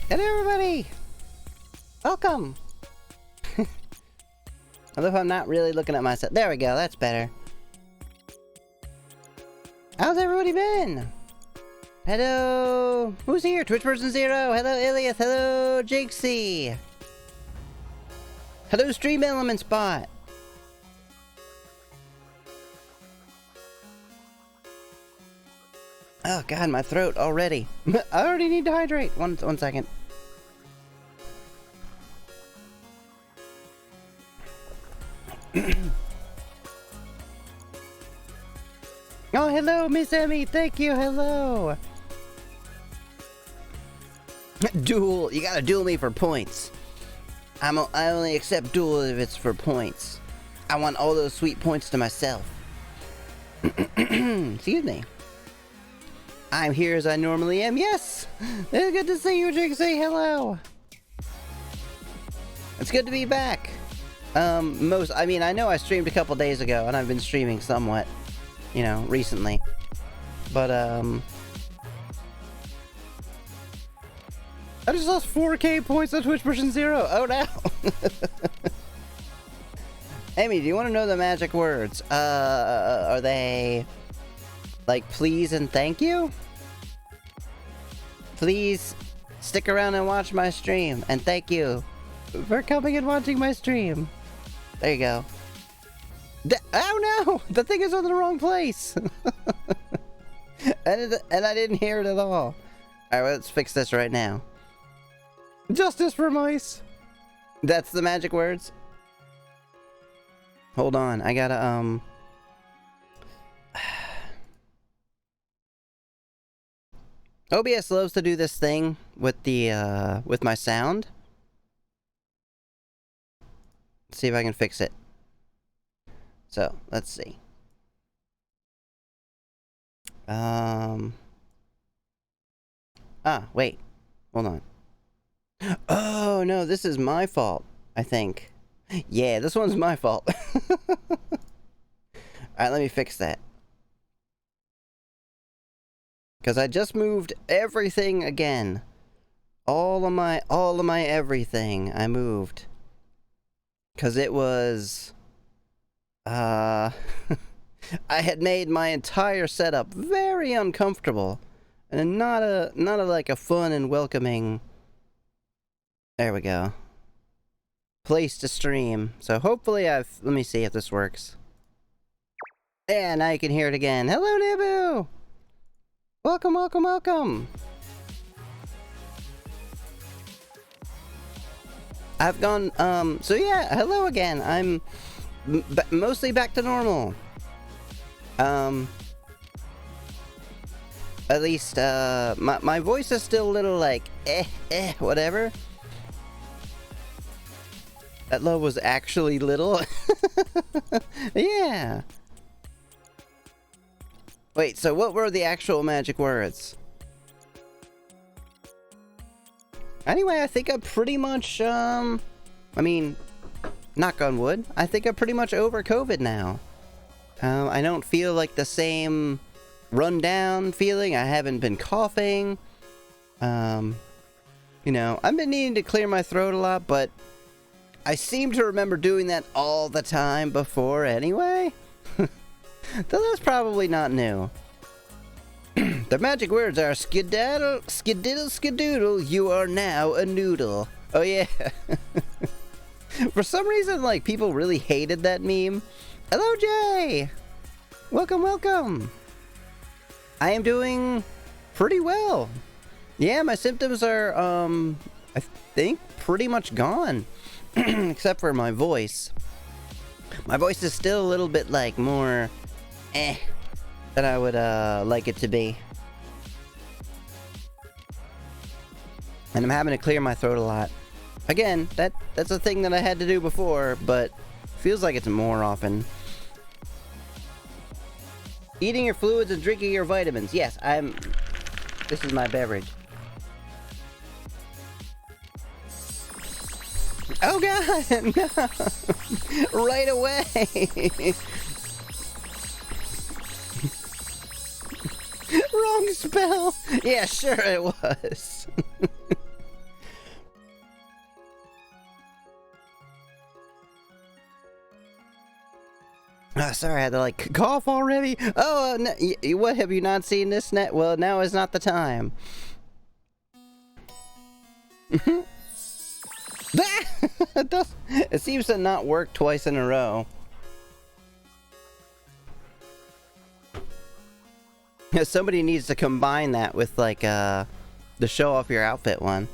Hello, everybody! Welcome! I love how I'm not really looking at myself. There we go, that's better. How's everybody been? Hello! Who's here? Twitch Person Zero! Hello, Ilias! Hello, Jinxie! Hello, Stream Element Spot! Oh god, my throat already. I already need to hydrate. One second. Oh, hello, Miss Emmy. Thank you. Hello. Duel. You gotta duel me for points. I only accept duel if it's for points. I want all those sweet points to myself. Excuse me. I'm here as I normally am. Yes! It's good to see you, Jake. Say hello. It's good to be back. I mean, I know I streamed a couple days ago, and I've been streaming somewhat, you know, recently. But, I just lost 4K points on Twitch Person Zero. Oh, no. Amy, do you want to know the magic words? Are they... like, please and thank you? Please stick around and watch my stream. And thank you for coming and watching my stream. There you go. Oh no! The thing is in the wrong place! and I didn't hear it at all. Alright, well, let's fix this right now. Justice for mice! That's the magic words? Hold on, I gotta, OBS loves to do this thing with the, with my sound. Let's see if I can fix it. So, let's see. Wait. Hold on. Oh, no, this is my fault, I think. Yeah, this one's my fault. Alright, let me fix that. Because I just moved everything again. All of my everything I moved. Because it was... I had made my entire setup very uncomfortable. And not a like a fun and welcoming... There we go. Place to stream. So hopefully let me see if this works. Yeah, now you can hear it again. Hello, Nibu! Welcome, welcome, welcome! I've gone, so yeah, hello again. I'm mostly back to normal. At least, my voice is still a little like, whatever. That love was actually little. Yeah. Wait, so what were the actual magic words? Anyway, I think I'm pretty much, I mean, knock on wood, I think I'm pretty much over COVID now. I don't feel like the same run-down feeling. I haven't been coughing. You know, I've been needing to clear my throat a lot, but I seem to remember doing that all the time before anyway. Though that's probably not new. The magic words are skidaddle, skididdle, skidoodle, you are now a noodle. Oh yeah. For some reason, like, people really hated that meme. Hello, Jay! Welcome, welcome! I am doing pretty well. Yeah, my symptoms are, I think pretty much gone. Except for my voice. My voice is still a little bit, like, more... than I would like it to be. And I'm having to clear my throat a lot. Again, that's a thing that I had to do before, but feels like it's more often. Eating your fluids and drinking your vitamins. Yes, this is my beverage. Oh god, no! Right away! Wrong spell! Yeah, sure it was. Sorry, I had to like cough already. Oh, what, have you not seen this net? Well, now is not the time. It seems to not work twice in a row. Somebody needs to combine that with like the show off your outfit one.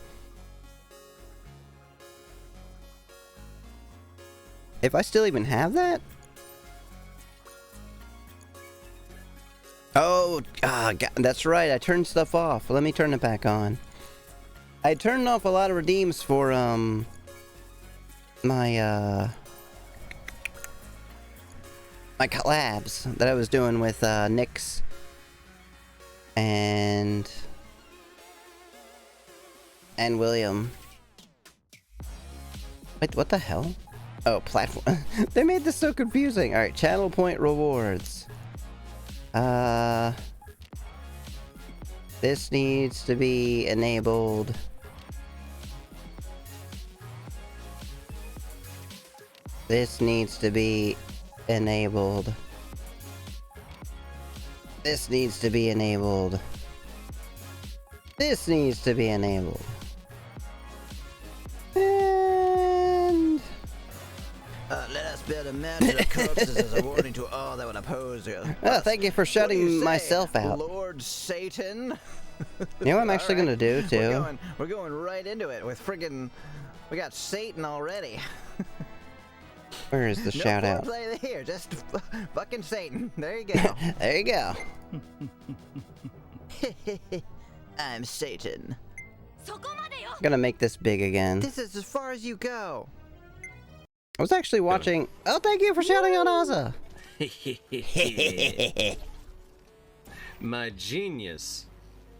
If I still even have that? Oh, God, that's right. I turned stuff off. Let me turn it back on. I turned off a lot of redeems for, my collabs that I was doing with, Nyx and William. Wait, what the hell? Oh, platform. They made this so confusing. Alright, channel point rewards. This needs to be enabled. This needs to be enabled. This needs to be enabled. This needs to be enabled. And... let us build a mountain of corpses as a warning to all that would oppose you. Oh, thank you for shutting myself out. Lord Satan? You know what I'm actually gonna do, too? We're going right into it with friggin'... We got Satan already. Where is the shout out? No foreplay here, just fucking Satan. There you go. There you go. I'm Satan. I'm gonna make this big again. This is as far as you go. I was actually watching... Oh, thank you for shouting out Ozza! My genius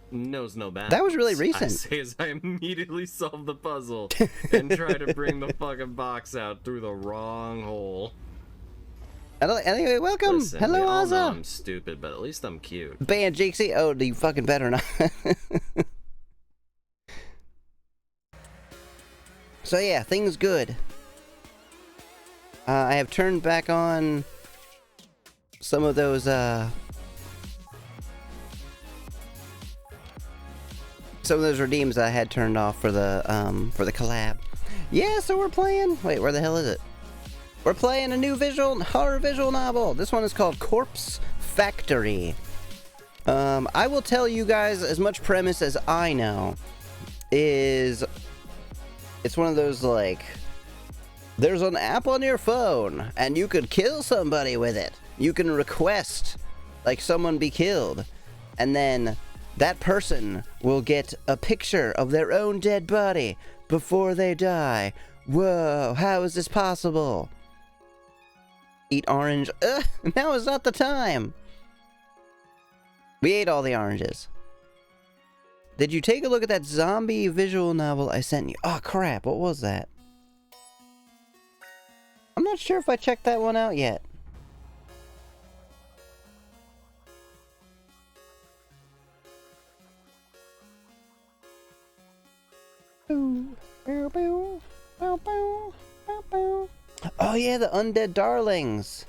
knows no bounds. That was really recent. I say as I immediately solve the puzzle and try to bring the fucking box out through the wrong hole. Anyway, welcome! Listen, Hello, we all know Ozza! I'm stupid, but at least I'm cute. Ban Jinxie? Oh, you fucking better not. So yeah, things good. I have turned back on some of those, redeems that I had turned off for the collab. Yeah, so we're playing... Wait, where the hell is it? We're playing a new horror visual novel. This one is called Corpse Factory. I will tell you guys as much premise as I know. It's one of those, like... There's an app on your phone, and you could kill somebody with it. You can request, like, someone be killed. And then that person will get a picture of their own dead body before they die. Whoa, how is this possible? Eat orange. Now is not the time. We ate all the oranges. Did you take a look at that zombie visual novel I sent you? Oh, crap, what was that? I'm not sure if I checked that one out yet. Oh yeah, the Undead Darlings.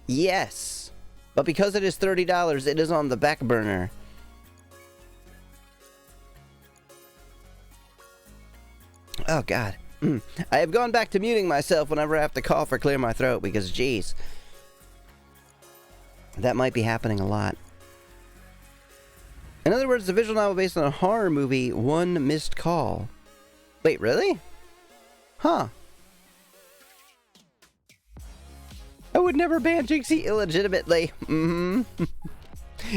Yes. But because it is $30, it is on the back burner. Oh god. I have gone back to muting myself whenever I have to cough or clear my throat because, geez, that might be happening a lot. In other words, the visual novel based on a horror movie, One Missed Call. Wait, really? Huh. I would never ban Jinxie illegitimately. You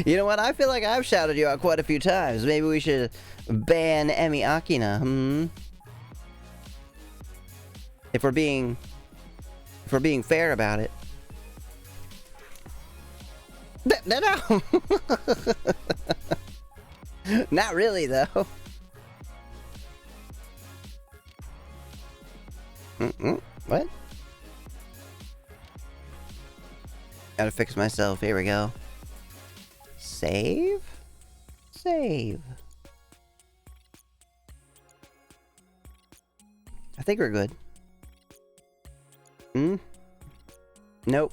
know what? I feel like I've shouted you out quite a few times. Maybe we should ban Emi Akina. If we're being fair about it. No. Not really, though. What? Gotta fix myself. Here we go. Save? Save. I think we're good. Nope.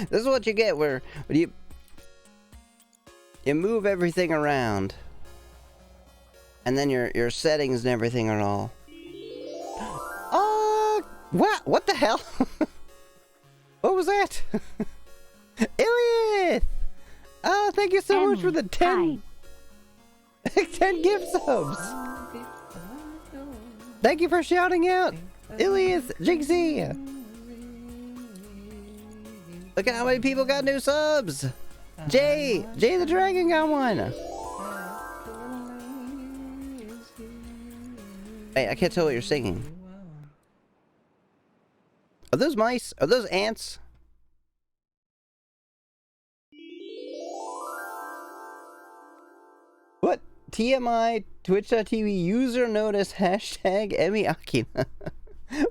This is what you get when you move everything around. And then your settings and everything are all... What the hell? What was that? Iliath! Oh, thank you so much for the 10... 10 gift subs! Thank you for shouting out! Iliath, Jinxie! Look at how many people got new subs! Jay the Dragon got one! Hey, I can't tell what you're singing. Are those mice? Are those ants? What? TMI Twitch.tv user notice hashtag Emmy Akina.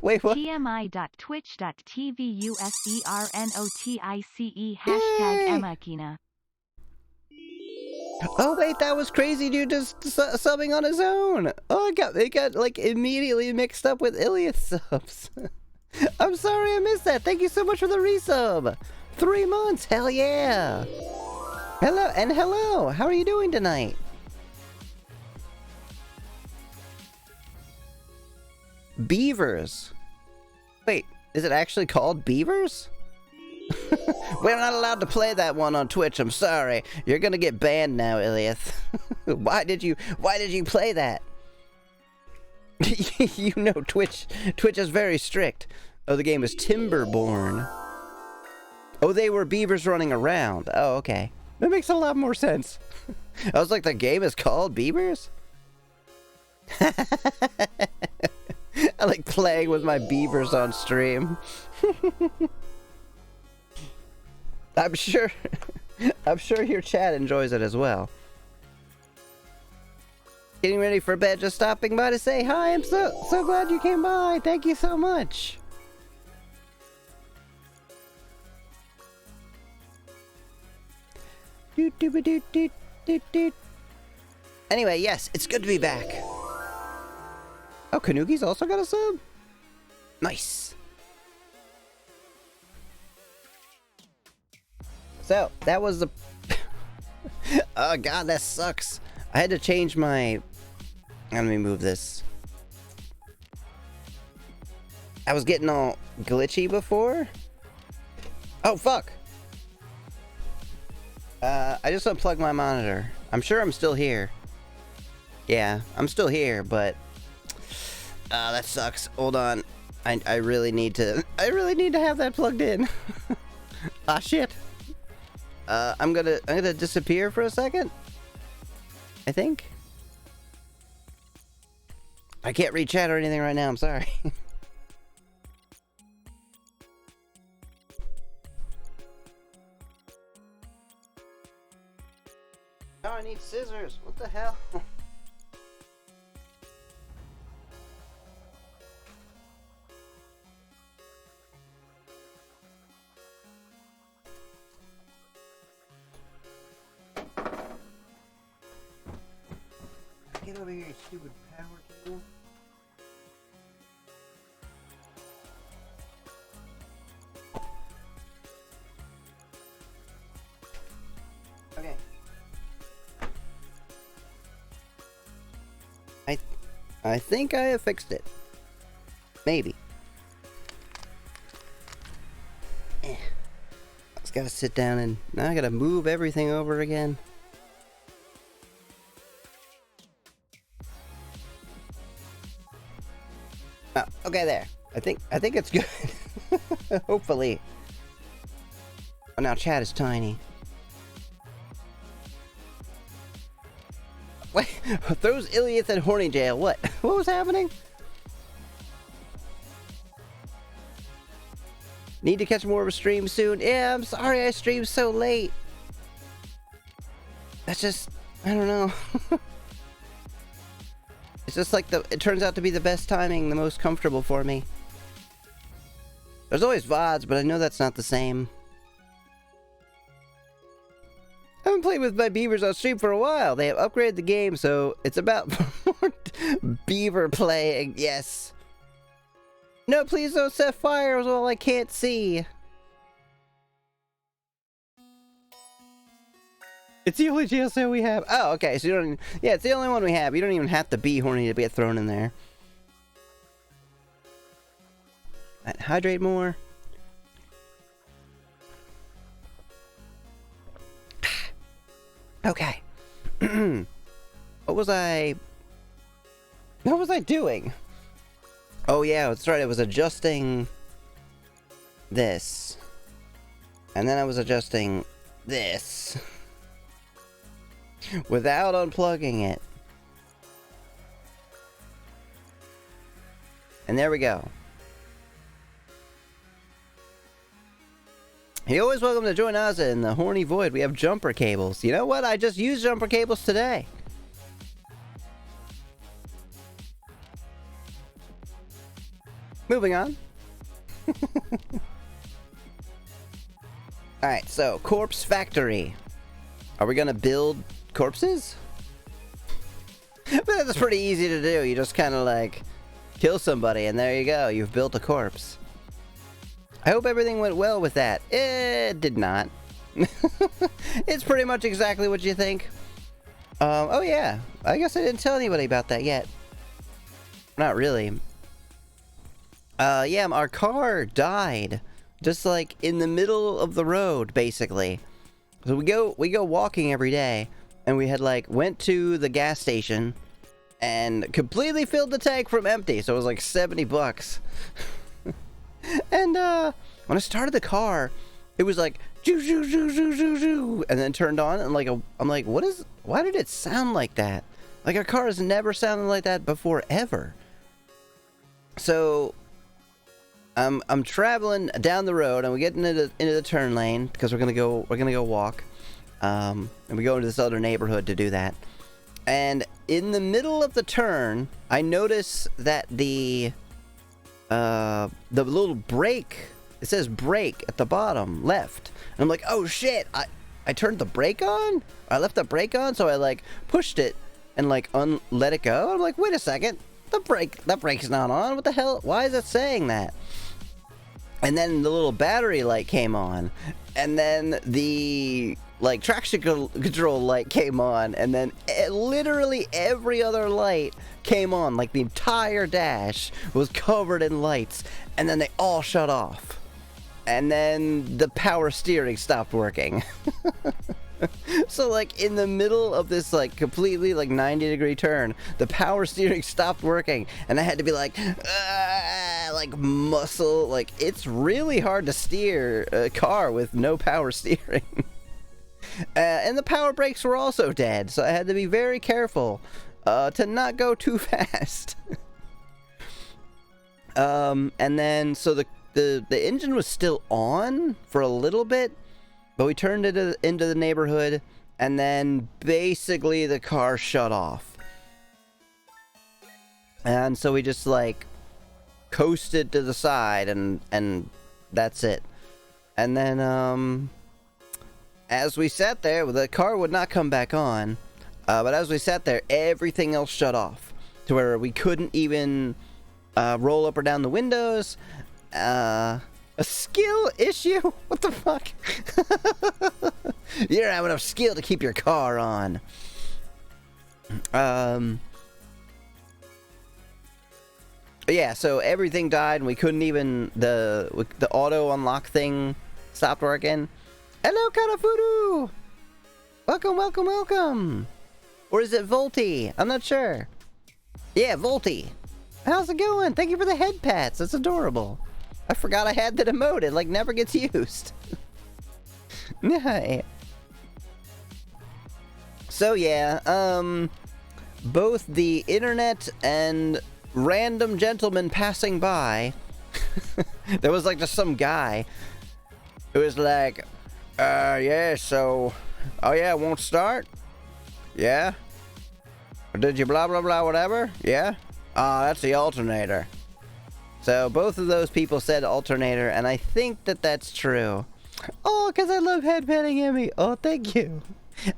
Wait, what? TMI.twitch.tv USERNOTICE hashtag Emmy Akina. Oh wait, that was crazy dude just subbing on his own. Oh, it got like immediately mixed up with Iliath subs. I'm sorry I missed that. Thank you so much for the resub. 3 months, hell yeah. Hello. How are you doing tonight? Beavers. Wait, is it actually called Beavers? We're not allowed to play that one on Twitch. I'm sorry. You're gonna get banned now, Iliath. Why did you play that? You know Twitch is very strict. Oh, the game is Timberborn. Oh, they were beavers running around. Oh, okay. That makes a lot more sense. I was like, the game is called Beavers? I like playing with my beavers on stream. I'm sure your chat enjoys it as well. Getting ready for bed, just stopping by to say hi. I'm so glad you came by. Thank you so much. Anyway, yes, it's good to be back. Oh, Kanuki's also got a sub? Nice. So, that was the... Oh god, that sucks. I had to change my... Let me move this. I was getting all glitchy before. Oh, fuck. I just unplugged my monitor. I'm sure I'm still here. Yeah, I'm still here, but... that sucks. Hold on. I really need to... I really need to have that plugged in. Ah, shit. I'm gonna disappear for a second. I think. I can't read chat or anything right now, I'm sorry. Oh, I need scissors. What the hell? Get over here, you stupid power cable. Okay. I think I have fixed it. Maybe. Just gotta sit down and now I gotta move everything over again. Oh, okay, there. I think it's good. Hopefully. Oh, now chat is tiny. Wait, throws Iliath in horny jail. What? What was happening? Need to catch more of a stream soon. Yeah, I'm sorry I streamed so late. That's just... I don't know. It's just like it turns out to be the best timing, the most comfortable for me. There's always VODs, but I know that's not the same. I haven't played with my beavers on stream for a while. They have upgraded the game, so it's about more beaver playing. Yes. No, please don't set fires while I can't see. It's the only GSO we have. Oh, okay. So you don't. Yeah, it's the only one we have. You don't even have to be horny to get thrown in there. Right, hydrate more. Okay. What was I doing? Oh yeah, that's right. I was adjusting this. And then I was adjusting this. Without unplugging it. And there we go. You're always welcome to join us in the Horny Void. We have jumper cables. You know what? I just used jumper cables today. Moving on. Alright, so, corpse factory. Are we gonna build corpses? But that's pretty easy to do. You just kind of like kill somebody and there you go. You've built a corpse. I hope everything went well with that. It did not. It's pretty much exactly what you think. Oh yeah. I guess I didn't tell anybody about that yet. Not really. Yeah, our car died. Just like in the middle of the road, basically. So we go walking every day, and we had like went to the gas station and completely filled the tank from empty, so it was like $70. And when I started the car, it was like joo joo joo joo joo joo, and then turned on, and like I'm like, why did it sound like that? Like our car has never sounded like that before ever. So I'm traveling down the road, and we get into the turn lane because we're gonna go walk, and we go into this other neighborhood to do that. And in the middle of the turn, I notice that the little brake, it says brake at the bottom left, and I'm like, oh shit! I turned the brake on. I left the brake on, so I like pushed it and like let it go. I'm like, wait a second, the brake's not on. What the hell? Why is it saying that? And then the little battery light came on, and then the like traction control light came on, and then literally every other light came on. Like the entire dash was covered in lights, and then they all shut off. And then the power steering stopped working. So like in the middle of this like completely like 90-degree turn, the power steering stopped working, and I had to be like muscle. Like it's really hard to steer a car with no power steering. And the power brakes were also dead, so I had to be very careful to not go too fast. And then so the engine was still on for a little bit. But we turned it into the neighborhood, and then basically the car shut off. And so we just like coasted to the side, and that's it. And then as we sat there, the car would not come back on. But as we sat there, everything else shut off to where we couldn't even roll up or down the windows. A skill issue? What the fuck? You don't have enough skill to keep your car on. Yeah, so everything died, and we couldn't even the auto unlock thing stopped working. Hello, Kanafudu! Welcome. Or is it Volty? I'm not sure. Yeah, Volty. How's it going? Thank you for the head pats. That's adorable. I forgot I had that emote. It like never gets used. Yeah. So yeah, both the internet and random gentlemen passing by, there was like just some guy who was like, yeah, so, oh yeah, it won't start? Yeah? Or did you blah blah blah whatever? Yeah? That's the alternator. So both of those people said alternator, and I think that that's true. Oh, because I love headbanging Emmy. Oh, thank you.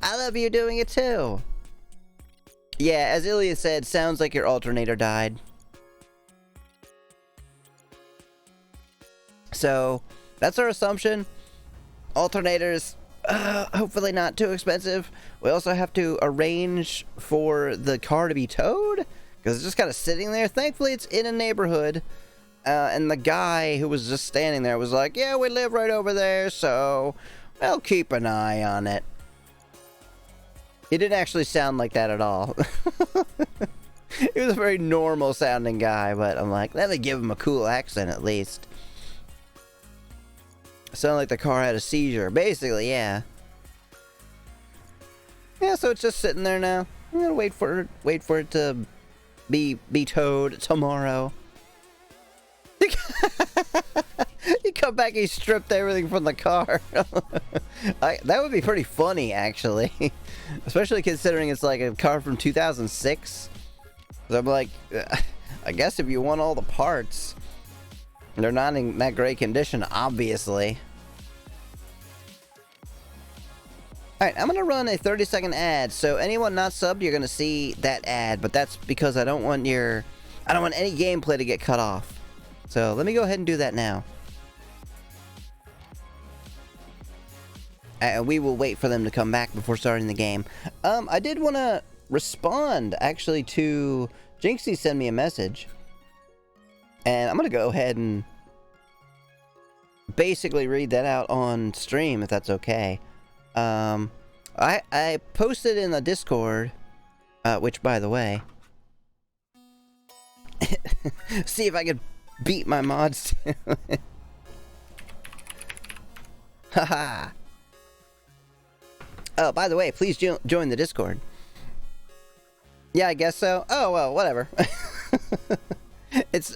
I love you doing it too. Yeah, as Ilya said, sounds like your alternator died. So that's our assumption. Alternators, hopefully not too expensive. We also have to arrange for the car to be towed because it's just kind of sitting there. Thankfully, it's in a neighborhood. And the guy who was just standing there was like, yeah, we live right over there, so I'll keep an eye on it. He didn't actually sound like that at all. He was a very normal sounding guy, but I'm like, let me give him a cool accent at least. Sounded like the car had a seizure. Basically, yeah. Yeah, so it's just sitting there now. I'm gonna wait for it to be towed tomorrow. You come back, he stripped everything from the car. That would be pretty funny, actually. Especially considering it's like a car from 2006. So I'm like, I guess if you want all the parts, they're not in that great condition, obviously. Alright, I'm gonna run a 30-second ad, so anyone not subbed, you're gonna see that ad, but that's because I don't want any gameplay to get cut off. So let me go ahead and do that now. And we will wait for them to come back before starting the game. I did want to respond, actually, to Jinxie send me a message. And I'm going to go ahead and basically read that out on stream, if that's okay. I posted in the Discord, which, by the way... see if I could beat my mods to it. Haha. Oh, by the way, please join the Discord. Yeah, I guess so. Oh, well, whatever.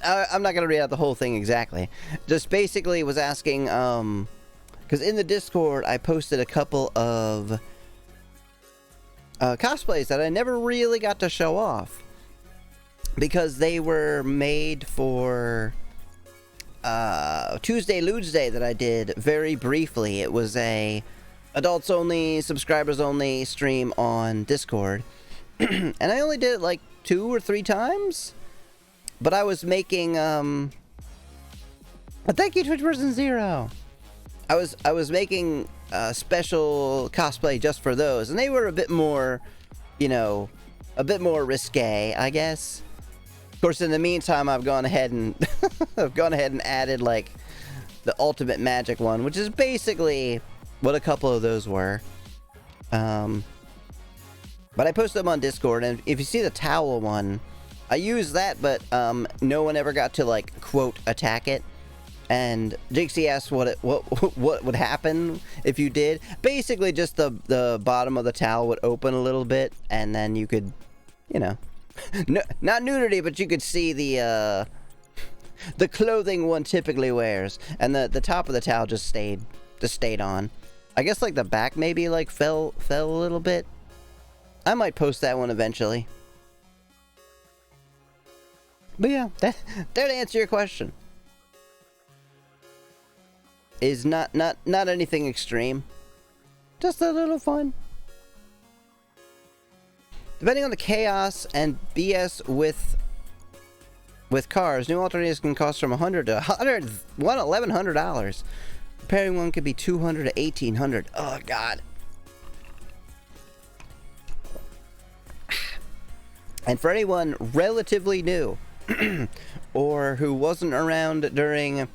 I'm not gonna read out the whole thing exactly. Just basically was asking, because in the Discord I posted a couple of cosplays that I never really got to show off. Because they were made for Tuesday Ludes Day that I did very briefly. It was a adults only, subscribers only stream on Discord. And I only did it like 2 or 3 times. But I was making thank you, Twitch Person Zero. I was making a special cosplay just for those, and they were a bit more, you know, a bit more risque, I guess. Of course, in the meantime, I've gone ahead and added like the Ultimate Magic one, which is basically what a couple of those were. But I posted them on Discord, and if you see the towel one, I used that, but no one ever got to like quote attack it. And Jinxie asked what would happen if you did. Basically, just the bottom of the towel would open a little bit, and then you could, you know, no, not nudity, but you could see the clothing one typically wears, and the top of the towel just stayed on. I guess like the back maybe like fell a little bit. I might post that one eventually. But yeah, that to answer your question. Is not anything extreme. Just a little fun. Depending on the chaos and BS with cars, new alternatives can cost from $100 to $1,100. Repairing one could be $200 to $1,800. Oh God. And for anyone relatively new, or who wasn't around during,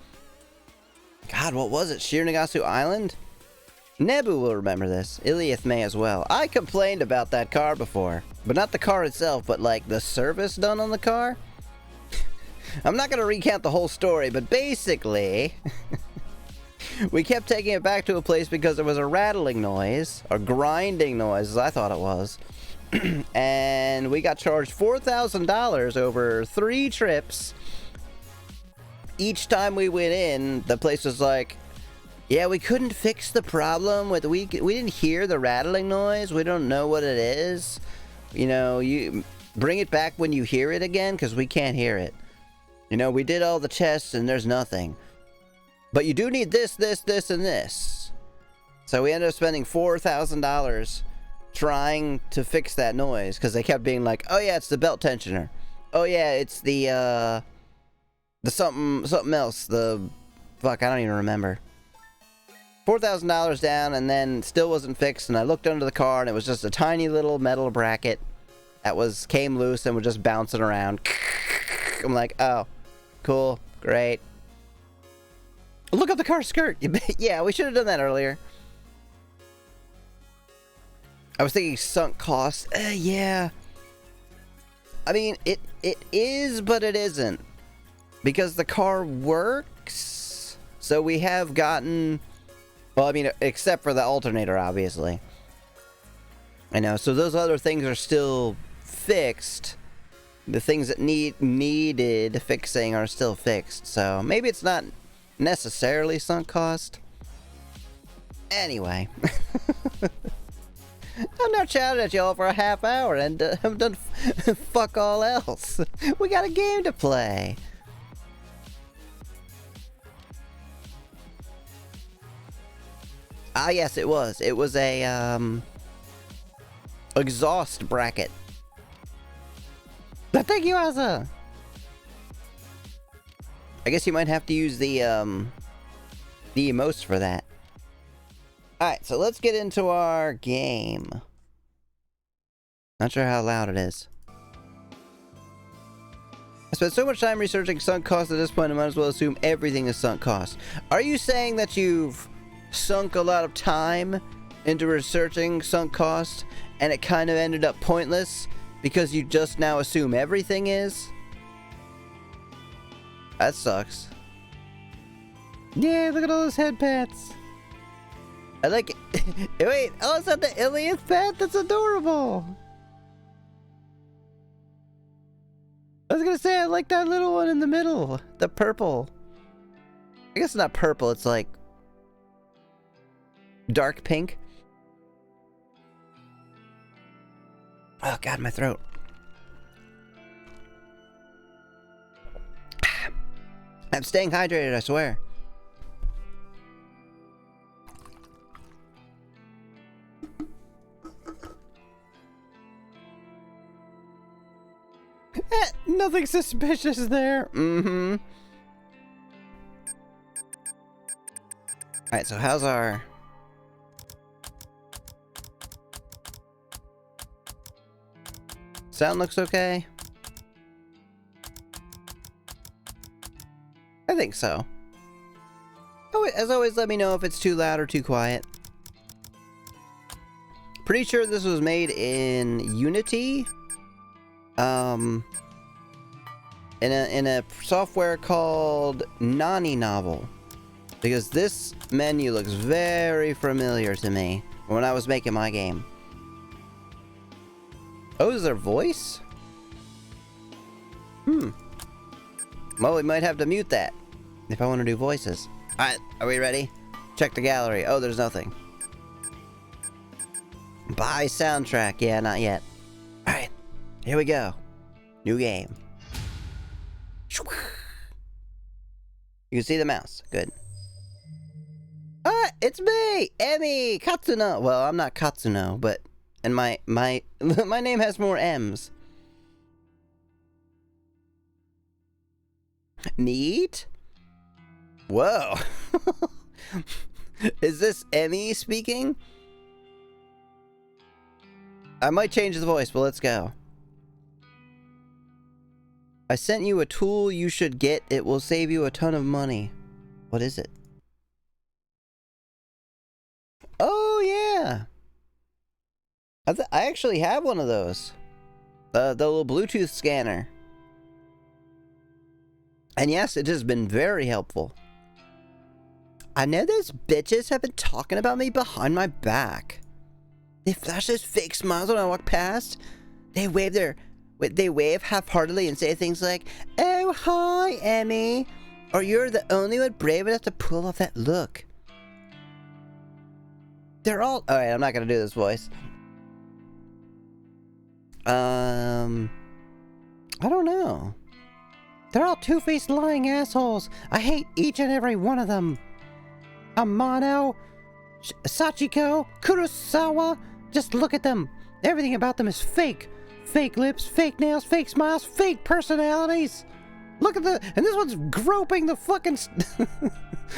God, what was it? Shirnagasu Island? Nebu will remember this. Iliath may as well. I complained about that car before. But not the car itself, but like the service done on the car. I'm not going to recount the whole story, but basically, we kept taking it back to a place because there was a rattling noise, or grinding noise, as I thought it was. And we got charged $4,000 over 3 trips. Each time we went in, the place was like, yeah, we couldn't fix the problem with we didn't hear the rattling noise. We don't know what it is. You know, you bring it back when you hear it again, because we can't hear it. You know, we did all the tests and there's nothing. But you do need this, this, this, and this. So we ended up spending $4,000 trying to fix that noise, because they kept being like, oh yeah, it's the belt tensioner. Oh yeah, it's the something else, the Fuck, I don't even remember. $4,000 down, and then still wasn't fixed, and I looked under the car, and it was just a tiny little metal bracket that came loose and was just bouncing around. I'm like, oh, cool, great. Look at the car skirt. Yeah, we should have done that earlier. I was thinking sunk cost. Yeah. I mean, it is, but it isn't. Because the car works. So we have gotten... Well, I mean, except for the alternator, obviously. I know, so those other things are still fixed. The things that needed fixing are still fixed. So maybe it's not necessarily sunk cost. Anyway. I'm not shouting at y'all for a half hour and I've done fuck all else. We got a game to play. Ah, yes, it was. It was a, exhaust bracket. But thank you, Asa. I guess you might have to use the emotes for that. Alright, so let's get into our game. Not sure how loud it is. I spent so much time researching sunk costs at this point, I might as well assume everything is sunk cost. Are you saying that you've sunk a lot of time into researching sunk cost and it kind of ended up pointless because you just now assume everything is? That sucks. Yeah, look at all those head pats. I like it. Wait, oh, is that the Iliath pet? That's adorable. I was gonna say, I like that little one in the middle. The purple. I guess it's not purple, it's like dark pink. Oh god, my throat. I'm staying hydrated, I swear. Nothing suspicious there. Mm-hmm. Alright, so how's our... Sound looks okay? I think so. Oh, as always, let me know if it's too loud or too quiet. Pretty sure this was made in Unity. In a software called Nani Novel. Because this menu looks very familiar to me when I was making my game. Oh, is there voice? Well, we might have to mute that if I want to do voices. Alright, are we ready? Check the gallery. Oh, there's nothing. Buy soundtrack. Yeah, not yet. Alright, here we go. New game. You can see the mouse. Good. Ah, it's me! Emi Katsuno! Well, I'm not Katsuno, but... And my name has more M's. Neat? Whoa. Is this Emmy speaking? I might change the voice, but let's go. I sent you a tool you should get. It will save you a ton of money. What is it? Oh, yeah. I actually have one of those. The little Bluetooth scanner. And yes, it has been very helpful. I know those bitches have been talking about me behind my back. They flash those fake smiles when I walk past. They wave half-heartedly and say things like, "Oh, hi, Emmy," or "You're the only one brave enough to pull off that look." They're all... Alright, I'm not gonna do this voice. I don't know. They're all two-faced lying assholes. I hate each and every one of them. Amano, Sachiko, Kurosawa. Just look at them. Everything about them is fake. Fake lips, fake nails, fake smiles, fake personalities. Look at the... And this one's groping the fucking...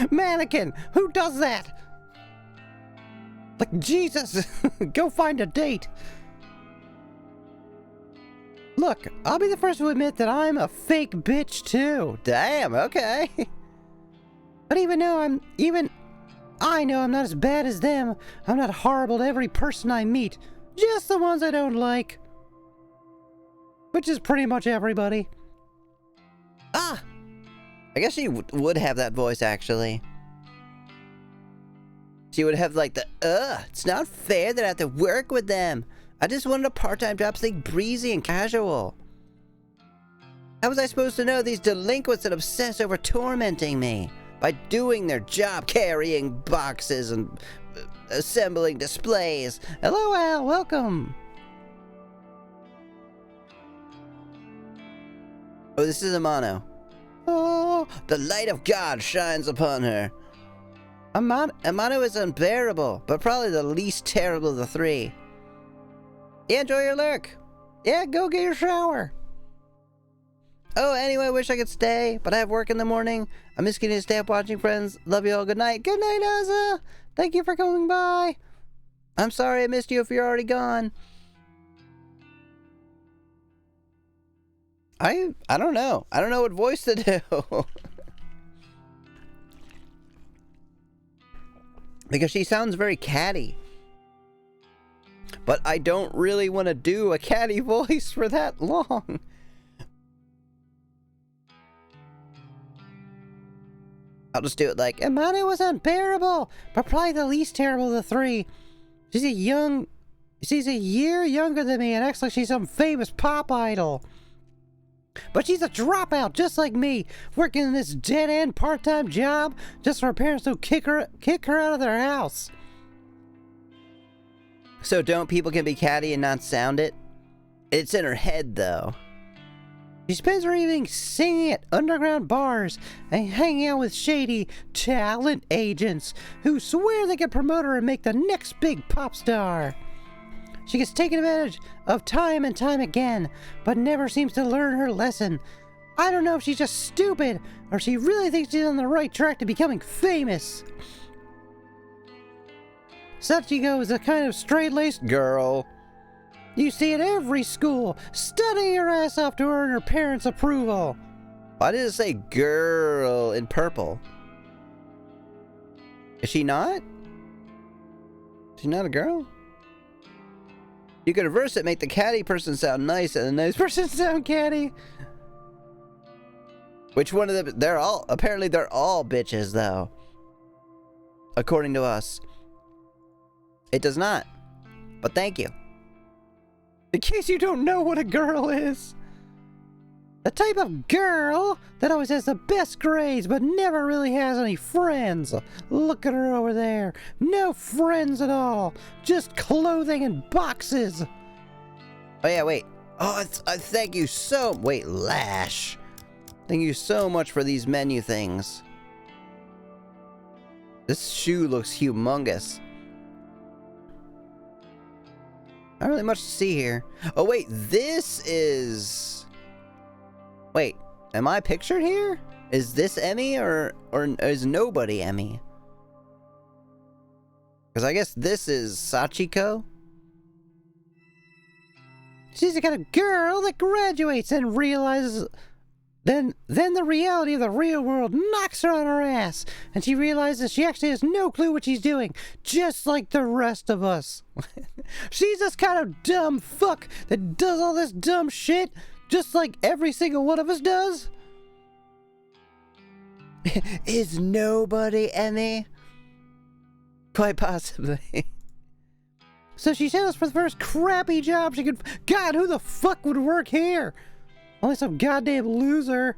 Mannequin! Who does that? Like, Jesus! Go find a date! Look, I'll be the first to admit that I'm a fake bitch, too. Damn, okay. But even though I know I'm not as bad as them, I'm not horrible to every person I meet. Just the ones I don't like. Which is pretty much everybody. Ah! I guess she would have that voice, actually. She would have, like, it's not fair that I have to work with them. I just wanted a part-time job, something breezy and casual. How was I supposed to know these delinquents that obsess over tormenting me? By doing their job, carrying boxes and assembling displays. Hello, Al, welcome. Oh, this is Amano. Oh, the light of God shines upon her. Amano is unbearable, but probably the least terrible of the three. Yeah, enjoy your lurk. Yeah, go get your shower. Oh, anyway, wish I could stay, but I have work in the morning. I'm just gonna stay up watching Friends. Love you all. Good night. Good night, Ozza. Thank you for coming by. I'm sorry I missed you if you're already gone. I don't know. I don't know what voice to do. Because she sounds very catty. But I don't really want to do a catty voice for that long. I'll just do it like, Amano was unbearable, but probably the least terrible of the three. She's a year younger than me and acts like she's some famous pop idol. But she's a dropout just like me, working in this dead-end part-time job just for her parents to kick her out of their house. So don't people can be catty and not sound it? It's in her head, though. She spends her evenings singing at underground bars and hanging out with shady talent agents who swear they can promote her and make the next big pop star. She gets taken advantage of time and time again, but never seems to learn her lesson. I don't know if she's just stupid or she really thinks she's on the right track to becoming famous. Sachiko is a kind of straight-laced girl. You see at every school, studying her ass off to earn her parents' approval. Why did it say girl in purple? Is she not? She's not a girl? You could reverse it, make the catty person sound nice and the nice person sound catty. Which one of them? Apparently they're all bitches, though. According to us. It does not. But thank you. In case you don't know what a girl is. The type of girl that always has the best grades but never really has any friends. Look at her over there. No friends at all. Just clothing and boxes. Oh yeah, wait. Oh, thank you so... Wait, Lash. Thank you so much for these menu things. This shoe looks humongous. Not really much to see here. Oh wait, this is... Wait, am I pictured here? Is this Emmy or is nobody Emmy? Because I guess this is Sachiko. She's the kind of girl that graduates and realizes... Then the reality of the real world knocks her on her ass, and she realizes she actually has no clue what she's doing, just like the rest of us. She's this kind of dumb fuck that does all this dumb shit, just like every single one of us does. Is nobody Emmy? Quite possibly. So she settles for the first crappy job she could... God, who the fuck would work here? Only some goddamn loser.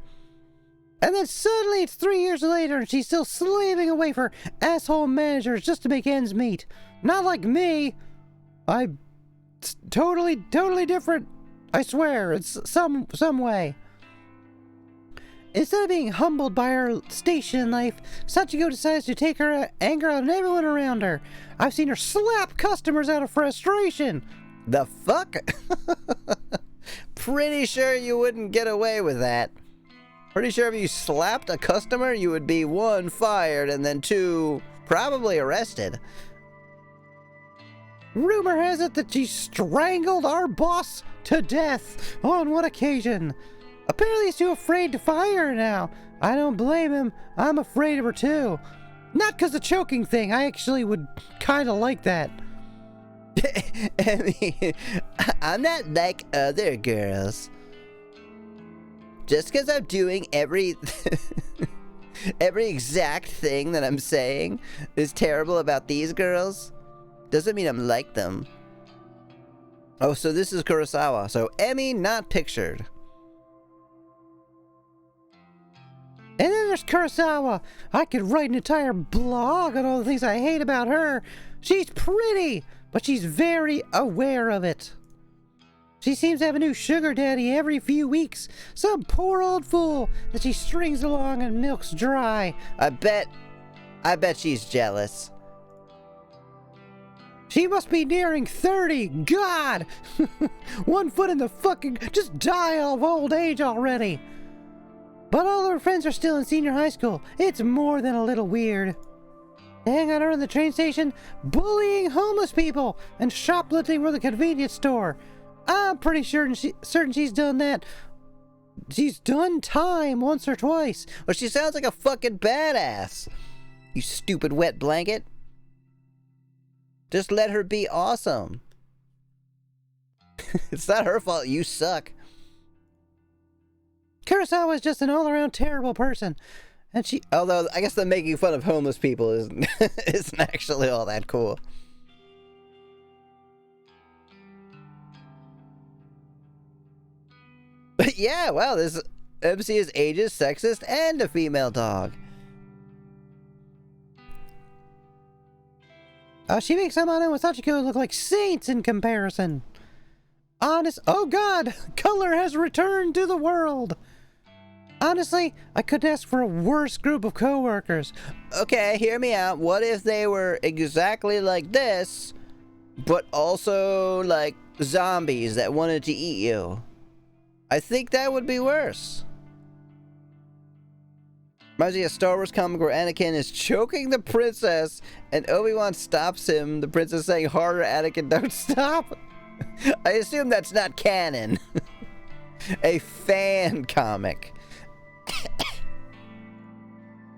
And then suddenly it's 3 years later and she's still slaving away for asshole managers just to make ends meet. Not like me. It's totally different. I swear, it's some way. Instead of being humbled by her station in life, Sachiko decides to take her anger out on everyone around her. I've seen her slap customers out of frustration. The fuck? Pretty sure you wouldn't get away with that. Pretty sure if you slapped a customer, you would be 1, fired, and then 2, probably arrested. Rumor has it that she strangled our boss to death. On what occasion? Apparently he's too afraid to fire her now. I don't blame him. I'm afraid of her too. Not because the choking thing. I actually would kind of like that. I mean, I'm not like other girls. Just because I'm doing every exact thing that I'm saying is terrible about these girls doesn't mean I'm like them. Oh, so this is Kurosawa. So Emmy not pictured. And then there's Kurosawa. I could write an entire blog on all the things I hate about her. She's pretty, but she's very aware of it. She seems to have a new sugar daddy every few weeks. Some poor old fool that she strings along and milks dry. I bet she's jealous. She must be nearing 30. God! 1 foot in the fucking... Just die of old age already. But all her friends are still in senior high school. It's more than a little weird. They hang out around the train station, bullying homeless people, and shoplifting from the convenience store. I'm pretty certain she's done that. She's done time once or twice. Well, she sounds like a fucking badass. You stupid wet blanket. Just let her be awesome. It's not her fault you suck. Kurosawa is just an all-around terrible person. And she... Although, I guess the making fun of homeless people isn't actually all that cool. But yeah, wow, this MC is ageist, sexist, and a female dog. She makes Amano and Sachiko look like saints in comparison. Honest... Oh god! Color has returned to the world! Honestly, I couldn't ask for a worse group of co-workers. Okay, hear me out. What if they were exactly like this, but also like zombies that wanted to eat you? I think that would be worse. Reminds me of a Star Wars comic where Anakin is choking the princess and Obi-Wan stops him, the princess saying, "Harder, Anakin, don't stop." I assume that's not canon. A fan comic.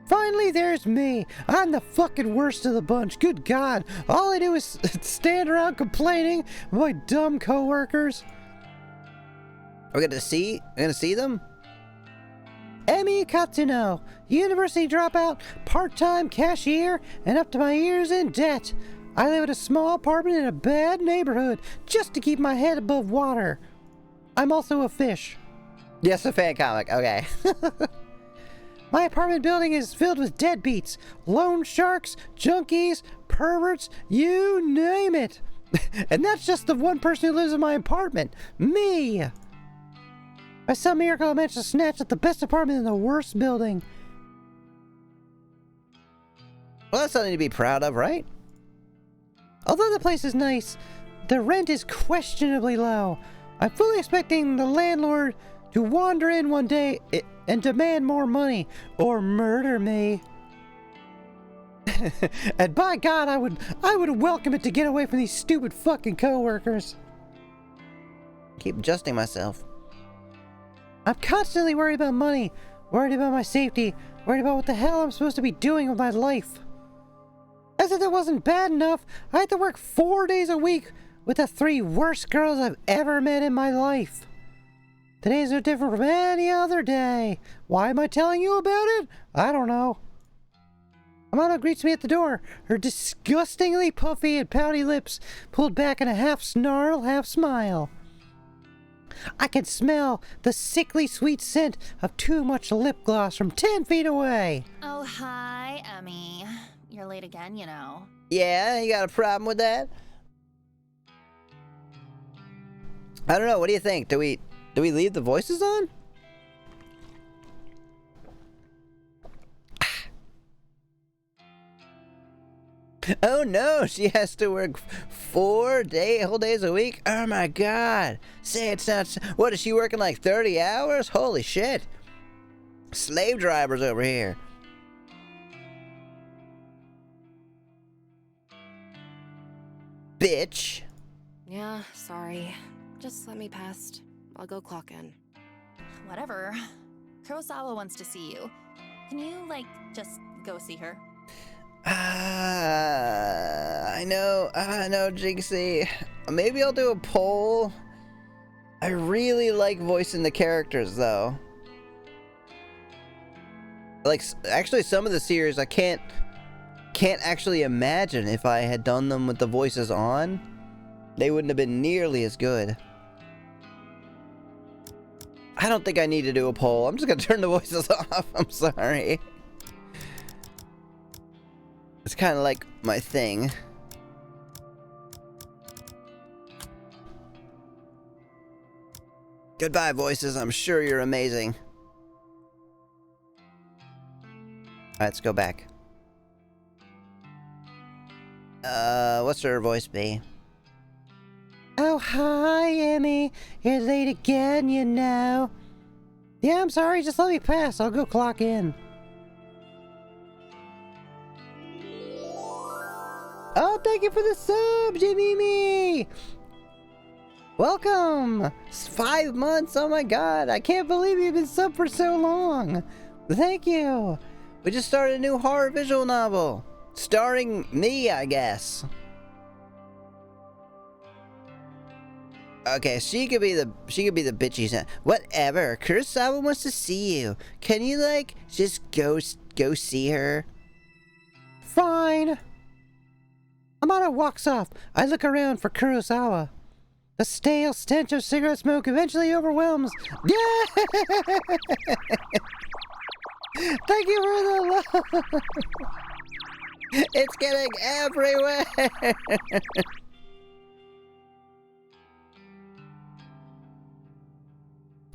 Finally, there's me. I'm the fucking worst of the bunch. Good God. All I do is stand around complaining about my dumb coworkers. We're gonna see them? Emi Katsuno, university dropout, part-time cashier, and up to my ears in debt. I live in a small apartment in a bad neighborhood just to keep my head above water. I'm also a fish. Yes, a fan comic. Okay. My apartment building is filled with deadbeats, loan sharks, junkies, perverts, you name it. And that's just the one person who lives in my apartment. Me. By some miracle, I managed to snatch at the best apartment in the worst building. Well, that's something to be proud of, right? Although the place is nice, the rent is questionably low. I'm fully expecting the landlord to wander in one day and demand more money or murder me. And by God, I would welcome it to get away from these stupid fucking coworkers. Keep adjusting myself. I'm constantly worried about money, worried about my safety, worried about what the hell I'm supposed to be doing with my life. As if that wasn't bad enough, I had to work 4 days a week with the 3 worst girls I've ever met in my life. Today's no different from any other day. Why am I telling you about it? I don't know. Amano greets me at the door, her disgustingly puffy and pouty lips pulled back in a half snarl, half smile. I can smell the sickly sweet scent of too much lip gloss from 10 feet away. Oh, hi, Emmy. You're late again, you know. Yeah, you got a problem with that? I don't know, what do you think? Do we leave the voices on? Oh no, she has to work 4 whole days a week? Oh my God. Say it's not... What, is she working like 30 hours? Holy shit. Slave drivers over here. Bitch. Yeah, sorry. Just let me past. I'll go clock in. Whatever. Kurosawa wants to see you. Can you, like, just go see her? I know, Jinxie. Maybe I'll do a poll. I really like voicing the characters, though. Like, actually, some of the series I can't actually imagine if I had done them with the voices on. They wouldn't have been nearly as good. I don't think I need to do a poll. I'm just gonna turn the voices off. I'm sorry. It's kind of like my thing. Goodbye, voices. I'm sure you're amazing. Alright, let's go back. What's her voice be? Oh, hi, Emmy. You're late again, you know. Yeah, I'm sorry. Just let me pass. I'll go clock in. Oh, thank you for the sub, Jimmy. Welcome. It's 5 months. Oh my god. I can't believe you've been sub for so long. Thank you. We just started a new horror visual novel. Starring me, I guess. Okay, she could be the bitchy son. Whatever. Kurosawa wants to see you. Can you like just go see her? Fine. Amano walks off. I look around for Kurosawa. The stale stench of cigarette smoke eventually overwhelms. Yeah! Thank you for the love. It's getting everywhere.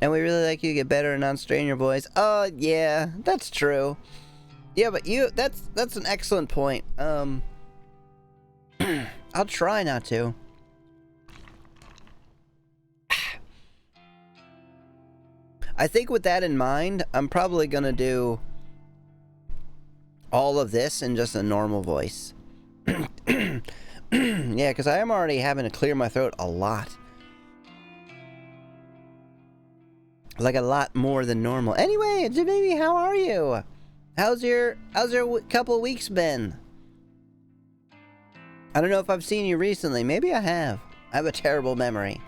And we really like you to get better and not strain your voice. Oh, yeah, that's true. Yeah, but that's an excellent point. I'll try not to. I think with that in mind, I'm probably gonna do all of this in just a normal voice. Yeah, because I am already having to clear my throat a lot. Like a lot more than normal. Anyway, Jimmy, how are you? How's your couple of weeks been? I don't know if I've seen you recently. Maybe I have. I have a terrible memory.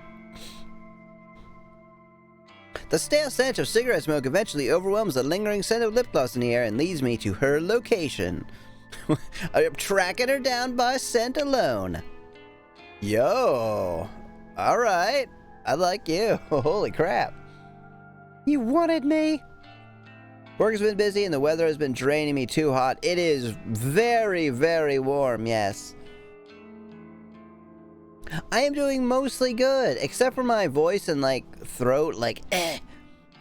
The stale stench of cigarette smoke eventually overwhelms the lingering scent of lip gloss in the air and leads me to her location. I am tracking her down by scent alone. Yo. Alright. I like you. Holy crap. You wanted me? Work has been busy and the weather has been draining me too hot. It is very, very warm, yes. I am doing mostly good, except for my voice and, like, throat, like, eh.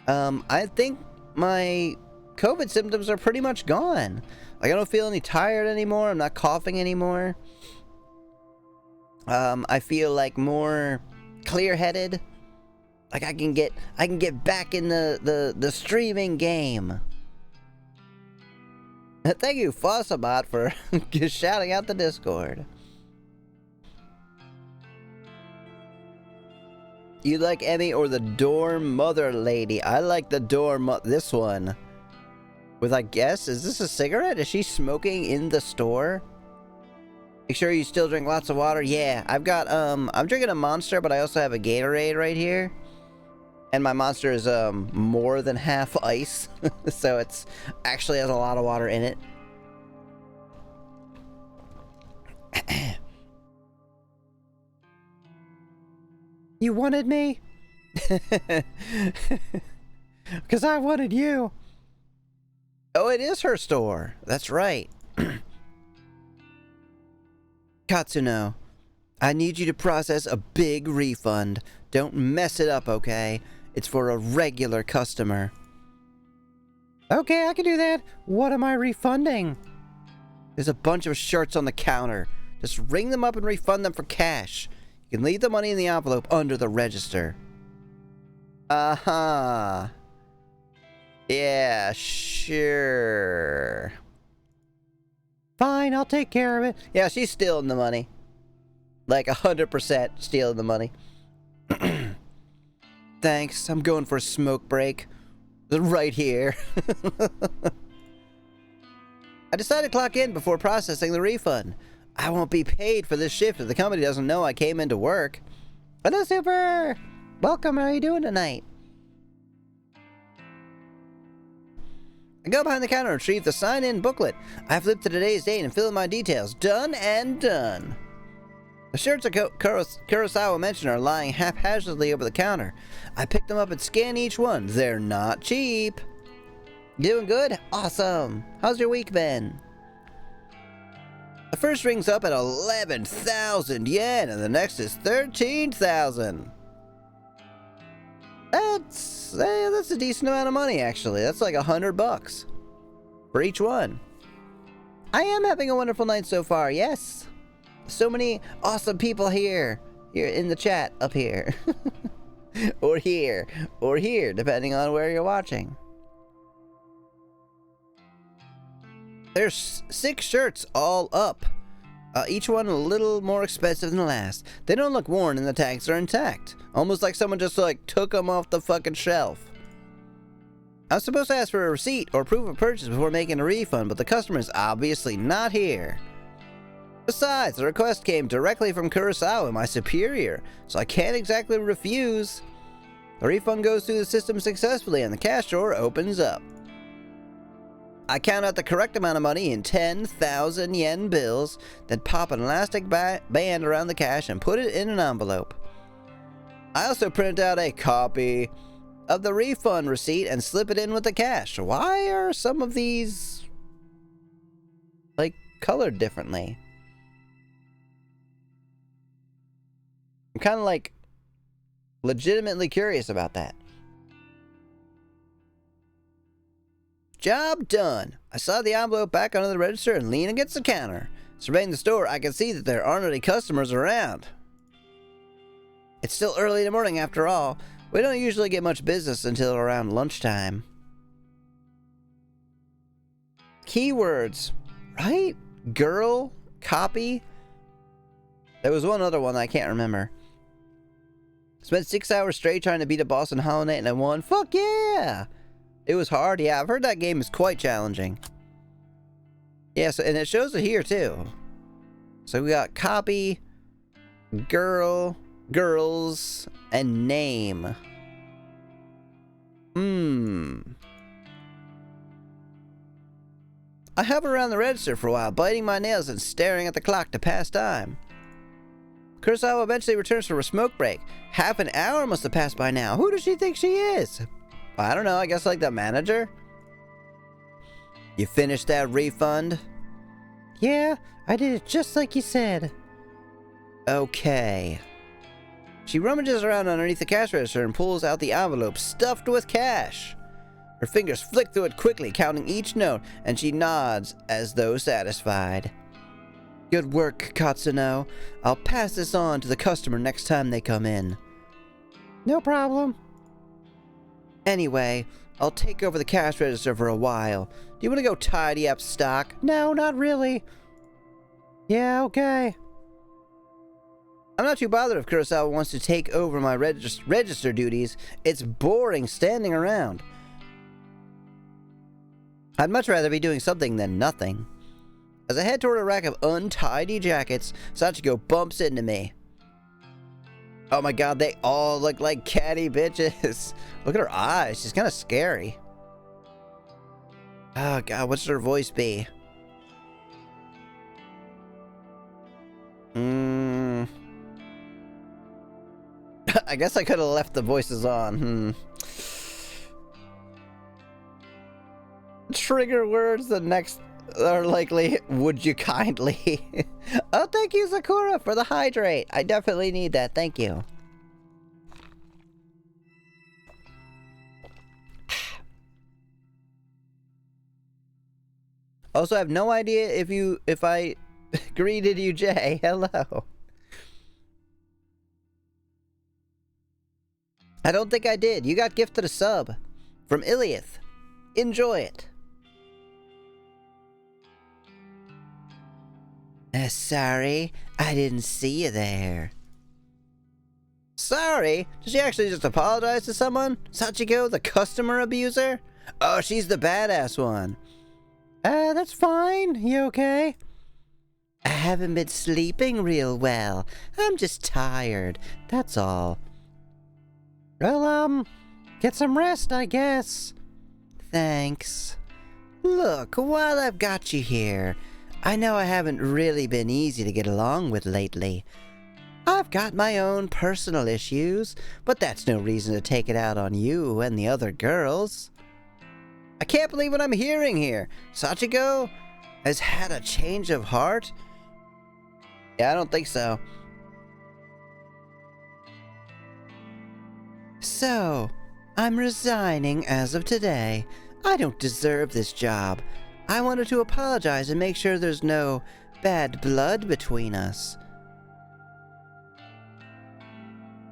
I think my COVID symptoms are pretty much gone. Like, I don't feel any tired anymore. I'm not coughing anymore. I feel, like, more clear-headed. Like, I can get back in the streaming game. Thank you, Fossabot, for shouting out the Discord. You like Emmy or the dorm mother lady? I like the dorm this one. With, I guess, is this a cigarette? Is she smoking in the store? Make sure you still drink lots of water. Yeah, I've got, I'm drinking a Monster, but I also have a Gatorade right here. And my Monster is, more than half ice. So it's actually has a lot of water in it. You wanted me? Because I wanted you. Oh, it is her store. That's right. Katsuno, I need you to process a big refund. Don't mess it up, okay? It's for a regular customer. Okay, I can do that. What am I refunding? There's a bunch of shirts on the counter. Just ring them up and refund them for cash. You can leave the money in the envelope under the register. Uh-huh. Yeah, sure. Fine, I'll take care of it. Yeah, she's stealing the money. Like 100% stealing the money. Thanks, I'm going for a smoke break. Right here. I decided to clock in before processing the refund. I won't be paid for this shift if the company doesn't know I came into work. Hello, Super! Welcome, how are you doing tonight? I go behind the counter and retrieve the sign-in booklet. I flip to today's date and fill in my details. Done and done. The shirts Kurosawa mentioned are lying haphazardly over the counter. I pick them up and scan each one. They're not cheap. Doing good? Awesome. How's your week been? The first ring's up at 11,000 yen, and the next is 13,000. That's a decent amount of money, actually. That's like $100 for each one. I am having a wonderful night so far, yes. So many awesome people here in the chat up here. or here, depending on where you're watching. There's 6 shirts all up. Each one a little more expensive than the last. They don't look worn and the tags are intact. Almost like someone just like took them off the fucking shelf. I was supposed to ask for a receipt or proof of purchase before making a refund, but the customer's obviously not here. Besides, the request came directly from Kurosawa, my superior, so I can't exactly refuse. The refund goes through the system successfully and the cash drawer opens up. I count out the correct amount of money in 10,000 yen bills, then pop an elastic band around the cash and put it in an envelope. I also print out a copy of the refund receipt and slip it in with the cash. Why are some of these, like, colored differently? I'm kind of, like, legitimately curious about that. Job done. I saw the envelope back under the register and lean against the counter. Surveying the store, I can see that there aren't any customers around. It's still early in the morning after all. We don't usually get much business until around lunchtime. Keywords, right? Girl, copy. There was one other one I can't remember. Spent 6 hours straight trying to beat a boss in Hollow Knight and I won. Fuck yeah! It was hard. Yeah, I've heard that game is quite challenging. Yeah, so, and it shows it here too. So we got copy, girl, girls, and name. I hover around the register for a while, biting my nails and staring at the clock to pass time. Kurosawa eventually returns for a smoke break. Half an hour must have passed by now. Who does she think she is? I don't know, I guess like the manager? You finished that refund? Yeah, I did it just like you said. Okay. She rummages around underneath the cash register and pulls out the envelope stuffed with cash. Her fingers flick through it quickly, counting each note, and she nods as though satisfied. Good work, Katsuno. I'll pass this on to the customer next time they come in. No problem. Anyway, I'll take over the cash register for a while. Do you want to go tidy up stock? No, not really. Yeah, okay. I'm not too bothered if Kurosawa wants to take over my register duties. It's boring standing around. I'd much rather be doing something than nothing. As I head toward a rack of untidy jackets, Sachiko bumps into me. Oh my god, they all look like catty bitches. Look at her eyes, she's kind of scary. Oh god, what's her voice be? I guess I could have left the voices on. Trigger words, the next are likely, would you kindly? Oh, thank you, Sakura, for the hydrate. I definitely need that, thank you. Also, I have no idea if I greeted you, Jay. Hello. I don't think I did. You got gifted a sub from Iliath. Enjoy it. Sorry, I didn't see you there. Sorry? Did she actually just apologize to someone? Sachiko, the customer abuser? Oh, she's the badass one. That's fine. You okay? I haven't been sleeping real well. I'm just tired. That's all. Well, get some rest, I guess. Thanks. Look, while I've got you here, I know I haven't really been easy to get along with lately. I've got my own personal issues, but that's no reason to take it out on you and the other girls. I can't believe what I'm hearing here. Sachiko has had a change of heart? Yeah, I don't think so. So, I'm resigning as of today. I don't deserve this job. I wanted to apologize and make sure there's no bad blood between us.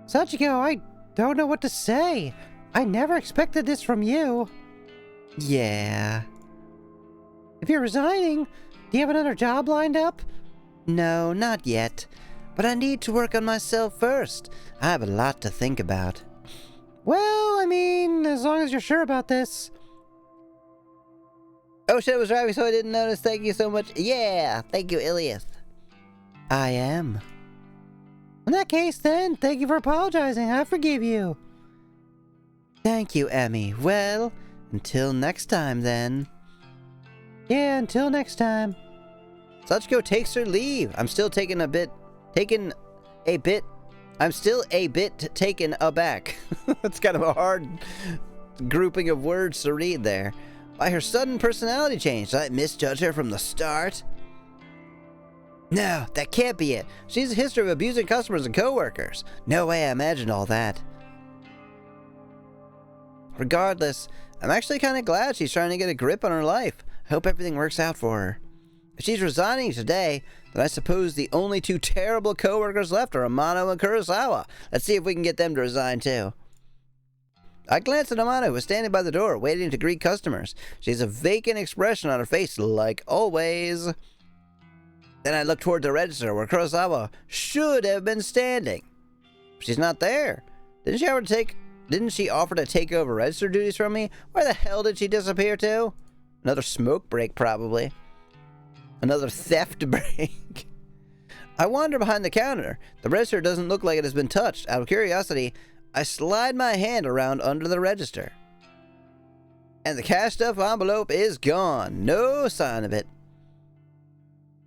Sachiko, I don't know what to say. I never expected this from you. Yeah. If you're resigning, do you have another job lined up? No, not yet. But I need to work on myself first. I have a lot to think about. Well, I mean, as long as you're sure about this. Oh shit, I was driving so I didn't notice. Thank you so much. Yeah, thank you, Iliath. I am. In that case, then, thank you for apologizing. I forgive you. Thank you, Emmy. Well, until next time, then. Yeah, until next time. Sachiko takes her leave. I'm still taken aback. That's kind of a hard grouping of words to read there. By her sudden personality change. Did I misjudge her from the start? No, that can't be it. She has a history of abusing customers and coworkers. No way I imagined all that. Regardless, I'm actually kind of glad she's trying to get a grip on her life. I hope everything works out for her. If she's resigning today, then I suppose the only two terrible coworkers left are Amano and Kurosawa. Let's see if we can get them to resign too. I glanced at Amano, who was standing by the door, waiting to greet customers. She has a vacant expression on her face, like always. Then I looked toward the register, where Kurosawa should have been standing. She's not there. Didn't she offer to take over register duties from me? Where the hell did she disappear to? Another smoke break, probably. Another theft break. I wander behind the counter. The register doesn't look like it has been touched. Out of curiosity, I slide my hand around under the register. And the cash stuff envelope is gone. No sign of it.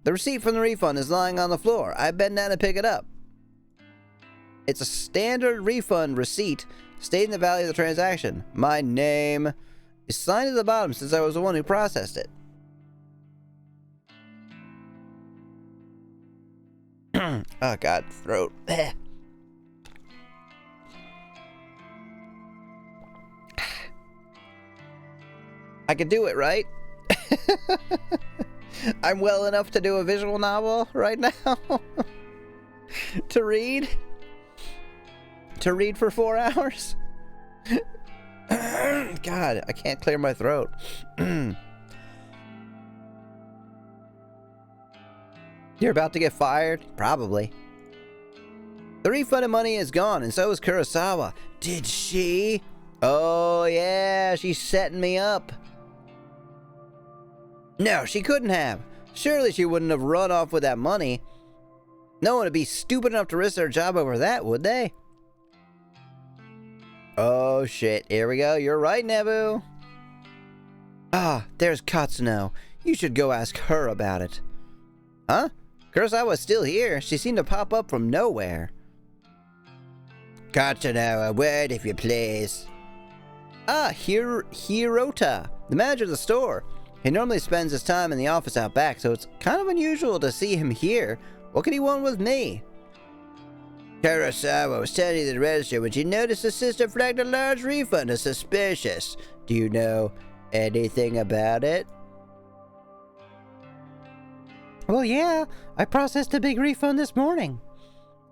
The receipt from the refund is lying on the floor. I bend down to pick it up. It's a standard refund receipt stating the value of the transaction. My name is signed at the bottom since I was the one who processed it. Oh god, throat. I could do it, right? I'm well enough to do a visual novel right now. To read for 4 hours. God, I can't clear my throat. You're about to get fired? Probably. The refunded money is gone, and so is Kurosawa. Did she? Oh yeah, she's setting me up. No, she couldn't have. Surely she wouldn't have run off with that money. No one would be stupid enough to risk their job over that, would they? Oh shit, here we go. You're right, Nebu. Ah, there's Katsuno. You should go ask her about it. Huh? Kurosawa's still here. She seemed to pop up from nowhere. Katsuno, a word if you please. Ah, Hirota, the manager of the store. He normally spends his time in the office out back, so it's kind of unusual to see him here. What could he want with me? Kurosawa was standing at the register when she noticed the sister flagged a large refund as suspicious. Do you know anything about it? Well, yeah. I processed a big refund this morning.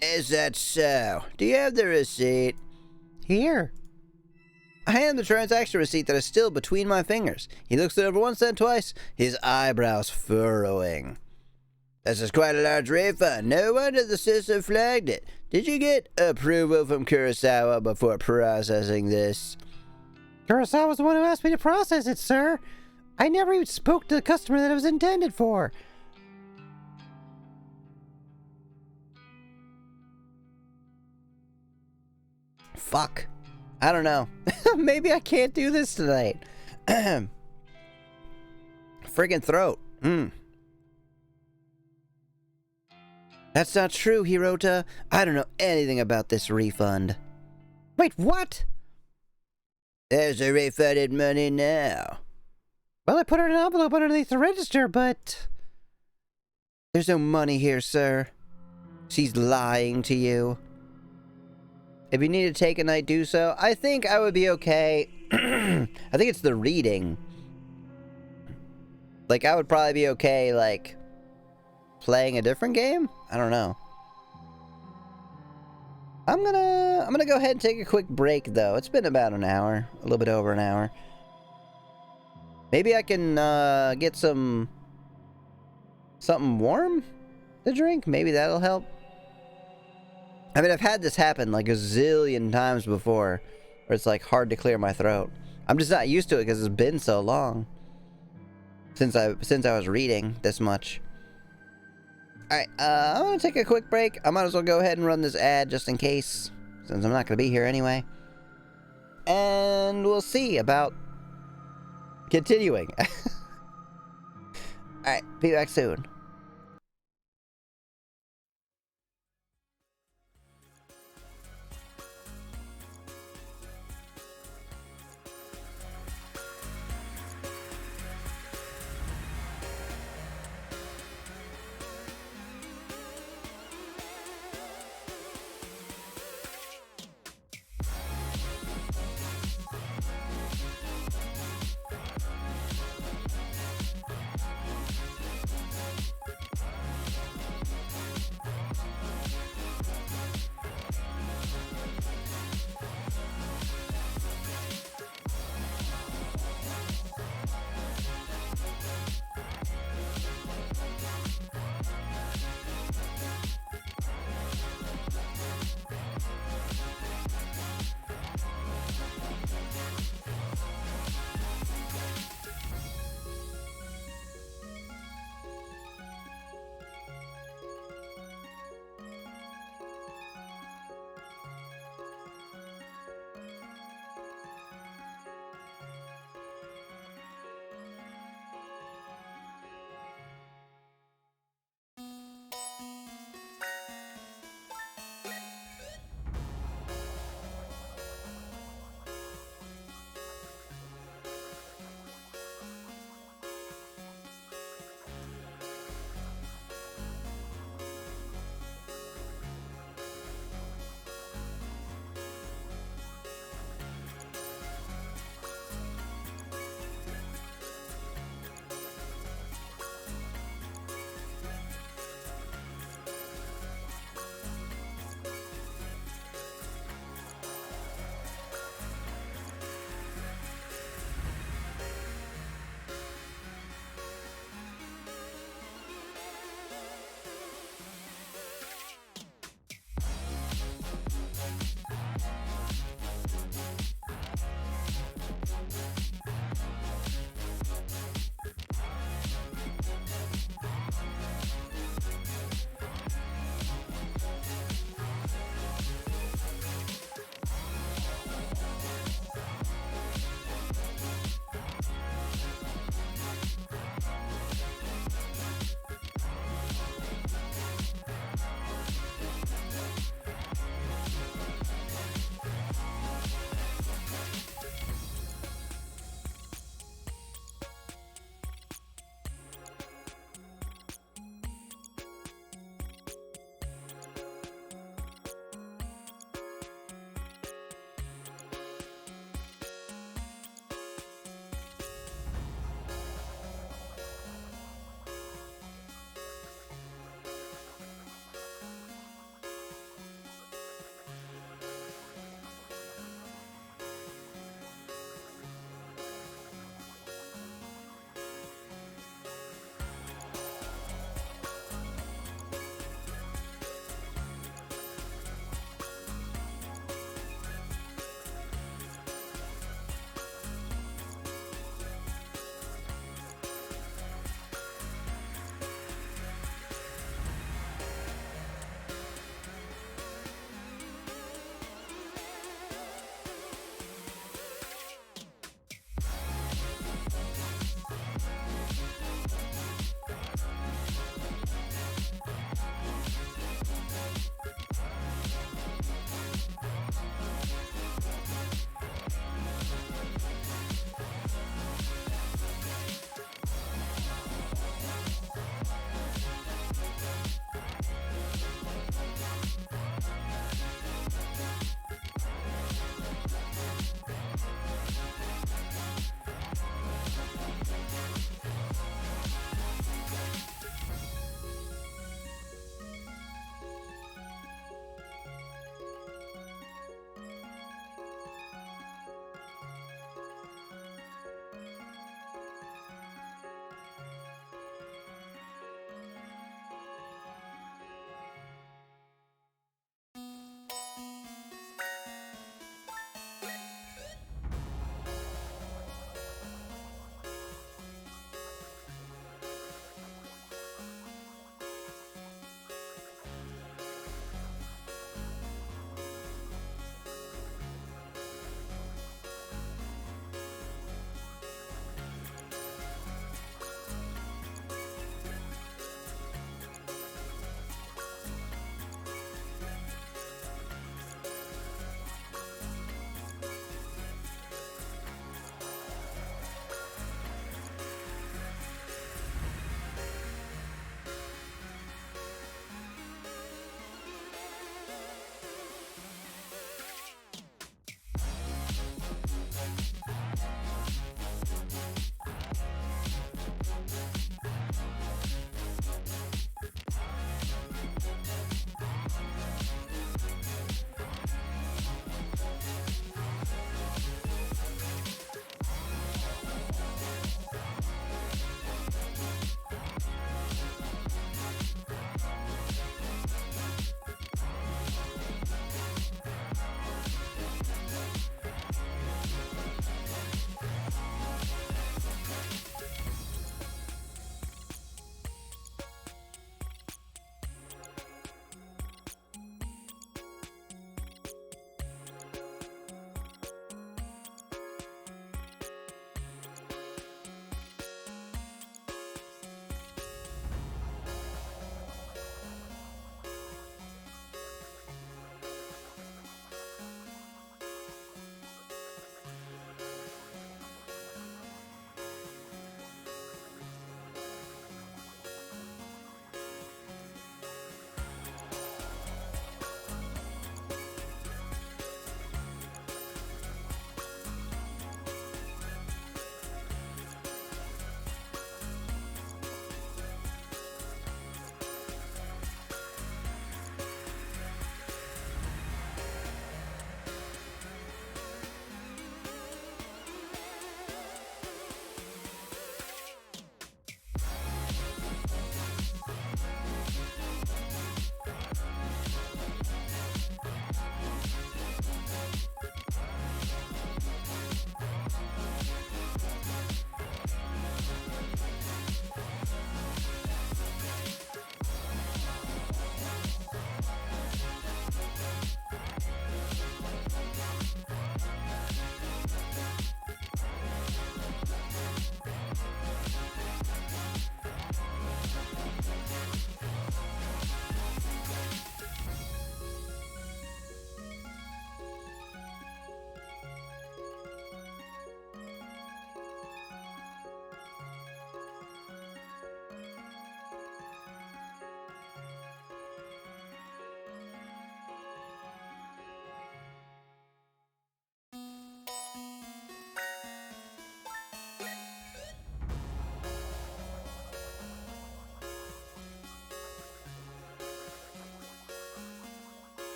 Is that so? Do you have the receipt? Here. I hand him the transaction receipt that is still between my fingers. He looks it over once, then twice, his eyebrows furrowing. This is quite a large refund. No wonder the system flagged it. Did you get approval from Kurosawa before processing this? Kurosawa's the one who asked me to process it, sir. I never even spoke to the customer that it was intended for. Fuck. I don't know. Maybe I can't do this tonight. Friggin' throat. That's not true, Hirota. I don't know anything about this refund. Wait, what? There's the refunded money now. Well, I put it in an envelope underneath the register, but... There's no money here, sir. She's lying to you. If you need to take a night, do so. I think I would be okay. I think it's the reading. Like, I would probably be okay, like, playing a different game? I don't know. I'm gonna go ahead and take a quick break, though. It's been about an hour. A little bit over an hour. Maybe I can, get something warm to drink? Maybe that'll help. I mean, I've had this happen like a zillion times before, where it's like hard to clear my throat. I'm just not used to it because it's been so long since I was reading this much. All right, I'm gonna take a quick break. I might as well go ahead and run this ad just in case, since I'm not gonna be here anyway. And we'll see about continuing. All right, be back soon.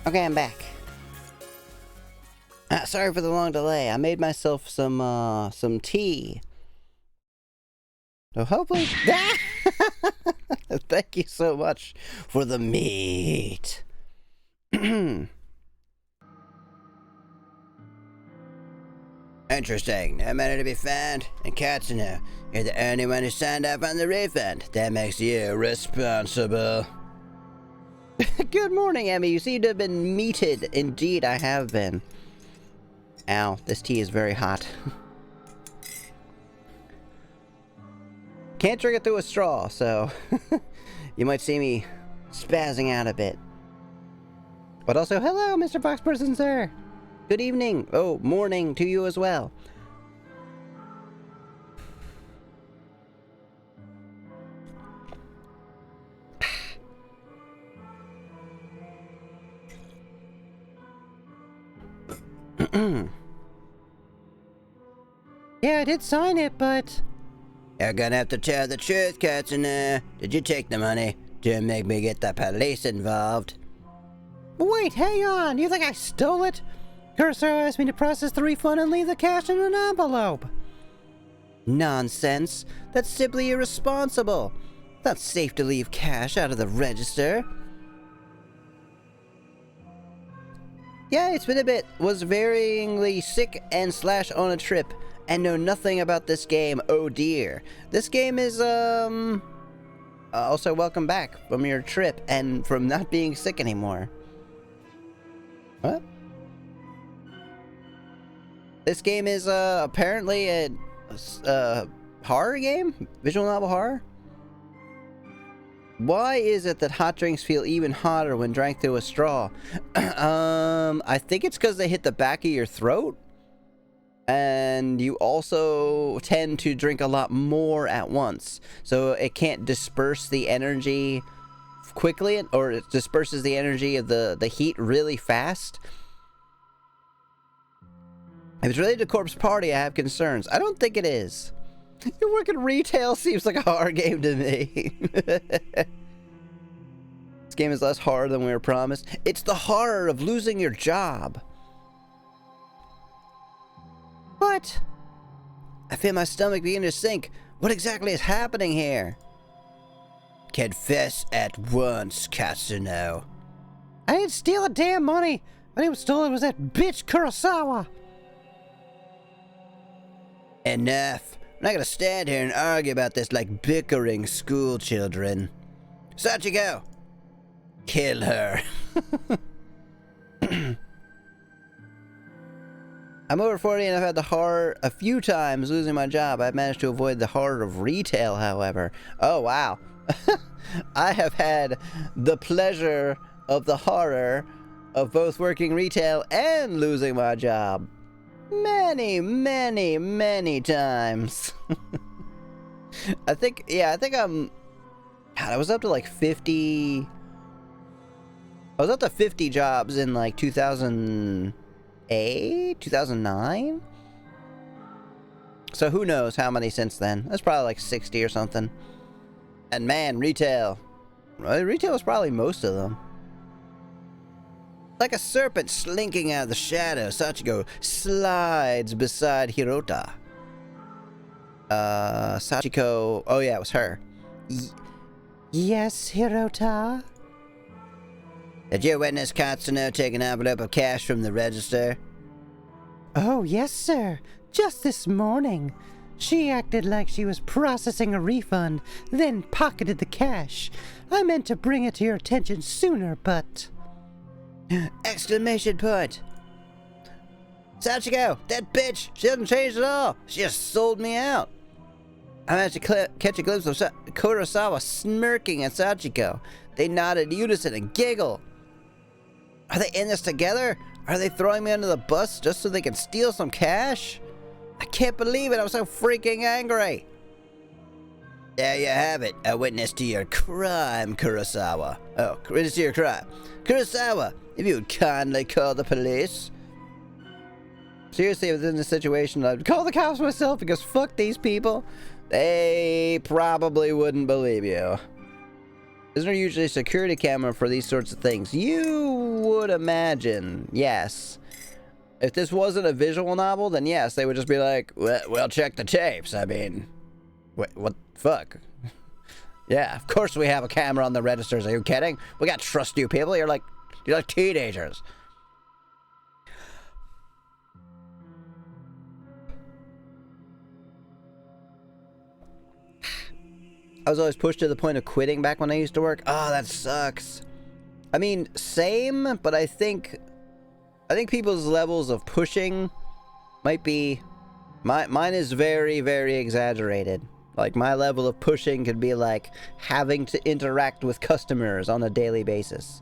Okay, I'm back. Sorry for the long delay. I made myself some tea. So hopefully... Thank you so much for the meat. Interesting. No money to be found. And Katsuno, you're the only one who signed up on the refund. That makes you responsible. Good morning, Emmy. You seem to have been meated. Indeed, I have been. Ow, this tea is very hot. Can't drink it through a straw, so you might see me spazzing out a bit. But also, hello, Mr. Foxperson, sir. Good evening. Oh, morning to you as well. Yeah, I did sign it, but... You're gonna have to tell the truth, Katsuno. Did you take the money? Don't make me get the police involved. Wait, hang on! You think I stole it? Kurosawa asked me to process the refund and leave the cash in an envelope. Nonsense. That's simply irresponsible. It's not safe to leave cash out of the register. Yeah, it's been a bit. Was varyingly sick and / on a trip and know nothing about this game. Oh dear. This game is, also welcome back from your trip and from not being sick anymore. What? This game is, apparently a horror game? Visual novel horror? Why is it that hot drinks feel even hotter when drank through a straw? I think it's because they hit the back of your throat. And you also tend to drink a lot more at once. So it can't disperse the energy quickly, or it disperses the energy of the heat really fast. If it's related to Corpse Party, I have concerns. I don't think it is. You work in retail seems like a horror game to me. This game is less horror than we were promised. It's the horror of losing your job. What? I feel my stomach begin to sink. What exactly is happening here? Confess at once, Katsuno. I didn't steal the damn money. I knew what stole it was that bitch Kurosawa. Enough. I'm not gonna stand here and argue about this like bickering school children. Sachiko! Kill her. I'm over 40 and I've had the horror a few times losing my job. I've managed to avoid the horror of retail, however. Oh, wow. I have had the pleasure of the horror of both working retail and losing my job. Many, many, many times. I think I'm... God, I was up to like 50... I was up to 50 jobs in like 2008, 2009? So who knows how many since then. That's probably like 60 or something. And man, retail. Retail was probably most of them. Like a serpent slinking out of the shadow, Sachiko slides beside Hirota. Sachiko... Oh yeah, it was her. Yes, Hirota? Did you witness Katsuno take an envelope of cash from the register? Oh, yes, sir. Just this morning. She acted like she was processing a refund, then pocketed the cash. I meant to bring it to your attention sooner, but... Exclamation point! Sachiko, that bitch! She hasn't changed at all! She just sold me out! I managed to catch a glimpse of Kurosawa smirking at Sachiko. They nodded in unison and giggle. Are they in this together? Are they throwing me under the bus just so they can steal some cash? I can't believe it, I'm so freaking angry! There you have it, a witness to your crime, Kurosawa. Oh, witness to your crime. Kurosawa, if you would kindly call the police. Seriously, if I was in this situation, I'd call the cops myself because fuck these people. They probably wouldn't believe you. Isn't there usually a security camera for these sorts of things? You would imagine, yes. If this wasn't a visual novel, then yes, they would just be like, well, check the tapes. I mean, what the fuck? Yeah, of course we have a camera on the registers. Are you kidding? We got trust you people. You're like teenagers. I was always pushed to the point of quitting back when I used to work. Oh, that sucks. I mean, same, but I think people's levels of pushing might be... Mine is very, very exaggerated. Like, my level of pushing could be like having to interact with customers on a daily basis.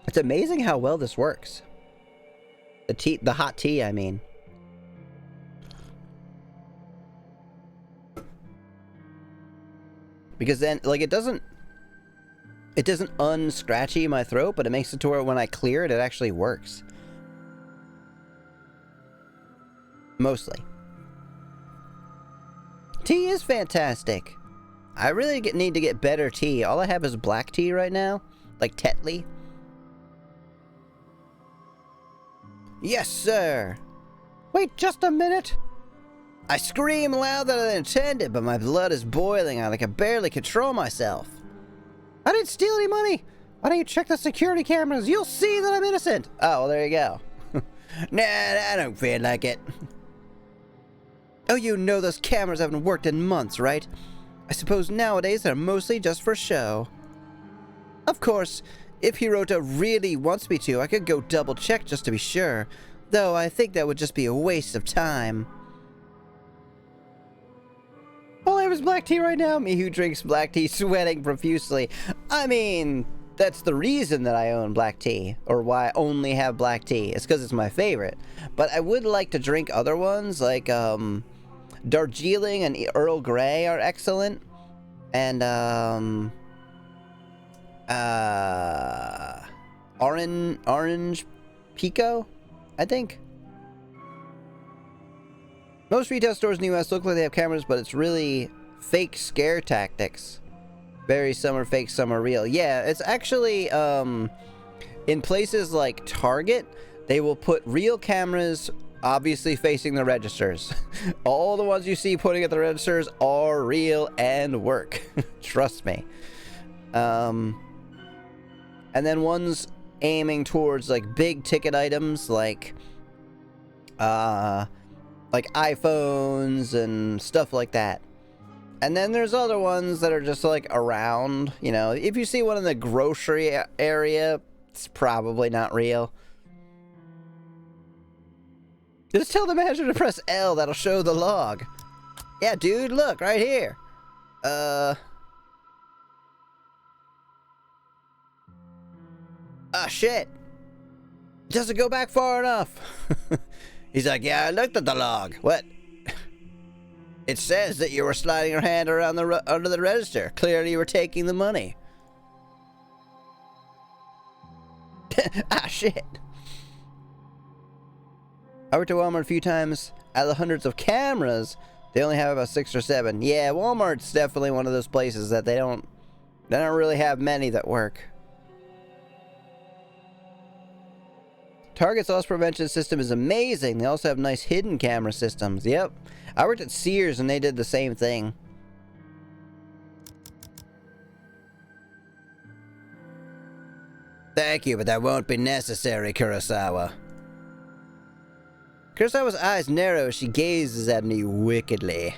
It's amazing how well this works. The hot tea, I mean. Because then, like, it doesn't unscratchy my throat, but it makes it to where when I clear it, it actually works. Mostly. Tea is fantastic. I really need to get better tea. All I have is black tea right now. Like Tetley. Yes, sir. Wait just a minute. I scream louder than intended, but my blood is boiling. I can barely control myself. I didn't steal any money. Why don't you check the security cameras? You'll see that I'm innocent. Oh, well, there you go. Nah, I don't feel like it. Oh, you know those cameras haven't worked in months, right? I suppose nowadays they're mostly just for show. Of course, if Hirota really wants me to, I could go double check just to be sure. Though I think that would just be a waste of time. All I have is black tea right now. Me who drinks black tea, sweating profusely. I mean, that's the reason that I own black tea, or why I only have black tea. It's because it's my favorite. But I would like to drink other ones, like, Darjeeling and Earl Grey are excellent. And, Orange Pico, I think. Most retail stores in the US look like they have cameras, but it's really fake scare tactics. Very some are fake, some are real. Yeah, it's actually, in places like Target, they will put real cameras obviously facing the registers. All the ones you see putting at the registers are real and work. Trust me. And then ones aiming towards like big ticket items like iPhones and stuff like that. And then there's other ones that are just like around, you know, if you see one in the grocery area, it's probably not real. Just tell the manager to press L, that'll show the log. Yeah, dude, look, right here. Ah, shit. Doesn't go back far enough. He's like, yeah, I looked at the log. What? It says that you were sliding your hand around under the register. Clearly you were taking the money. Ah, shit. I worked at Walmart a few times. Out of the hundreds of cameras, they only have about 6 or 7. Yeah, Walmart's definitely one of those places that they don't really have many that work. Target's loss prevention system is amazing. They also have nice hidden camera systems. Yep. I worked at Sears and they did the same thing. Thank you, but that won't be necessary, Kurosawa. Kurosawa's eyes narrow as she gazes at me wickedly.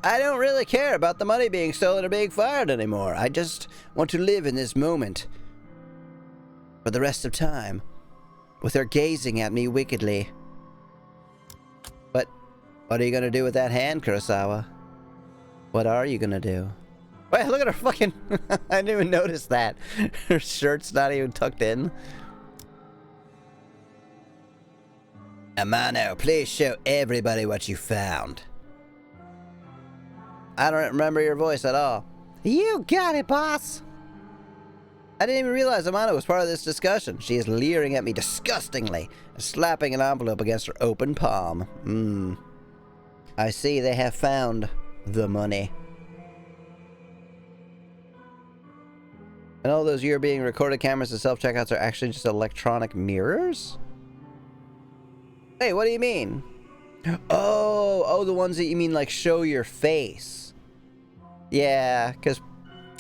I don't really care about the money being stolen or being fired anymore. I just want to live in this moment for the rest of time, with her gazing at me wickedly. But what are you gonna do with that hand, Kurosawa? What are you gonna do? Wait, look at her fucking... I didn't even notice that. Her shirt's not even tucked in. Amano, please show everybody what you found. I don't remember your voice at all. You got it, boss. I didn't even realize Amano was part of this discussion. She is leering at me disgustingly and slapping an envelope against her open palm. I see they have found the money. And all those being recorded cameras and self-checkouts are actually just electronic mirrors? Hey, what do you mean? Oh, the ones that you mean like show your face. Yeah, because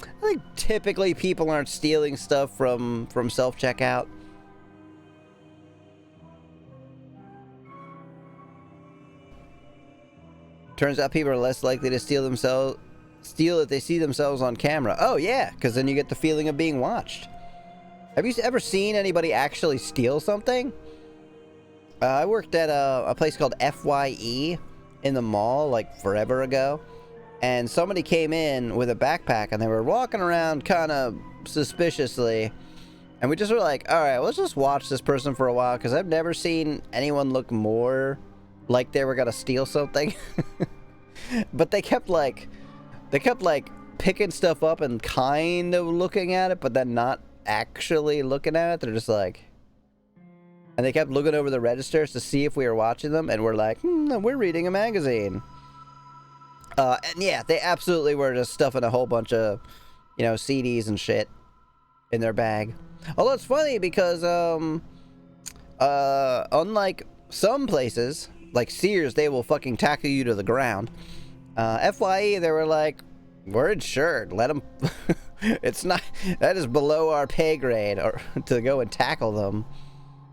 I think typically people aren't stealing stuff from self-checkout. Turns out people are less likely to steal if they see themselves on camera. Oh yeah, because then you get the feeling of being watched. Have you ever seen anybody actually steal something? I worked at a place called FYE in the mall like forever ago, and somebody came in with a backpack and they were walking around kind of suspiciously, and we just were like, all right, let's just watch this person for a while, because I've never seen anyone look more like they were gonna steal something. But they kept like picking stuff up and kind of looking at it, but then not actually looking at it. They're just like, and they kept looking over the registers to see if we were watching them, and we're like, we're reading a magazine. And yeah, they absolutely were just stuffing a whole bunch of, you know, CDs and shit in their bag. Although it's funny because unlike some places like Sears, they will fucking tackle you to the ground. FYE, they were like, we're insured, let them. It's not, that is below our pay grade or to go and tackle them.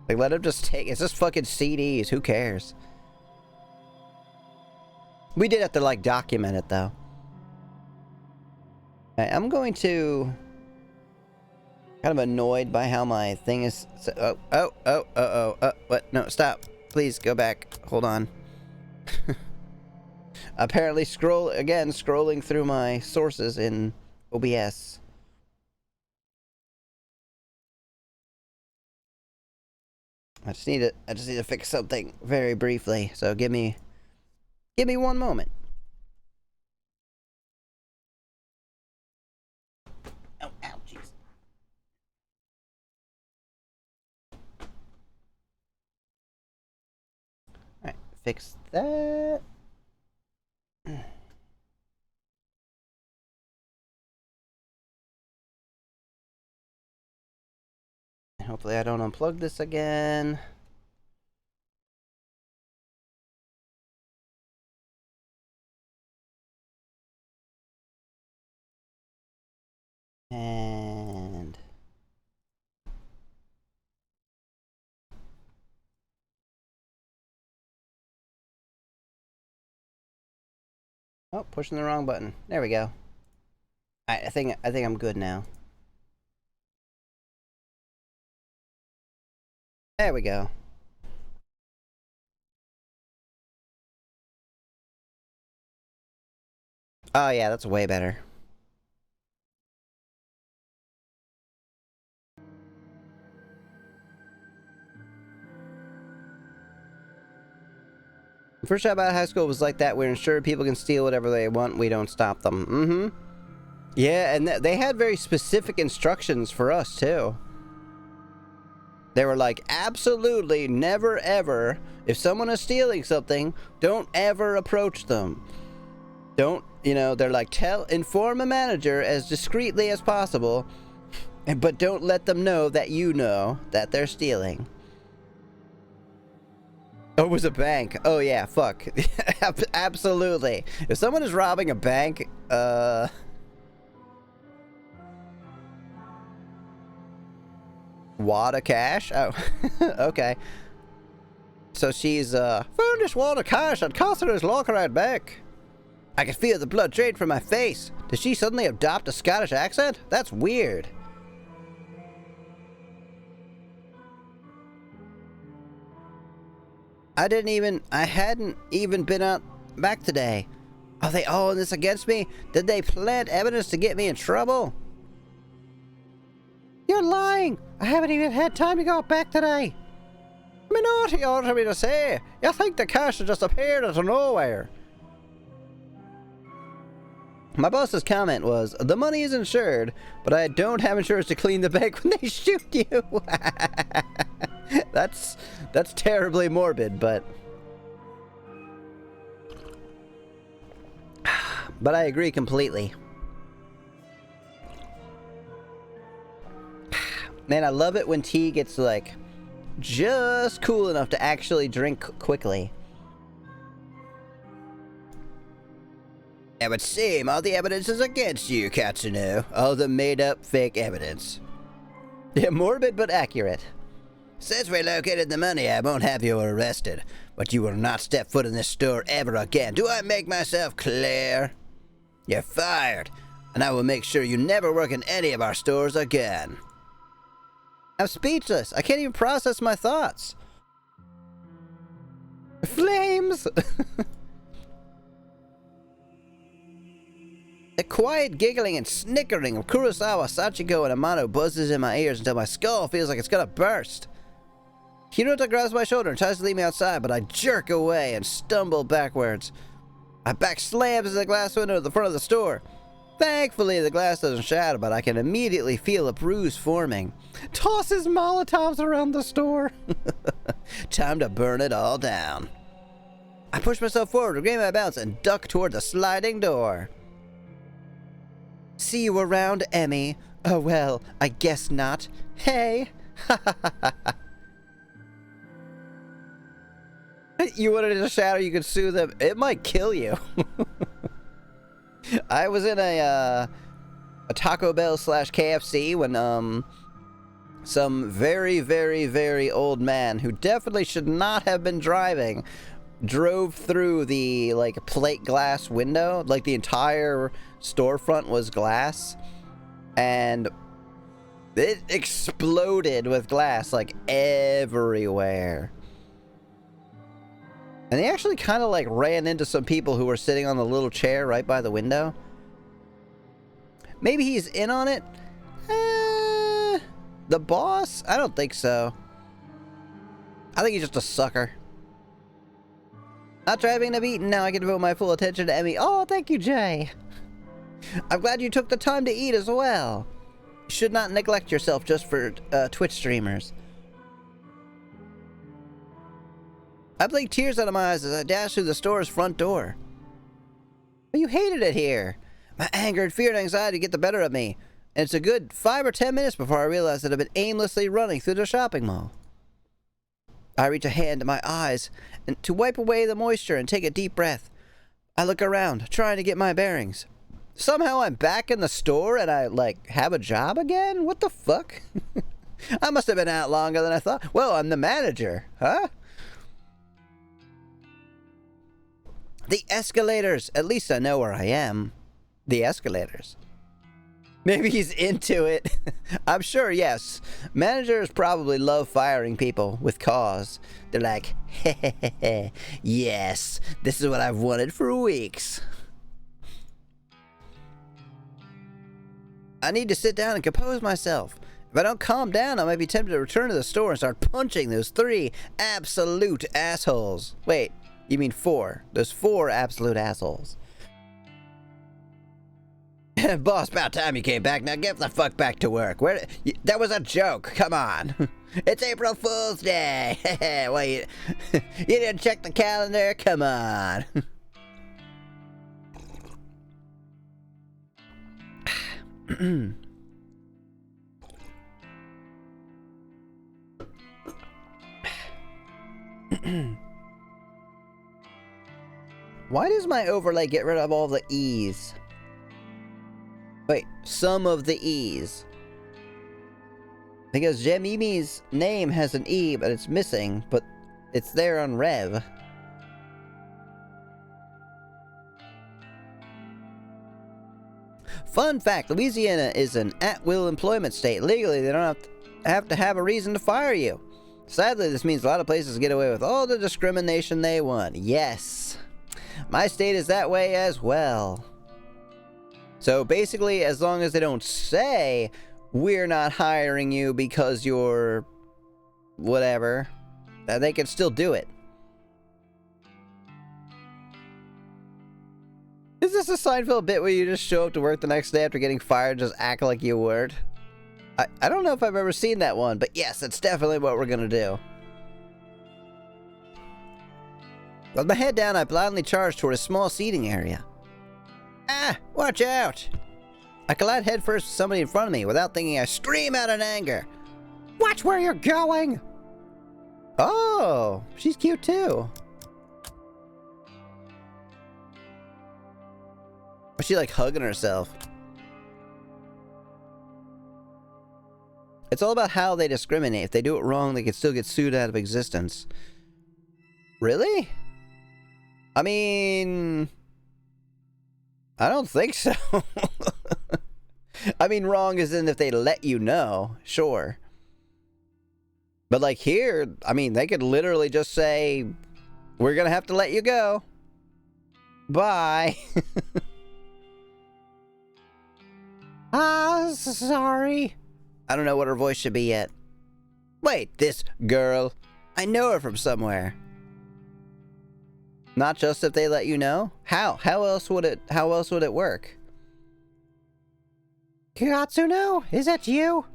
Like, let them just take, it's just fucking CDs, who cares? We did have to like document it though. Okay, I'm going to, kind of annoyed by how my thing is, what, no, stop, please go back, hold on. Apparently scrolling through my sources in OBS. I just need to fix something very briefly, so give me one moment. Oh, ow, jeez. Alright, fix that. Hopefully I don't unplug this again. And oh, pushing the wrong button. There we go. Alright, I think I'm good now. There we go. Oh yeah, that's way better. The first job out of high school was like that. We're insured people can steal whatever they want. We don't stop them. Yeah, and they had very specific instructions for us too. They were like, absolutely never ever, if someone is stealing something, don't ever approach them. Don't, you know, they're like, inform a manager as discreetly as possible, but don't let them know that you know that they're stealing. Oh, it was a bank. Oh yeah, fuck. Absolutely. If someone is robbing a bank, wad of cash? Oh, okay. So she's, found this wad of cash at Costa's locker out back. I can feel the blood drain from my face. Did she suddenly adopt a Scottish accent? That's weird. I hadn't even been out back today. Are they all in this against me? Did they plant evidence to get me in trouble? You're lying! I haven't even had time to go back today. I mean, what do you want me to say? You think the cash just appeared out of nowhere? My boss's comment was, the money is insured, but I don't have insurance to clean the bank when they shoot you. That's terribly morbid, but I agree completely. Man, I love it when tea gets, like, just cool enough to actually drink quickly. It would seem all the evidence is against you, Katsuno. All the made-up fake evidence. Yeah, morbid but accurate. Since we located the money, I won't have you arrested. But you will not step foot in this store ever again. Do I make myself clear? You're fired. And I will make sure you never work in any of our stores again. I'm speechless. I can't even process my thoughts. Flames! The quiet giggling and snickering of Kurosawa, Sachiko, and Amano buzzes in my ears until my skull feels like it's gonna burst. Hirota grabs my shoulder and tries to lead me outside, but I jerk away and stumble backwards. My back slams into the glass window at the front of the store. Thankfully, the glass doesn't shatter, but I can immediately feel a bruise forming. Tosses Molotovs around the store. Time to burn it all down. I push myself forward, regain my balance, and duck toward the sliding door. See you around, Emmy. Oh, well, I guess not. Hey! You wanted to shatter, you could sue them. It might kill you. I was in a Taco Bell / KFC when some very, very, very old man who definitely should not have been driving drove through the like plate glass window. Like the entire storefront was glass, and it exploded with glass like everywhere. And they actually kind of like ran into some people who were sitting on the little chair right by the window. Maybe he's in on it? The boss? I don't think so. I think he's just a sucker. Not driving to beat, and now I can devote my full attention to Emmy. Oh, thank you, Jay. I'm glad you took the time to eat as well. You should not neglect yourself just for Twitch streamers. I blinked tears out of my eyes as I dashed through the store's front door. But you hated it here. My anger and fear and anxiety get the better of me, and it's a good 5 or 10 minutes before I realize that I've been aimlessly running through the shopping mall. I reach a hand to my eyes and to wipe away the moisture and take a deep breath. I look around, trying to get my bearings. Somehow I'm back in the store and I, like, have a job again? What the fuck? I must have been out longer than I thought. Well, I'm the manager, huh? The escalators. At least I know where I am. The escalators. Maybe he's into it. I'm sure, yes. Managers probably love firing people with cause. They're like, hehehe, yes, this is what I've wanted for weeks. I need to sit down and compose myself. If I don't calm down, I might be tempted to return to the store and start punching those 3 absolute assholes. Wait. You mean 4. There's 4 absolute assholes. Boss, about time you came back. Now get the fuck back to work. That was a joke. Come on. It's April Fool's Day. Well, you didn't check the calendar? Come on. Why does my overlay get rid of all the E's? Wait, some of the E's. Because Jemimi's name has an E, but it's missing, but it's there on Rev. Fun fact, Louisiana is an at-will employment state. Legally, they don't have to have a reason to fire you. Sadly, this means a lot of places get away with all the discrimination they want. Yes. My state is that way as well. So basically, as long as they don't say, we're not hiring you because you're whatever, they can still do it. Is this a Seinfeld bit where you just show up to work the next day after getting fired, just act like you weren't? I don't know if I've ever seen that one, but yes, that's definitely what we're gonna do. With my head down, I blindly charged toward a small seating area. Ah! Watch out! I collide headfirst with somebody in front of me. Without thinking, I scream out in anger. Watch where you're going! Oh, she's cute too. Is she like hugging herself? It's all about how they discriminate. If they do it wrong, they can still get sued out of existence. Really? I mean, I don't think so. I mean, wrong as in if they let you know, sure. But like here, I mean, they could literally just say, we're gonna have to let you go. Bye. Sorry. I don't know what her voice should be yet. Wait, this girl. I know her from somewhere. Not just if they let you know? How? How else would it work? Katsuno, is that you?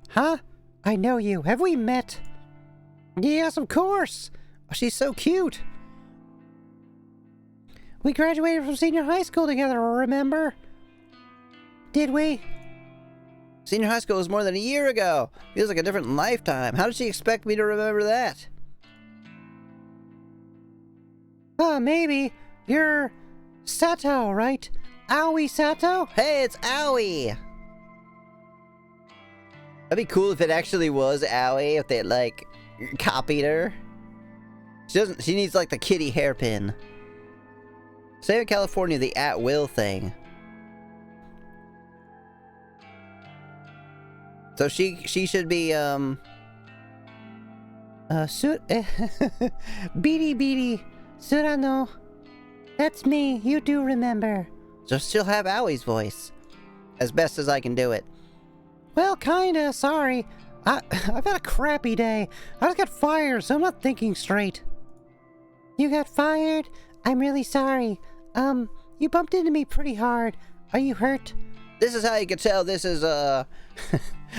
Huh? I know you. Have we met? Yes, of course. Oh, she's so cute. We graduated from senior high school together, remember? Did we? Senior high school was more than a year ago. Feels like a different lifetime. How did she expect me to remember that? Maybe. You're Sato, right? Aoi Sato? Hey, it's Aoi! That'd be cool if it actually was Aoi, if they, like, copied her. She needs, like, the kitty hairpin. Same in California, the at-will thing. So she should be, Bidi Surano. That's me, you do remember. So she'll have Aoi's voice. As best as I can do it. Well, kinda, sorry. I've had a crappy day. I just got fired, so I'm not thinking straight. You got fired? I'm really sorry. You bumped into me pretty hard. Are you hurt? This is how you can tell this is,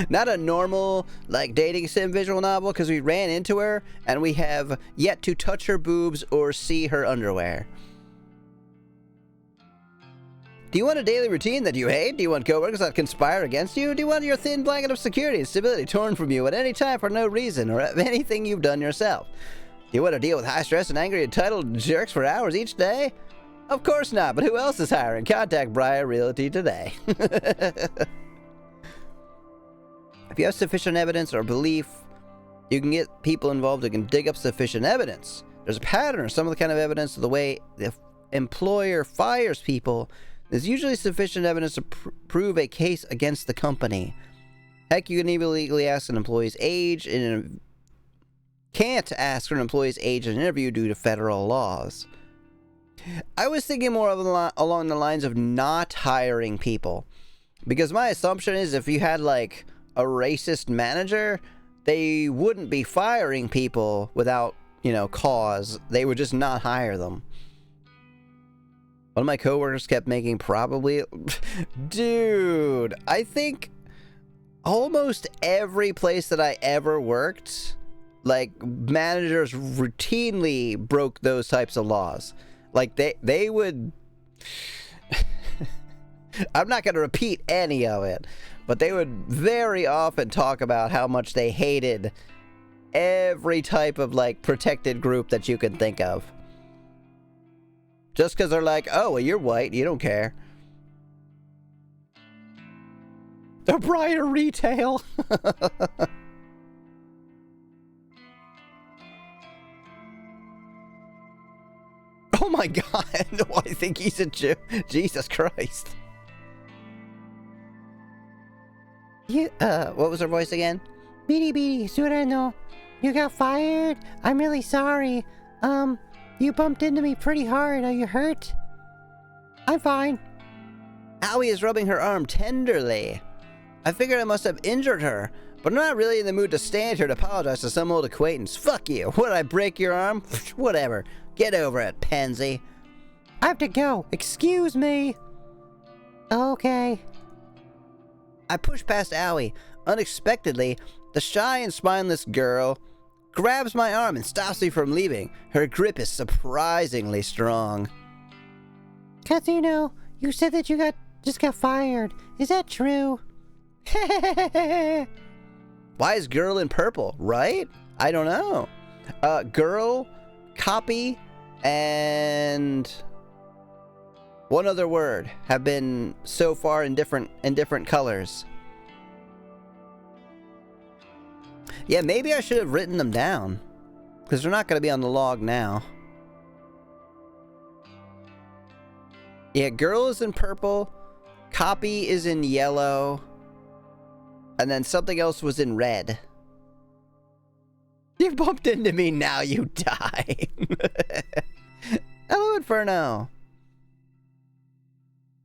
not a normal, like, dating sim visual novel, because we ran into her, and we have yet to touch her boobs or see her underwear. Do you want a daily routine that you hate? Do you want coworkers that conspire against you? Do you want your thin blanket of security and stability torn from you at any time for no reason, or anything you've done yourself? Do you want to deal with high stress and angry entitled jerks for hours each day? Of course not, but who else is hiring? Contact Briar Realty today. If you have sufficient evidence or belief, you can get people involved who can dig up sufficient evidence. There's a pattern or some of the kind of evidence of the way the employer fires people. There's usually sufficient evidence to prove a case against the company. Heck, you can even legally ask an employee's age and can't ask for an employee's age in an interview due to federal laws. I was thinking more along the lines of not hiring people. Because my assumption is if you had, like, a racist manager, they wouldn't be firing people without, cause. They would just not hire them. One of my coworkers kept making probably... Dude, I think almost every place that I ever worked, like, managers routinely broke those types of laws. Like, they would... I'm not going to repeat any of it, but they would very often talk about how much they hated every type of, like, protected group that you can think of. Just because they're like, oh, well, you're white, you don't care. The Briar Retail. Oh my god, I think he's a Jew. Jesus Christ. What was her voice again? Bidi Surano. You got fired? I'm really sorry. You bumped into me pretty hard. Are you hurt? I'm fine. Aoi is rubbing her arm tenderly. I figured I must have injured her, but I'm not really in the mood to stand here to apologize to some old acquaintance. Fuck you. What, did I break your arm? Whatever. Get over it, pansy. I have to go. Excuse me. Okay. I pushed past Aoi. Unexpectedly, the shy and spineless girl grabs my arm and stops me from leaving. Her grip is surprisingly strong. Katsuno, you said that you just got fired. Is that true? Why is girl in purple, right? I don't know. Girl, copy, and one other word have been so far in different colors. Yeah, maybe I should have written them down, because they're not going to be on the log now. Yeah, girl is in purple, copy is in yellow, and then something else was in red. You bumped into me, now you die. Hello, Inferno.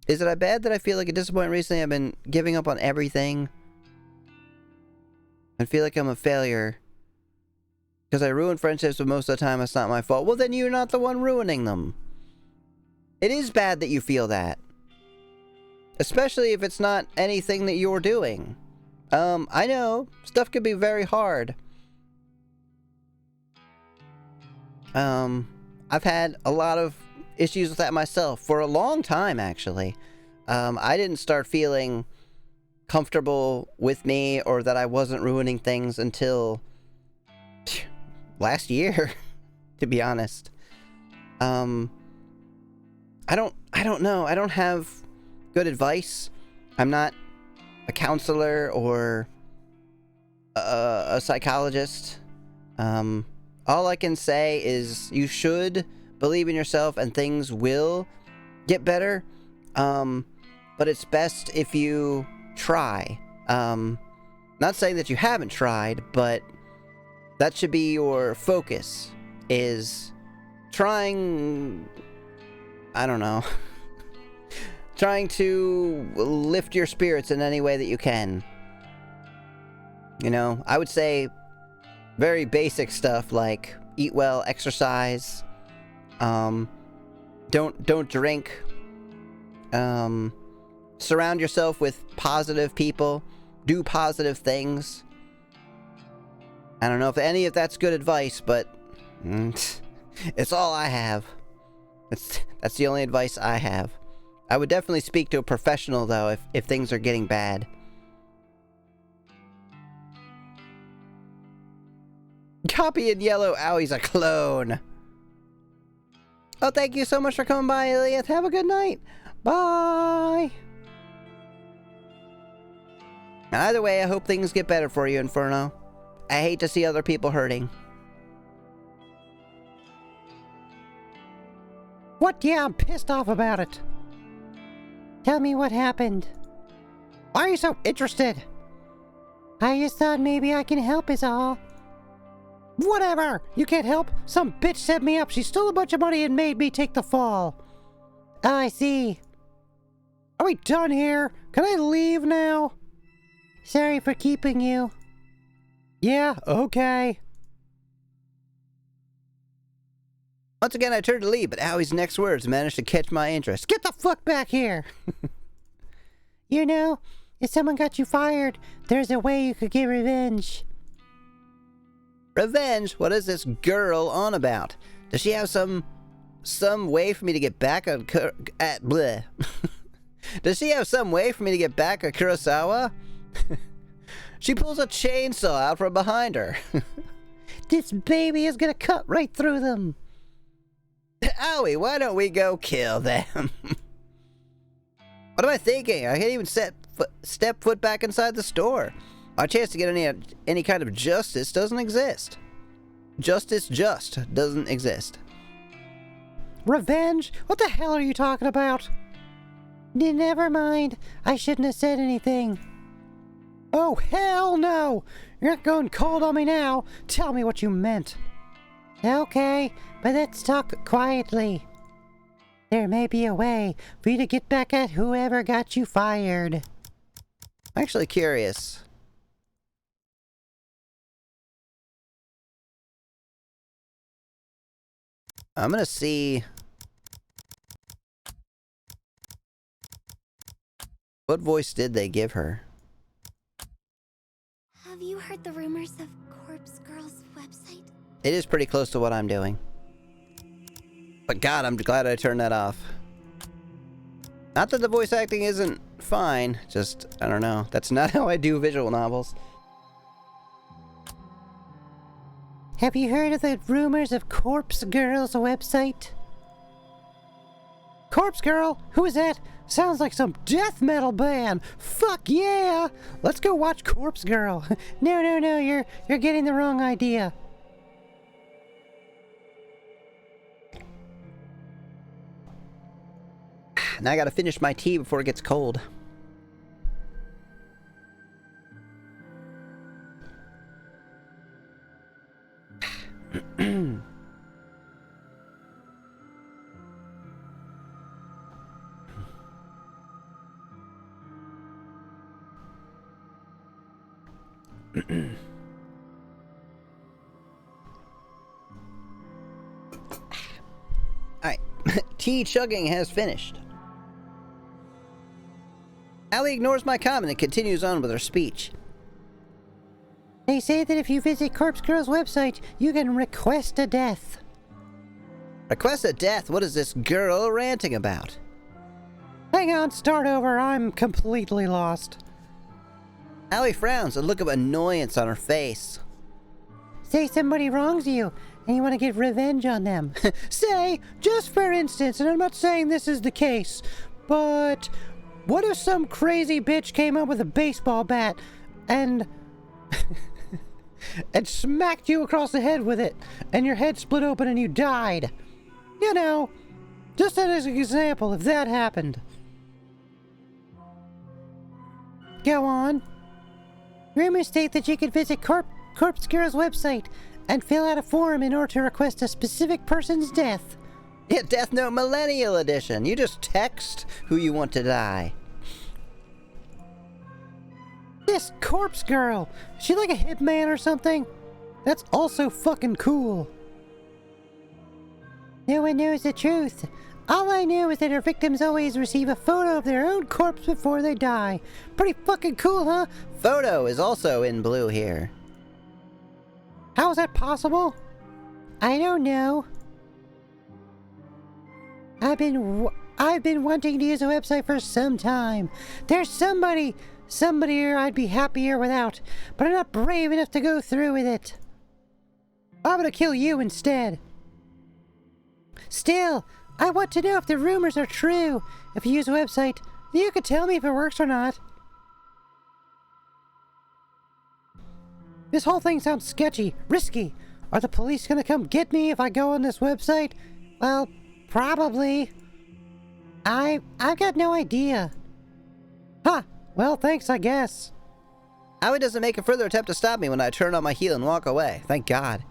Is it bad that I feel like a disappointment recently? I've been giving up on everything. I feel like I'm a failure. Because I ruin friendships, but most of the time it's not my fault. Well, then you're not the one ruining them. It is bad that you feel that. Especially if it's not anything that you're doing. I know. Stuff can be very hard. I've had a lot of issues with that myself. For a long time, actually. I didn't start feeling comfortable with me or that I wasn't ruining things until last year, to be honest. I don't know. I don't have good advice. I'm not a counselor or a psychologist. All I can say is you should believe in yourself and things will get better. But it's best if you try. Not saying that you haven't tried, but that should be your focus, is trying, I don't know, trying to lift your spirits in any way that you can. You know, I would say very basic stuff like eat well, exercise, don't drink, surround yourself with positive people, do positive things. I don't know if any of that's good advice, but it's all I have. That's the only advice I have. I would definitely speak to a professional, though, if things are getting bad. Copy in yellow. Ow, he's a clone. Oh, thank you so much for coming by, Elliot. Have a good night. Bye. Either way, I hope things get better for you, Inferno. I hate to see other people hurting. What? Yeah, I'm pissed off about it. Tell me what happened. Why are you so interested? I just thought maybe I can help is all. Whatever! You can't help. Some bitch set me up. She stole a bunch of money and made me take the fall. Oh, I see. Are we done here? Can I leave now? Sorry for keeping you. Yeah, okay. Once again, I turned to leave, but Owie's next words managed to catch my interest. Get the fuck back here! You know, if someone got you fired, there's a way you could get revenge. Revenge? What is this girl on about? Does she have some way for me to get back on bleh. Does she have some way for me to get back on Kurosawa? She pulls a chainsaw out from behind her. This baby is gonna cut right through them. Owie, why don't we go kill them? What am I thinking? I can't even step foot back inside the store. My chance to get any kind of justice doesn't exist. Justice just doesn't exist. Revenge? What the hell are you talking about? Never mind. I shouldn't have said anything. Oh, hell no! You're not going cold on me now. Tell me what you meant. Okay, but let's talk quietly. There may be a way for you to get back at whoever got you fired. I'm actually curious. I'm gonna see what voice did they give her. Have you heard the rumors of Corpse Girl's website? It is pretty close to what I'm doing. But God, I'm glad I turned that off. Not that the voice acting isn't fine, just, I don't know. That's not how I do visual novels. Have you heard of the rumors of Corpse Girl's website? Corpse Girl? Who is that? Sounds like some death metal band. Fuck yeah! Let's go watch Corpse Girl. No, you're getting the wrong idea. Now I gotta finish my tea before it gets cold. Alright, tea chugging has finished. Allie ignores my comment and continues on with her speech. They say that if you visit Corpse Girl's website, you can request a death. Request a death? What is this girl ranting about? Hang on, start over. I'm completely lost. Allie frowns, a look of annoyance on her face. Say somebody wrongs you, and you want to get revenge on them. Say, just for instance, and I'm not saying this is the case, but what if some crazy bitch came up with a baseball bat and and smacked you across the head with it, and your head split open and you died? You know, just as an example, if that happened. Go on. Rumors state that you could visit Corpse Girl's website and fill out a form in order to request a specific person's death. Yeah, Death Note Millennial Edition. You just text who you want to die. This Corpse Girl, is she like a hitman or something? That's also fucking cool. No one knows the truth. All I know is that her victims always receive a photo of their own corpse before they die. Pretty fucking cool, huh? Photo is also in blue here. How is that possible? I don't know. I've been wanting to use a website for some time. There's somebody here I'd be happier without, but I'm not brave enough to go through with it. I'm gonna kill you instead. Still, I want to know if the rumors are true. If you use a website, you could tell me if it works or not. This whole thing sounds sketchy, risky. Are the police gonna come get me if I go on this website? Well, probably. I've got no idea. Huh, well, thanks, I guess. Allie doesn't make a further attempt to stop me when I turn on my heel and walk away. Thank God.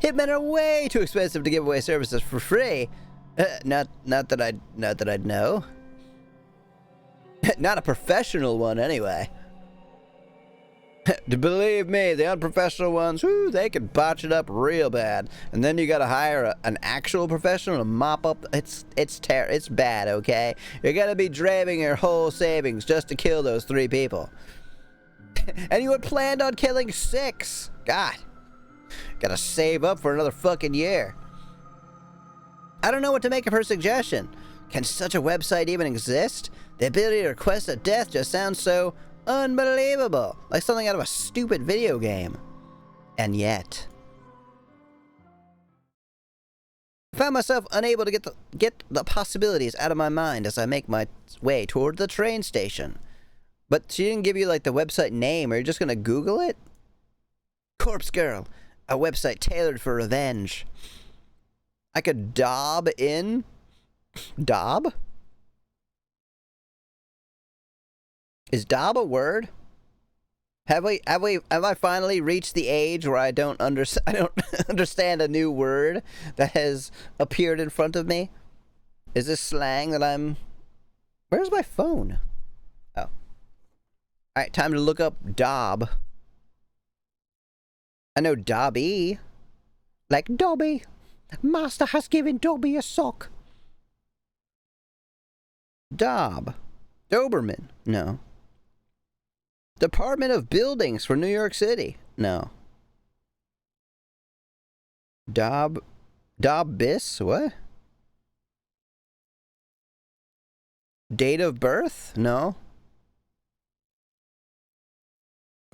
Hitmen are way too expensive to give away services for free. Not that I'd know. Not a professional one, anyway. Believe me, the unprofessional ones, whoo, they can botch it up real bad. And then you gotta hire an actual professional to mop up. It's bad, okay? You're gonna be draining your whole savings just to kill those 3 people. And you had planned on killing 6. God. Gotta save up for another fucking year. I don't know what to make of her suggestion. Can such a website even exist? The ability to request a death just sounds so unbelievable. Like something out of a stupid video game. And yet, I found myself unable to get the possibilities out of my mind as I make my way toward the train station. But she didn't give you like the website name. Are you just gonna Google it? Corpse Girl, a website tailored for revenge. I could dob in. Dob? Is dob a word? Have I finally reached the age where I don't understand a new word that has appeared in front of me? Is this slang that I'm... Where's my phone? Oh. Alright, time to look up dob. I know Dobby. Like Dobby. Master has given Dobby a sock. Dob. Doberman. No. Department of Buildings for New York City. No. Dobbis? What? Date of birth? No.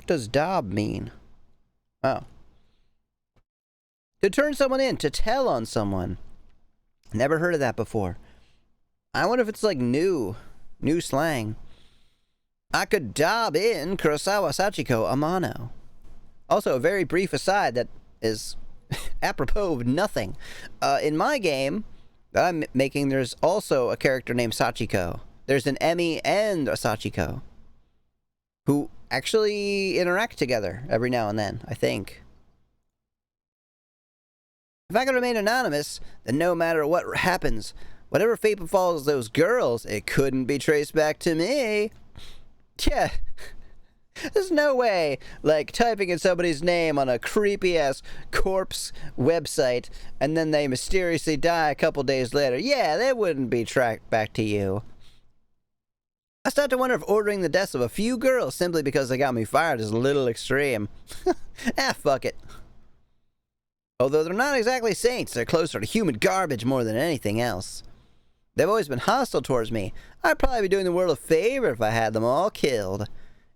What does dob mean? Oh. To turn someone in, to tell on someone. Never heard of that before. I wonder if it's like new slang. I could dob in Kurosawa Sachiko Amano. Also, a very brief aside that is apropos of nothing. In my game that I'm making, there's also a character named Sachiko. There's an Emmy and a Sachiko who actually interact together every now and then, I think. If I could remain anonymous, then no matter what happens, whatever fate befalls those girls, it couldn't be traced back to me. Yeah. There's no way, like, typing in somebody's name on a creepy-ass corpse website, and then they mysteriously die a couple days later. Yeah, that wouldn't be tracked back to you. I start to wonder if ordering the deaths of a few girls simply because they got me fired is a little extreme. Fuck it. Although they're not exactly saints, they're closer to human garbage more than anything else. They've always been hostile towards me. I'd probably be doing the world a favor if I had them all killed.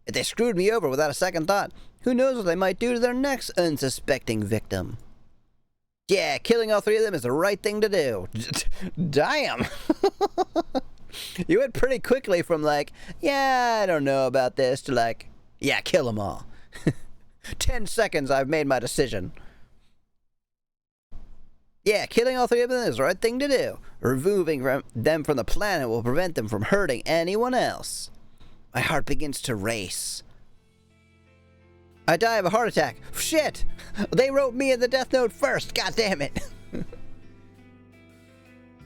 If they screwed me over without a second thought, who knows what they might do to their next unsuspecting victim. Yeah, killing all three of them is the right thing to do. Damn! You went pretty quickly from like, yeah, I don't know about this, to like, yeah, kill them all. 10 seconds, I've made my decision. Yeah, killing all three of them is the right thing to do. Removing them from the planet will prevent them from hurting anyone else. My heart begins to race. I die of a heart attack. Shit! They wrote me in the death note first. God damn it.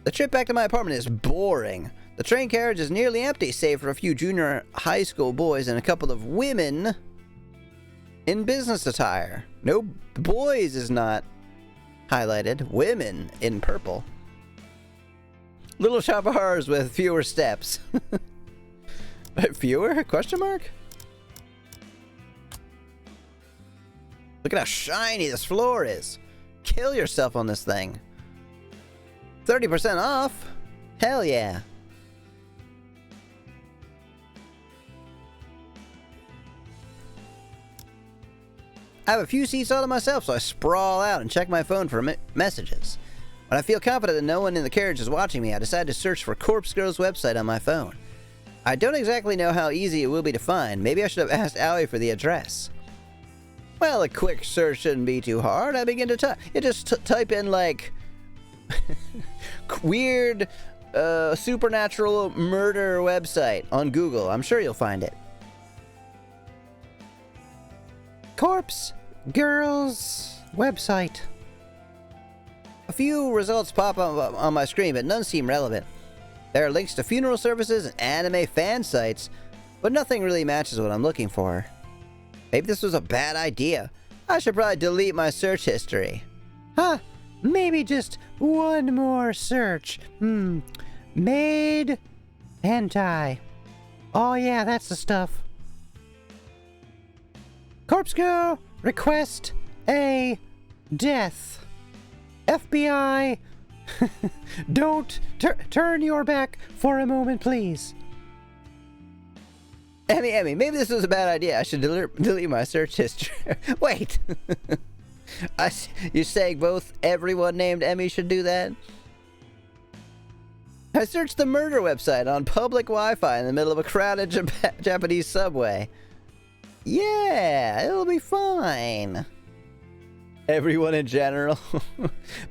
The trip back to my apartment is boring. The train carriage is nearly empty, save for a few junior high school boys and a couple of women in business attire. No, boys is not highlighted. Women in purple. Little shop of horrors with fewer steps. Fewer? Question mark? Look at how shiny this floor is. Kill yourself on this thing. 30% off? Hell yeah. I have a few seats all to myself, so I sprawl out and check my phone for messages. When I feel confident that no one in the carriage is watching me, I decide to search for Corpse Girl's website on my phone. I don't exactly know how easy it will be to find. Maybe I should have asked Allie for the address. Well, a quick search shouldn't be too hard. I begin to type. You just type in, like, weird, supernatural murder website on Google. I'm sure you'll find it. Corpse Girls website. A few results pop up on my screen, but none seem relevant. There are links to funeral services and anime fan sites, but nothing really matches what I'm looking for. Maybe this was a bad idea. I should probably delete my search history. Huh, maybe just one more search. Maid hentai. Oh yeah, that's the stuff. Corpse Girl, request a death. FBI, don't turn your back for a moment, please. Emmy, maybe this was a bad idea. I should delete my search history. Wait. You're saying both everyone named Emmy should do that? I searched the murder website on public Wi-Fi in the middle of a crowded Japanese subway. Yeah, it'll be fine. Everyone in general.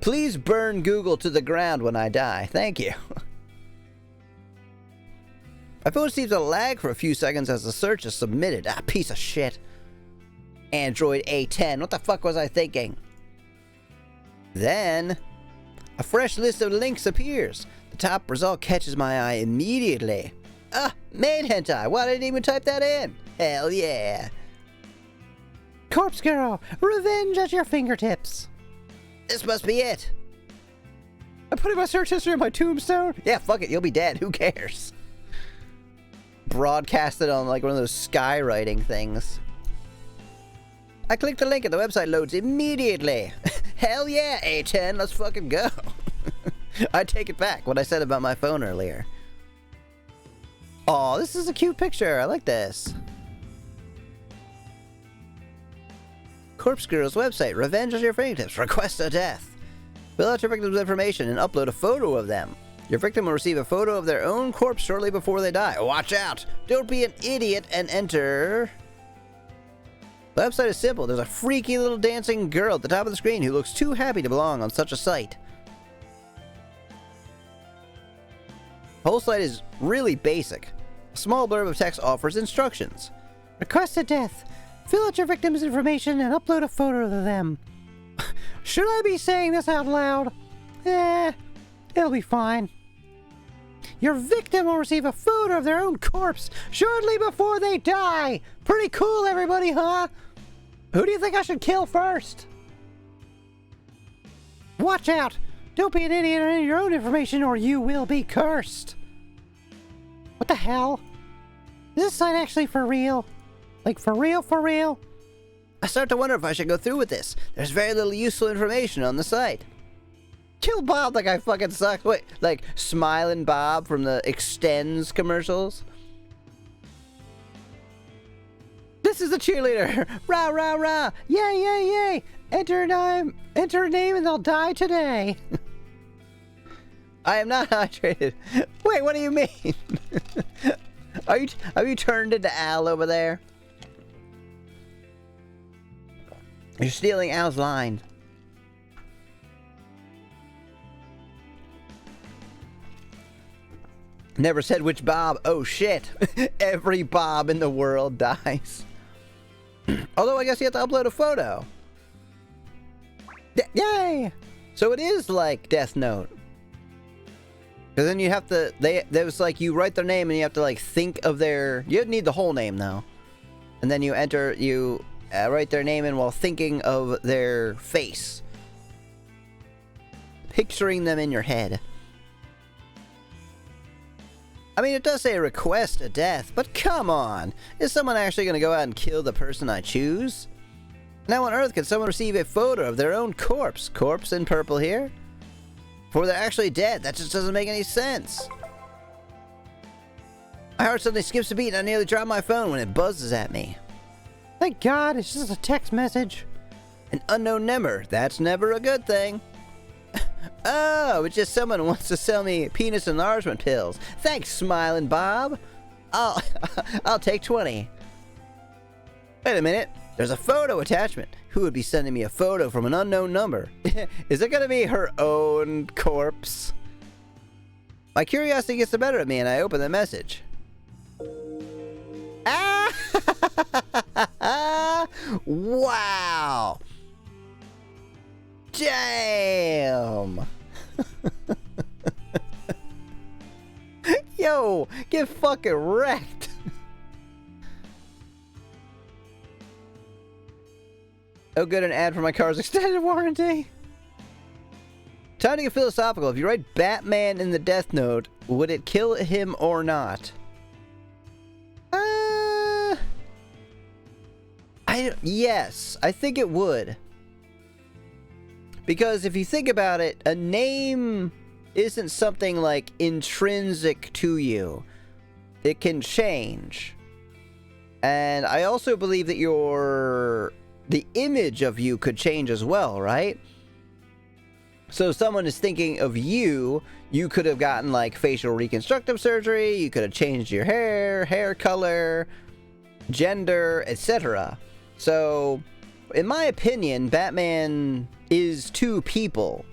Please burn Google to the ground when I die. Thank you. My phone seems to lag for a few seconds as the search is submitted. Ah, piece of shit. Android A10. What the fuck was I thinking? Then, a fresh list of links appears. The top result catches my eye immediately. Ah, maid hentai. Why didn't I even type that in? Hell yeah. Corpse Girl, revenge at your fingertips. This must be it. I'm putting my search history on my tombstone. Yeah, fuck it. You'll be dead. Who cares? Broadcast it on like one of those skywriting things. I click the link and the website loads immediately. Hell yeah, A10, let's fucking go. I take it back what I said about my phone earlier. Oh, this is a cute picture. I like this. Corpse Girl's website. Revenge at your fingertips. Request a death. Fill out your victim's information and upload a photo of them. Your victim will receive a photo of their own corpse shortly before they die. Watch out! Don't be an idiot and enter... The website is simple. There's a freaky little dancing girl at the top of the screen who looks too happy to belong on such a site. The whole site is really basic. A small blurb of text offers instructions. Request a death. Fill out your victim's information and upload a photo of them. Should I be saying this out loud? It'll be fine. Your victim will receive a photo of their own corpse shortly before they die. Pretty cool, everybody, huh? Who do you think I should kill first? Watch out. Don't be an idiot and enter your own information or you will be cursed. What the hell? Is this site actually for real? Like, for real, for real? I start to wonder if I should go through with this. There's very little useful information on the site. Kill Bob, that guy fucking sucks. Wait, like Smiling Bob from the Extends commercials? This is the cheerleader. Rah, rah, rah. Yay, yay, yay. Enter a name and they'll die today. I am not hydrated. Wait, what do you mean? Have you turned into Al over there? You're stealing Al's line. Never said which Bob. Oh shit. Every Bob in the world dies. Although I guess you have to upload a photo. Yay! So it is like Death Note. Because then you have to, there's like, you write their name and you have to like think of their, you need the whole name though. And then you write their name in while thinking of their face. Picturing them in your head. I mean, it does say request a death, but come on. Is someone actually going to go out and kill the person I choose? Now on Earth, can someone receive a photo of their own corpse? Corpse in purple here? Before they're actually dead. That just doesn't make any sense. My heart suddenly skips a beat and I nearly drop my phone when it buzzes at me. Thank God, it's just a text message. An unknown number. That's never a good thing. Oh, it's just someone who wants to sell me penis enlargement pills. Thanks, Smiling Bob. I'll take 20. Wait a minute. There's a photo attachment. Who would be sending me a photo from an unknown number? Is it gonna be her own corpse? My curiosity gets the better of me and I open the message. Ah! Wow! Damn! Yo, get fucking wrecked! Oh good, an ad for my car's extended warranty! Time to get philosophical. If you write Batman in the Death Note, would it kill him or not? Yes, I think it would. Because if you think about it, a name isn't something like intrinsic to you. It can change. And I also believe that the image of you could change as well, right? So if someone is thinking of you, you could have gotten like facial reconstructive surgery, you could have changed your hair color, gender, etc. So, in my opinion, Batman is two people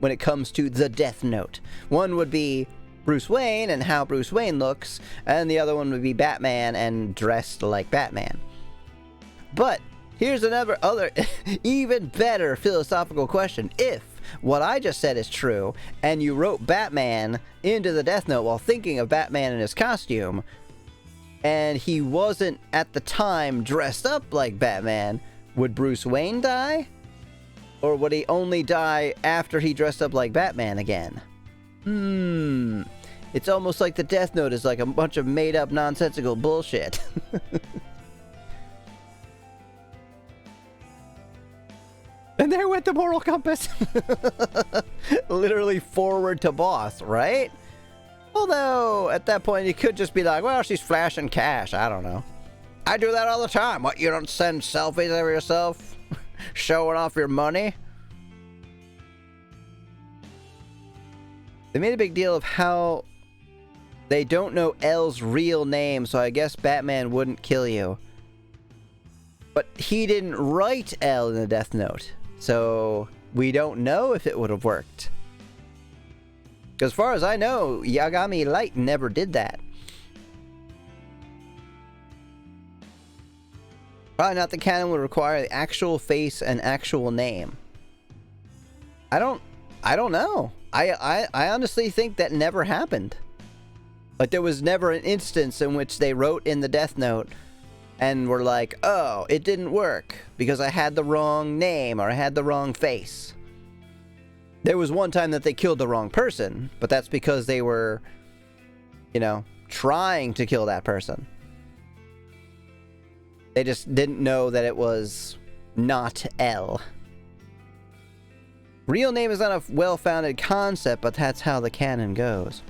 when it comes to the Death Note. One would be Bruce Wayne and how Bruce Wayne looks, and the other one would be Batman and dressed like Batman. But here's another even better philosophical question. If what I just said is true, and you wrote Batman into the Death Note while thinking of Batman in his costume, and he wasn't at the time dressed up like Batman, would Bruce Wayne die? Or would he only die after he dressed up like Batman again? It's almost like the Death Note is like a bunch of made-up nonsensical bullshit. And there went the moral compass. Literally forward to boss, right? Although, at that point, you could just be like, well, she's flashing cash. I don't know. I do that all the time. What, you don't send selfies of yourself? Showing off your money? They made a big deal of how they don't know L's real name, so I guess Batman wouldn't kill you. But he didn't write L in the Death Note, so we don't know if it would have worked. As far as I know, Yagami Light never did that. Probably not the canon would require the actual face and actual name. I don't know. I honestly think that never happened. Like, there was never an instance in which they wrote in the Death Note and were like, oh, it didn't work because I had the wrong name or I had the wrong face. There was one time that they killed the wrong person, but that's because they were, you know, trying to kill that person. They just didn't know that it was not L. Real name is not a well-founded concept, but that's how the canon goes.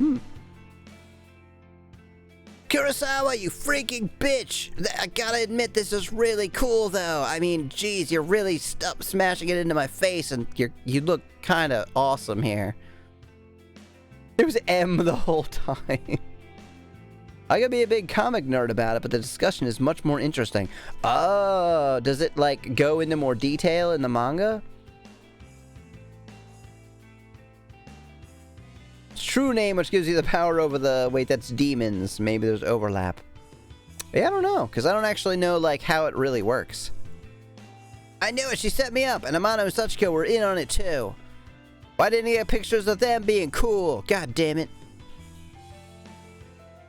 Kurosawa, you freaking bitch! I gotta admit, this is really cool, though. I mean, geez, you're really smashing it into my face, and you look kind of awesome here. It was M the whole time. I gotta be a big comic nerd about it, but the discussion is much more interesting. Oh, does it, like, go into more detail in the manga? True name, which gives you the power over the... Wait, that's demons. Maybe there's overlap. Yeah, I don't know, because I don't actually know, like, how it really works. I knew it! She set me up, and Amano and Sachiko were in on it, too. Why didn't he get pictures of them being cool? God damn it.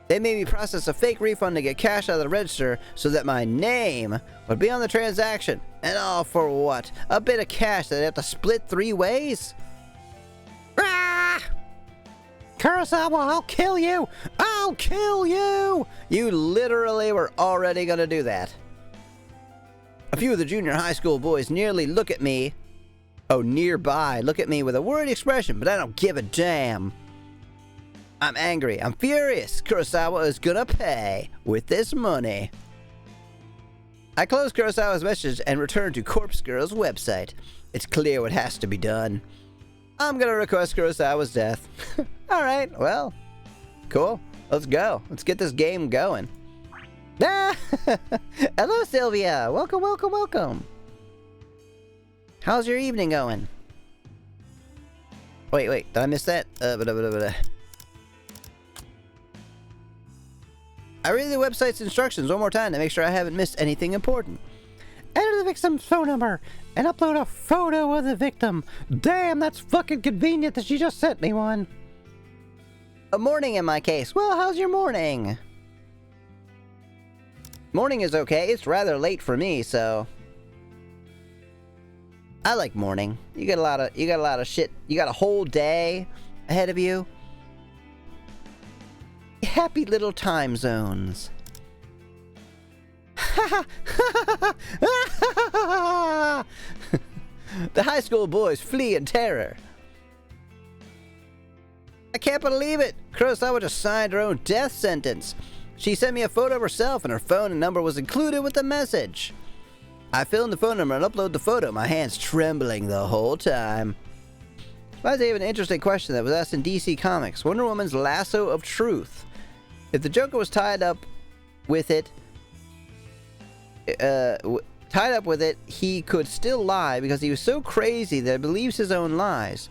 They made me process a fake refund to get cash out of the register so that my name would be on the transaction. And all for what? A bit of cash that they have to split 3 ways? Ah! Kurosawa, I'll kill you! I'll kill you! You literally were already gonna do that. A few of the junior high school boys nearly look at me. Oh, nearby. Look at me with a worried expression, but I don't give a damn. I'm angry. I'm furious. Kurosawa is gonna pay with this money. I close Kurosawa's message and return to Corpse Girl's website. It's clear what has to be done. I'm gonna request Kurosawa's death. Alright, well, cool. Let's go. Let's get this game going. Ah! Hello, Sylvia. Welcome, welcome, welcome. How's your evening going? Wait, did I miss that? I read the website's instructions one more time to make sure I haven't missed anything important. Enter the victim's phone number and upload a photo of the victim. Damn, that's fucking convenient that she just sent me one. A morning in my case. Well, how's your morning? Morning is okay. It's rather late for me, so I like morning. You got a lot of shit. You got a whole day ahead of you. Happy little time zones. The high school boys flee in terror. I can't believe it! Kurosawa just signed her own death sentence. She sent me a photo of herself and her phone and number was included with the message. I fill in the phone number and upload the photo, my hands trembling the whole time. Reminds me of an interesting question that was asked in DC Comics. Wonder Woman's lasso of truth. If the Joker was tied up with it, he could still lie because he was so crazy that he believes his own lies.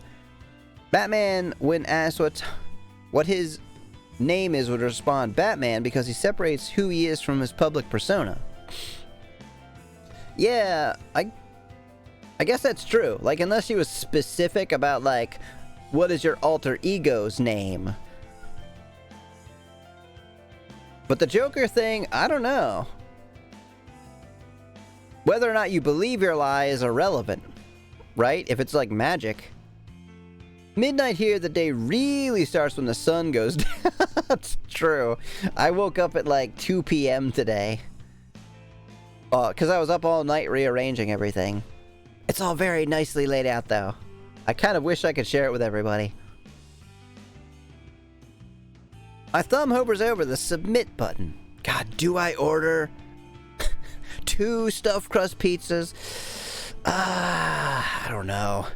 Batman, when asked what his name is, would respond, Batman, because he separates who he is from his public persona. Yeah, I guess that's true. Like, unless he was specific about, like, what is your alter ego's name? But the Joker thing, I don't know. Whether or not you believe your lie is irrelevant, right? If it's like magic. Midnight here, the day really starts when the sun goes down. That's true. I woke up at like 2 p.m. today. Because I was up all night rearranging everything. It's all very nicely laid out, though. I kind of wish I could share it with everybody. My thumb hovers over the submit button. God, do I order 2 stuffed crust pizzas? I don't know.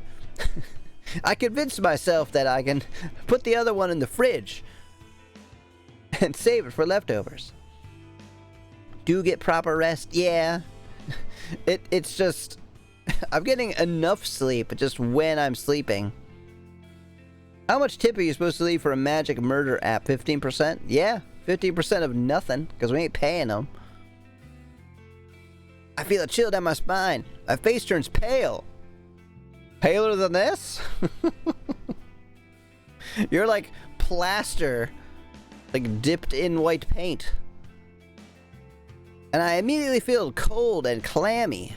I convinced myself that I can put the other one in the fridge and save it for leftovers. Do get proper rest? Yeah. It's just... I'm getting enough sleep just when I'm sleeping. How much tip are you supposed to leave for a magic murder app? 15%? Yeah, 15% of nothing, because we ain't paying them. I feel a chill down my spine. My face turns pale. Paler than this? You're like plaster, like dipped in white paint. And I immediately feel cold and clammy.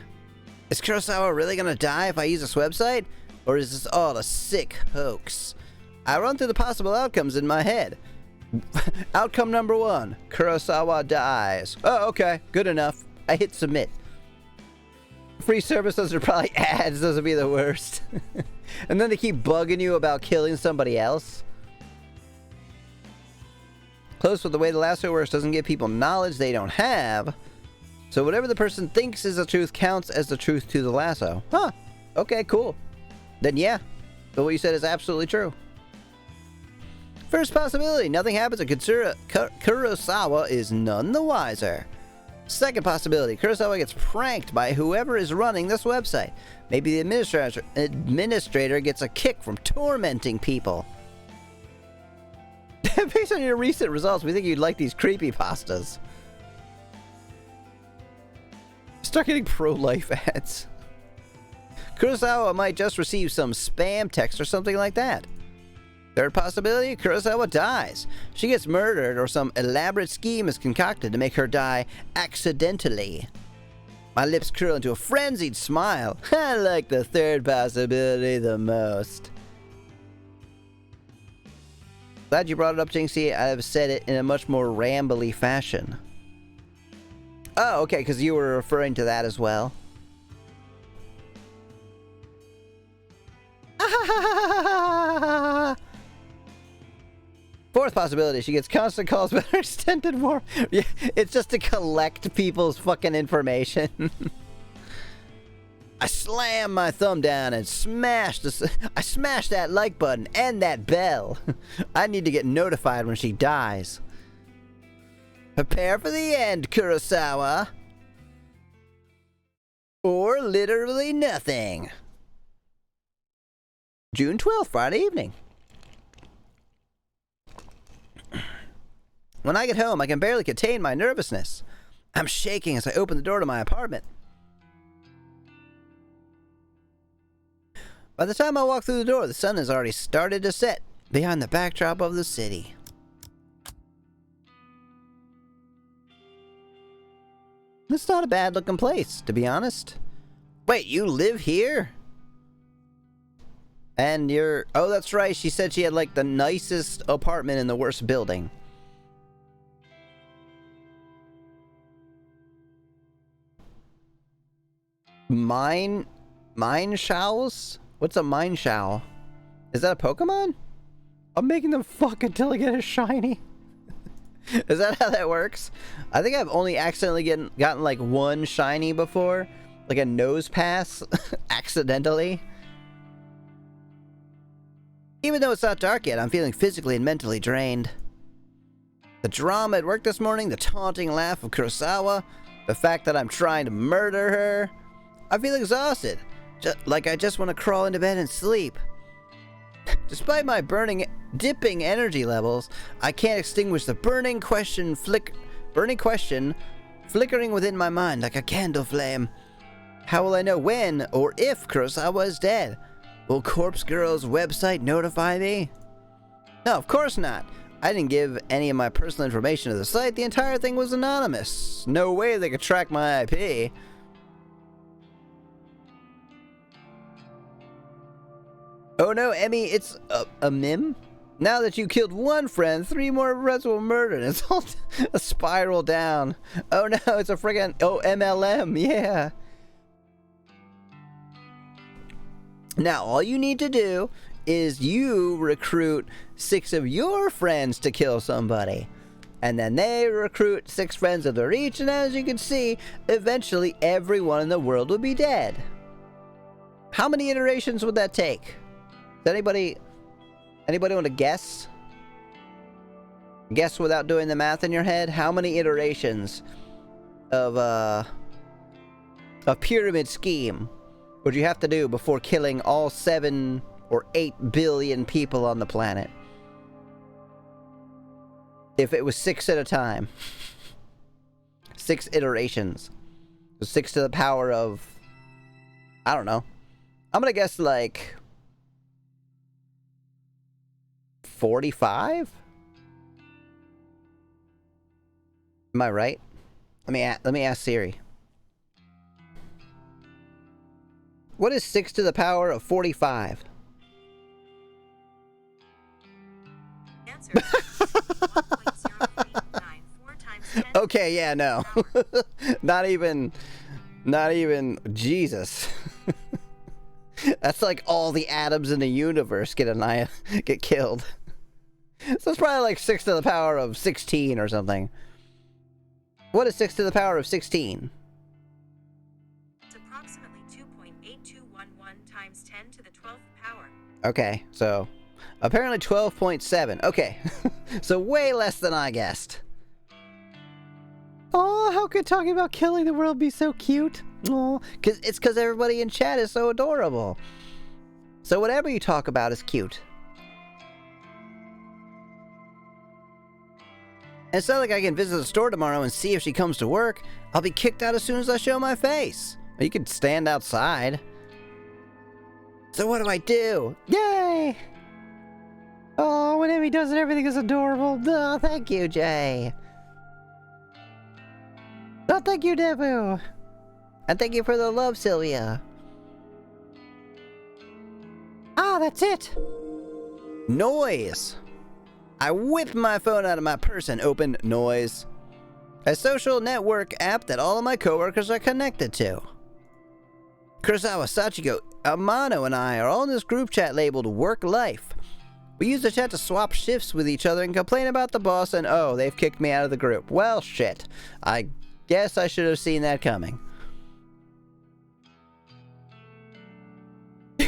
Is Kurosawa really gonna die if I use this website? Or is this all a sick hoax? I run through the possible outcomes in my head. Outcome number 1, Kurosawa dies. Oh, okay, good enough. I hit submit. Free service, those are probably ads, those would be the worst. And then they keep bugging you about killing somebody else. Close with the way the lasso works doesn't give people knowledge they don't have. So whatever the person thinks is the truth counts as the truth to the lasso. Huh, okay, cool. Then yeah, but what you said is absolutely true. First possibility, nothing happens and Kurosawa is none the wiser. Second possibility, Kurosawa gets pranked by whoever is running this website. Maybe the administrator gets a kick from tormenting people. Based on your recent results, we think you'd like these creepypastas. Start getting pro-life ads. Kurosawa might just receive some spam text or something like that. Third possibility, Kurosawa dies. She gets murdered or some elaborate scheme is concocted to make her die accidentally. My lips curl into a frenzied smile. I like the third possibility the most. Glad you brought it up, Jinxie. I've said it in a much more rambly fashion. Oh, okay, because you were referring to that as well. Fourth possibility, she gets constant calls about her extended war. Yeah, it's just to collect people's fucking information. I slammed my thumb down and smashed that like button and that bell. I need to get notified when she dies. Prepare for the end, Kurosawa. Or literally nothing. June 12th, Friday evening. When I get home, I can barely contain my nervousness. I'm shaking as I open the door to my apartment. By the time I walk through the door, the sun has already started to set behind the backdrop of the city. It's not a bad looking place, to be honest. Wait, you live here? And you're... Oh, that's right. She said she had, like, the nicest apartment in the worst building. Mine Shows? What's a Mine Show? Is that a Pokemon? I'm making them fuck until I get a shiny. Is that how that works? I think I've only accidentally gotten like one shiny before. Like a nose pass. Accidentally. Even though it's not dark yet, I'm feeling physically and mentally drained. The drama at work this morning, the taunting laugh of Kurosawa, the fact that I'm trying to murder her. I feel exhausted. Like I just want to crawl into bed and sleep. Despite my dipping energy levels, I can't extinguish the burning question flickering within my mind like a candle flame. How will I know when or if Kurosawa is dead? Will Corpse Girl's website notify me? No, of course not. I didn't give any of my personal information to the site. The entire thing was anonymous. No way they could track my IP. Oh no, Emmy, it's a meme? Now that you killed one friend, 3 more friends were murdered. It's all a spiral down. Oh no, it's a friggin' MLM, yeah. Now, all you need to do is you recruit 6 of your friends to kill somebody. And then they recruit 6 friends of their each, and as you can see, eventually everyone in the world will be dead. How many iterations would that take? Does anybody want to guess? Guess without doing the math in your head? How many iterations of a pyramid scheme would you have to do before killing all 7 or 8 billion people on the planet? If it was 6 at a time. 6 iterations. So 6 to the power of... I don't know. I'm gonna guess like... 45? Am I right? Let me ask Siri. What is 6 to the power of 45? Answer. 1.0394 times 10. Okay, yeah, no. Not even, Jesus. That's like all the atoms in the universe get killed. So it's probably like 6 to the power of 16 or something. What is 6 to the power of 16? It's approximately 2.8211 times 10 to the 12th power. Okay, so apparently 12.7. Okay, so way less than I guessed. Oh, how could talking about killing the world be so cute? Oh, It's because everybody in chat is so adorable. So whatever you talk about is cute. And it's not like I can visit the store tomorrow and see if she comes to work. I'll be kicked out as soon as I show my face. You could stand outside. So what do I do? yay! Oh, whenever he does it, everything is adorable. Oh, thank you, Jay. Oh, thank you, Debu. And thank you for the love, Sylvia. Ah, that's it. Noise. I whipped my phone out of my purse and opened Noise, a social network app that all of my coworkers are connected to. Kurosawa, Sachiko, Amano, and I are all in this group chat labeled Work Life. We use the chat to swap shifts with each other and complain about the boss, and oh, they've kicked me out of the group. Well, shit. I guess I should have seen that coming.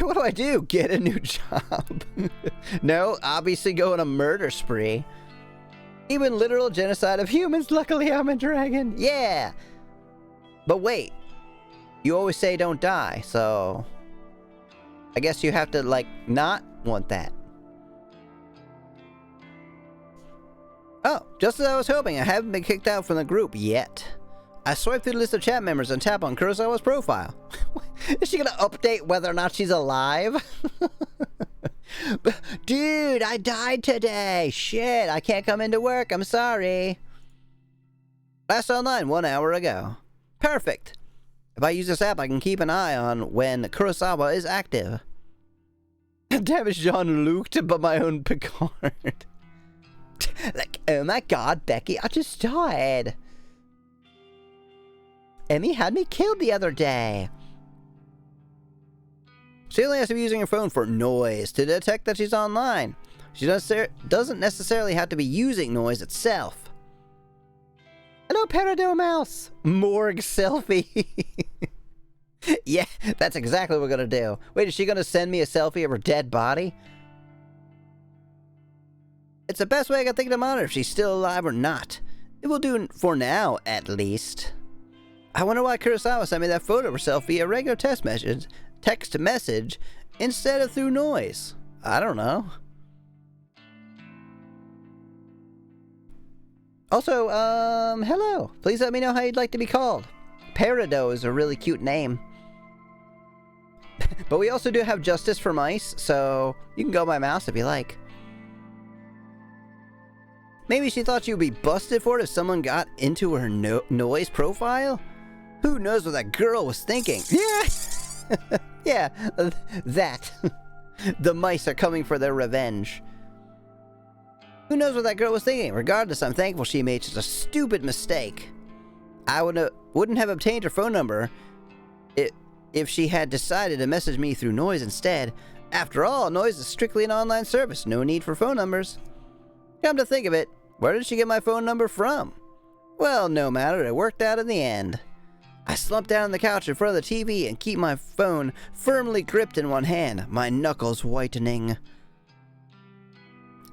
What do I do? Get a new job? No, obviously go on a murder spree. Even literal genocide of humans. Luckily, I'm a dragon. Yeah. But wait. You always say don't die, so... I guess you have to, like, not want that. Oh, just as I was hoping, I haven't been kicked out from the group yet. I swipe through the list of chat members and tap on Kurosawa's profile. Is she gonna update whether or not she's alive? Dude, I died today. Shit, I can't come into work. I'm sorry. Last online 1 hour ago. Perfect. If I use this app, I can keep an eye on when Kurosawa is active. Damn it, Jean-Luc, but my own Picard. Like, oh my god, Becky, I just died. Emmy had me killed the other day. She only has to be using her phone for Noise to detect that she's online. She doesn't necessarily have to be using Noise itself. Hello, Peridot Mouse. Morgue selfie. Yeah, that's exactly what we're gonna do. Wait, is she gonna send me a selfie of her dead body? It's the best way I can think to monitor if she's still alive or not. It will do for now, at least. I wonder why Kurosawa sent me that photo of herself via regular text message instead of through Noise. I don't know. Also, hello. Please let me know how you'd like to be called. Peridot is a really cute name. But we also do have Justice for Mice, so you can go by Mouse if you like. Maybe she thought she would be busted for it if someone got into her Noise profile? Who knows what that girl was thinking? Yeah! Yeah, that. The mice are coming for their revenge. Who knows what that girl was thinking? Regardless, I'm thankful she made such a stupid mistake. I wouldn't have obtained her phone number if she had decided to message me through Noise instead. After all, Noise is strictly an online service. No need for phone numbers. Come to think of it, where did she get my phone number from? Well, no matter, it worked out in the end. I slump down on the couch in front of the TV and keep my phone firmly gripped in one hand, my knuckles whitening.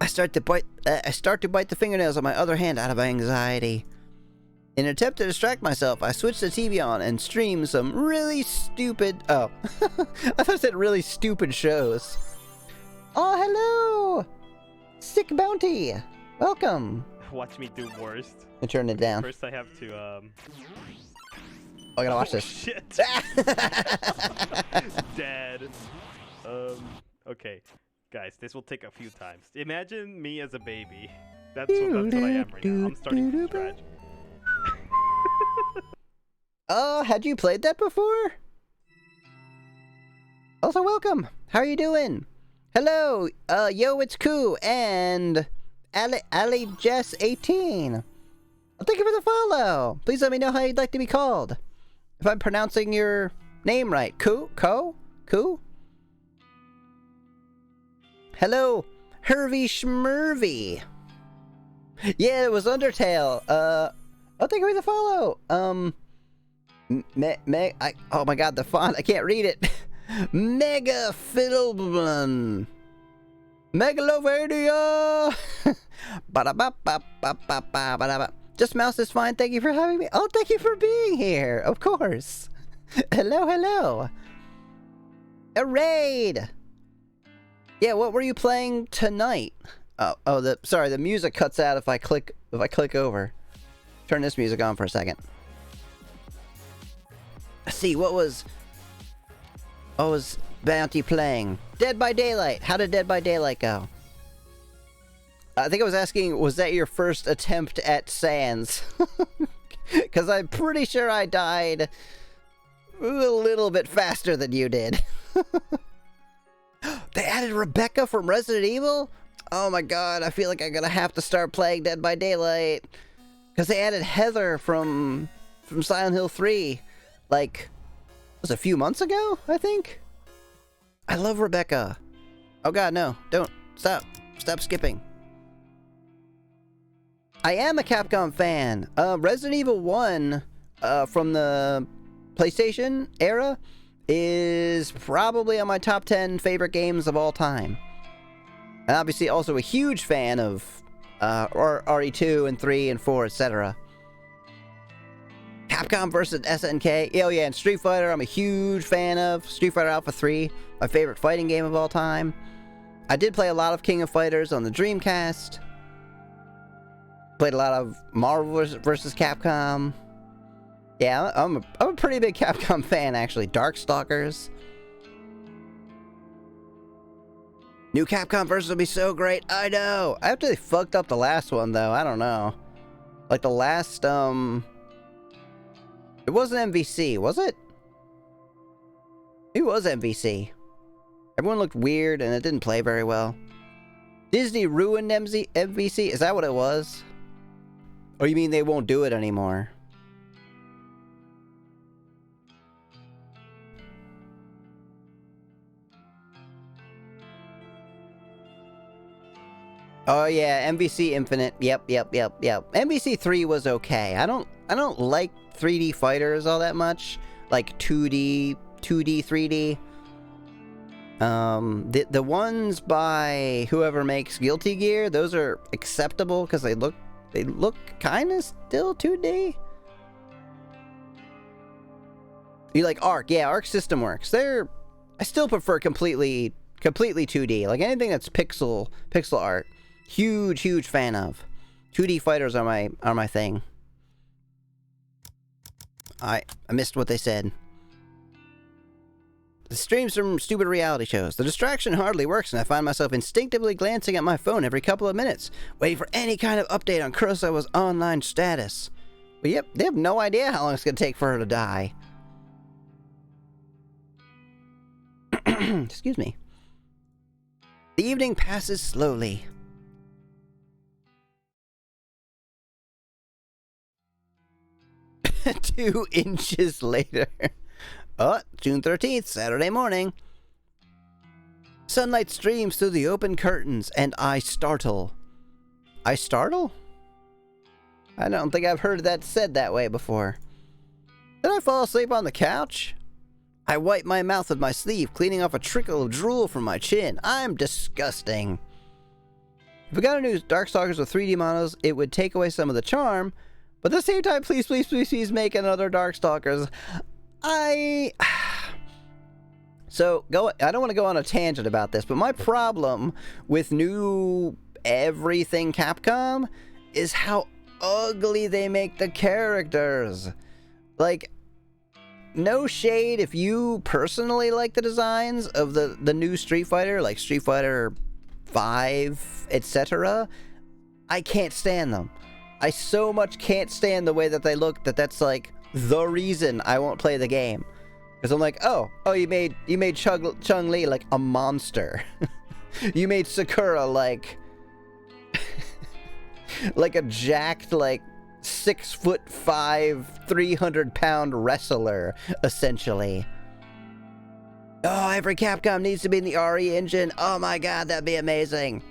I start to bite the fingernails on my other hand out of anxiety. In an attempt to distract myself, I switch the TV on and stream some really stupid... Oh. I thought it said really stupid shows. Oh, hello! Sick Bounty! Welcome! Watch me do worst. I turn it down. First I have to, Oh, I gotta watch this. Shit! Dead. Okay. Guys, this will take a few times. Imagine me as a baby. That's what I am right now. I'm starting from scratch. Oh, had you played that before? Also, welcome. How are you doing? Hello, yo, it's Koo and Ali Jess 18. Well, thank you for the follow. Please let me know how you'd like to be called. If I'm pronouncing your name right. Koo? Hello, Hervey Schmervy. Yeah, it was Undertale. Oh, thank you for the follow. Oh my god, the font, I can't read it. Mega Fiddleblun. Megalovania. Just Mouse is fine, thank you for having me. Oh, thank you for being here, of course. Hello. A raid. Yeah, what were you playing tonight? Sorry, the music cuts out if I click over. Turn this music on for a second. Let's see, what was Bounty playing? Dead by Daylight. How did Dead by Daylight go? I think I was asking, was that your first attempt at Sans? Because I'm pretty sure I died a little bit faster than you did. They added Rebecca from Resident Evil? Oh my god, I feel like I'm gonna have to start playing Dead by Daylight. Because they added Heather from Silent Hill 3. Like, it was a few months ago, I think? I love Rebecca. Oh god, no. Don't. Stop. Stop skipping. I am a Capcom fan. Resident Evil 1 from the PlayStation era is probably on my top 10 favorite games of all time. And obviously also a huge fan of RE2 and 3 and 4, etc. Capcom vs. SNK. Oh yeah, and Street Fighter I'm a huge fan of. Street Fighter Alpha 3, my favorite fighting game of all time. I did play a lot of King of Fighters on the Dreamcast. Played a lot of Marvel vs. Capcom. Yeah, I'm a pretty big Capcom fan, actually. Darkstalkers. New Capcom versus will be so great. I know. I after they fucked up the last one, though. I don't know. Like the last, it wasn't MVC, was it? It was MVC. Everyone looked weird and it didn't play very well. Disney ruined MVC? Is that what it was? Or you mean they won't do it anymore? Oh yeah, MVC Infinite. Yep. MVC 3 was okay. I don't like 3D fighters all that much. Like 2D, 3D. The ones by whoever makes Guilty Gear, those are acceptable because they look kind of still 2D. You like Arc? Yeah, Arc System Works. I still prefer completely 2D. Like anything that's pixel art. Huge fan of. 2D fighters are my thing. I missed what they said. The streams from stupid reality shows. The distraction hardly works and I find myself instinctively glancing at my phone every couple of minutes, waiting for any kind of update on Kurosawa's online status. But yep, they have no idea how long it's going to take for her to die. Excuse me. The evening passes slowly. 2 inches later. Oh, June 13th, Saturday morning. Sunlight streams through the open curtains, and I startle. I startle? I don't think I've heard that said that way before. Did I fall asleep on the couch? I wipe my mouth with my sleeve, cleaning off a trickle of drool from my chin. I'm disgusting. If we got a new Darkstalkers with 3D models, it would take away some of the charm. But at the same time, please, please, please, please make another Darkstalkers. So, I don't want to go on a tangent about this, but my problem with new everything Capcom is how ugly they make the characters. Like, no shade if you personally like the designs of the new Street Fighter, like Street Fighter 5, etc. I can't stand them. I so much can't stand the way that they look that's like the reason I won't play the game. Because I'm like, oh, you made Chun-Li like a monster. You made Sakura like like a jacked, like 6'5", 300-pound wrestler, essentially. Oh, every Capcom needs to be in the RE engine. Oh my god, that'd be amazing.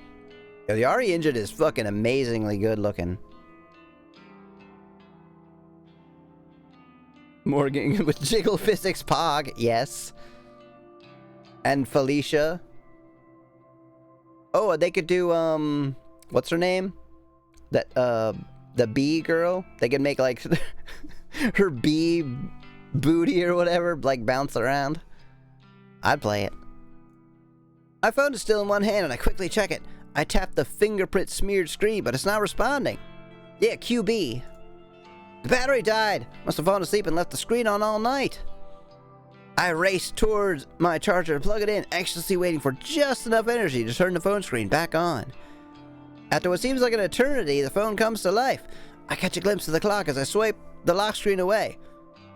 Yeah, the RE engine is fucking amazingly good looking. Morgan with Jiggle Physics Pog, yes. And Felicia. Oh, they could do, what's her name? That, the bee girl. They could make, like, her bee booty or whatever, like, bounce around. I'd play it. My phone is still in one hand and I quickly check it. I tap the fingerprint smeared screen, but it's not responding. Yeah, QB. The battery died. Must have fallen asleep and left the screen on all night. I raced towards my charger to plug it in, anxiously waiting for just enough energy to turn the phone screen back on. After what seems like an eternity, the phone comes to life. I catch a glimpse of the clock as I swipe the lock screen away.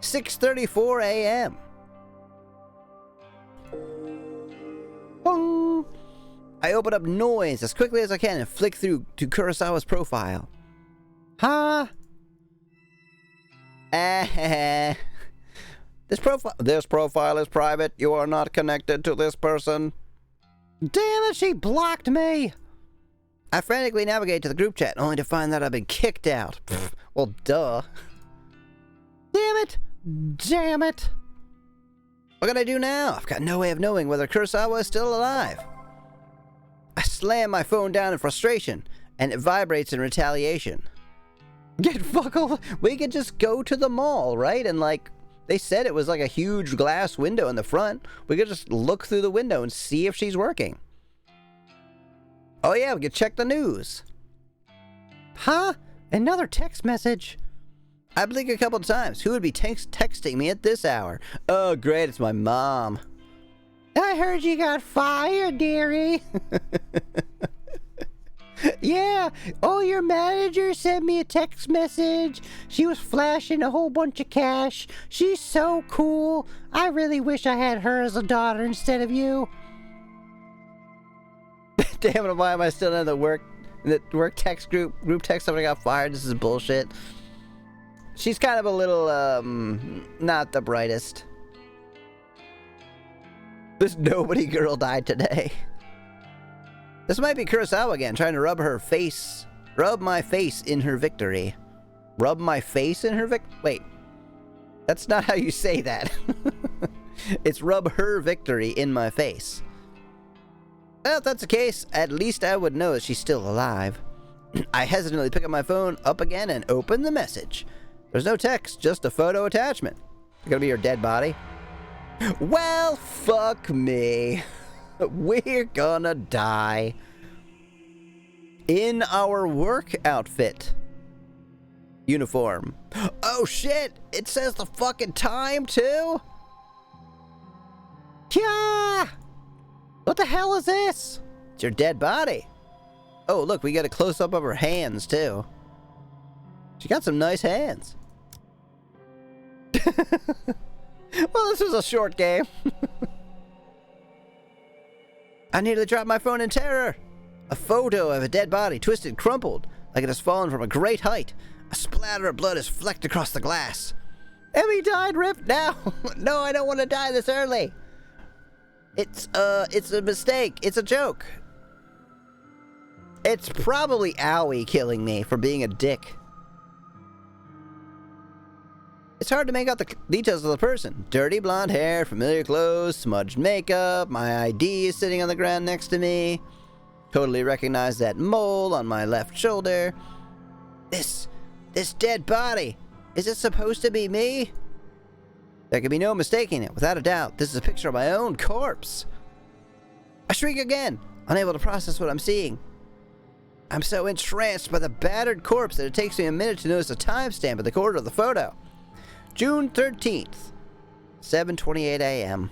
6:34 a.m. Bong! I open up Noise as quickly as I can and flick through to Kurosawa's profile. Huh? This profile is private. You are not connected to this person. Damn it, she blocked me! I frantically navigate to the group chat, only to find that I've been kicked out. Pfft, well, duh. Damn it! Damn it! What can I do now? I've got no way of knowing whether Kurosawa is still alive. I slam my phone down in frustration, and it vibrates in retaliation. Get fuckle! We could just go to the mall, right? And like, they said it was like a huge glass window in the front. We could just look through the window and see if she's working. Oh yeah, we could check the news. Huh? Another text message. I blink a couple times. Who would be texting me at this hour? Oh great, it's my mom. I heard you got fired, dearie. Yeah, oh, your manager sent me a text message. She was flashing a whole bunch of cash. She's so cool. I really wish I had her as a daughter instead of you. Damn it, why am I still in the work text group text somebody got fired? This is bullshit. She's kind of a little, not the brightest. This nobody girl died today. This might be Kurosawa again, trying to rub my face in her victory. Rub my face in her wait. That's not how you say that. It's rub her victory in my face. Well, if that's the case, at least I would know that she's still alive. I hesitantly pick up my phone up again and open the message. There's no text, just a photo attachment. It's gonna be your dead body. Well, fuck me. We're gonna die. In our work outfit. Uniform. Oh shit! It says the fucking time too? Yeah! What the hell is this? It's your dead body. Oh look, we got a close-up of her hands too. She got some nice hands. Well, this was a short game. I nearly dropped my phone in terror. A photo of a dead body, twisted, crumpled, like it has fallen from a great height. A splatter of blood is flecked across the glass. Emmy died, Rip. Now. No, I don't want to die this early. It's a mistake. It's a joke. It's probably Owie killing me for being a dick. It's hard to make out the details of the person. Dirty blonde hair, familiar clothes, smudged makeup, my ID is sitting on the ground next to me. Totally recognize that mole on my left shoulder. This dead body, is it supposed to be me? There can be no mistaking it, without a doubt. This is a picture of my own corpse. I shriek again, unable to process what I'm seeing. I'm so entranced by the battered corpse that it takes me a minute to notice the timestamp at the corner of the photo. June 13th, 7:28 a.m.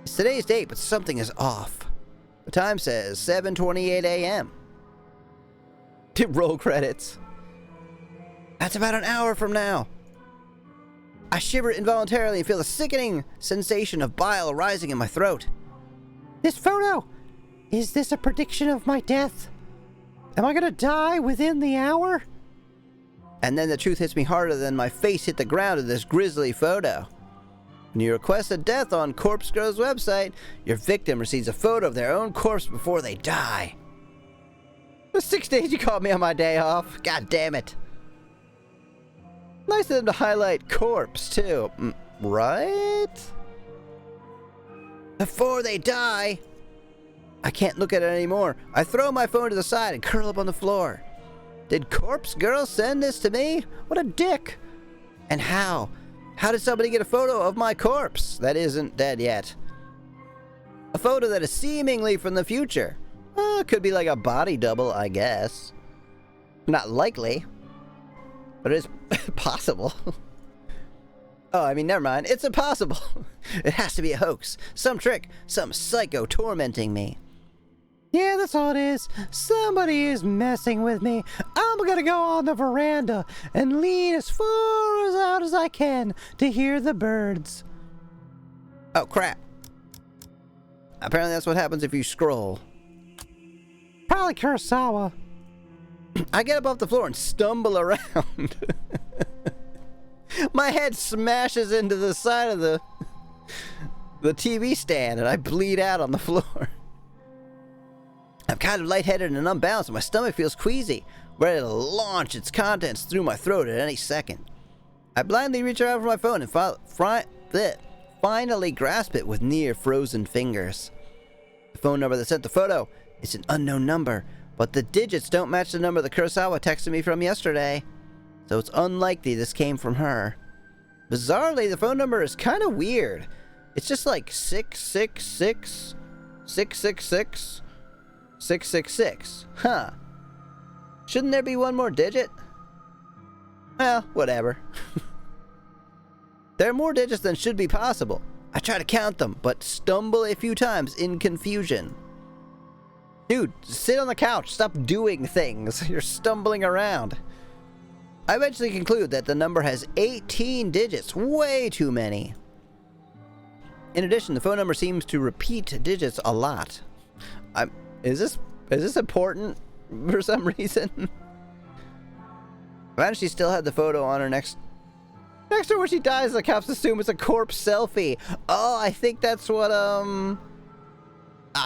It's today's date, but something is off. The time says 7:28 a.m. Roll credits. That's about an hour from now. I shiver involuntarily and feel a sickening sensation of bile rising in my throat. This photo! Is this a prediction of my death? Am I gonna die within the hour? And then the truth hits me harder than my face hit the ground in this grisly photo. When you request a death on Corpse Girl's website, your victim receives a photo of their own corpse before they die. The 6 days you caught me on my day off. God damn it. Nice of them to highlight corpse, too. Right? Before they die. I can't look at it anymore. I throw my phone to the side and curl up on the floor. Did Corpse Girl send this to me? What a dick. And how? How did somebody get a photo of my corpse that isn't dead yet? A photo that is seemingly from the future. Could be like a body double, I guess. Not likely. But it is possible. Oh, I mean, never mind. It's impossible. It has to be a hoax. Some trick. Some psycho tormenting me. Yeah, that's all it is. Somebody is messing with me. I'm gonna go on the veranda and lean as far out as I can to hear the birds. Oh, crap. Apparently that's what happens if you scroll. Probably Kurosawa. I get up off the floor and stumble around. My head smashes into the side of the TV stand and I bleed out on the floor. I'm kind of lightheaded and unbalanced and my stomach feels queasy, ready to launch its contents through my throat at any second. I blindly reach around for my phone and finally grasp it with near frozen fingers. The phone number that sent the photo is an unknown number, but the digits don't match the number that Kurosawa texted me from yesterday, so it's unlikely this came from her. Bizarrely, the phone number is kind of weird. It's just like 666 666 666. Huh. Shouldn't there be one more digit? Well, whatever. There are more digits than should be possible. I try to count them, but stumble a few times in confusion. Dude, sit on the couch. Stop doing things. You're stumbling around. I eventually conclude that the number has 18 digits. Way too many. In addition, the phone number seems to repeat digits a lot. Is this important for some reason? Imagine she still had the photo on her next to her when she dies. The cops assume it's a corpse selfie. Oh, I think that's what Ah,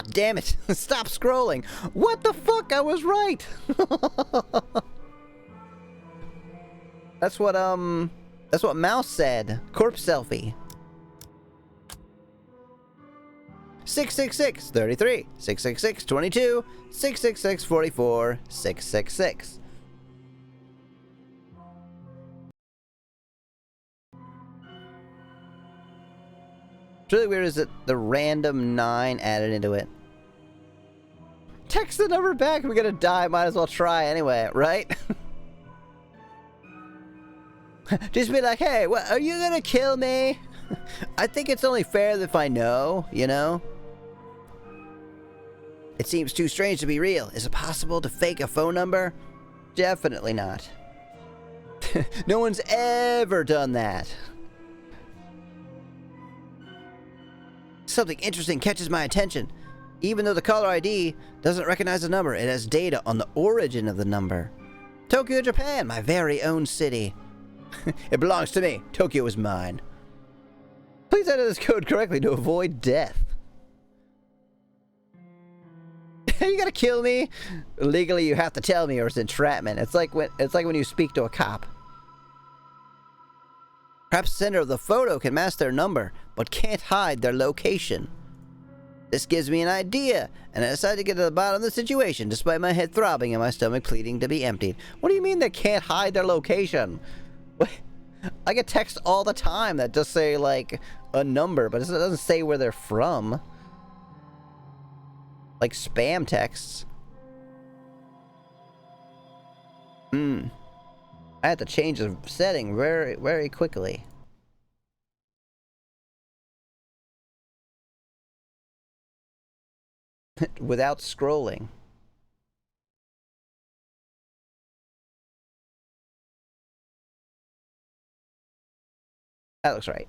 damn it. Stop scrolling. What the fuck? I was right. That's what Mouse said. Corpse selfie. 666 33 666 22 666 44 666. What's really weird is that the random 9 added into it. Text the number back. We're gonna die. Might as well try anyway, right? Just be like, hey, what, are you gonna kill me? I think it's only fair if I know, you know? It seems too strange to be real. Is it possible to fake a phone number? Definitely not. No one's ever done that. Something interesting catches my attention. Even though the caller ID doesn't recognize the number, it has data on the origin of the number. Tokyo, Japan, my very own city. It belongs to me. Tokyo is mine. Please enter this code correctly to avoid death. You gotta kill me? Legally, you have to tell me, or it's entrapment. It's like when you speak to a cop. Perhaps the sender of the photo can mask their number, but can't hide their location. This gives me an idea, and I decide to get to the bottom of the situation, despite my head throbbing and my stomach pleading to be emptied. What do you mean they can't hide their location? What? I get texts all the time that just say, like, a number, but it doesn't say where they're from. Like spam texts. I had to change the setting very, very quickly. Without scrolling. That looks right.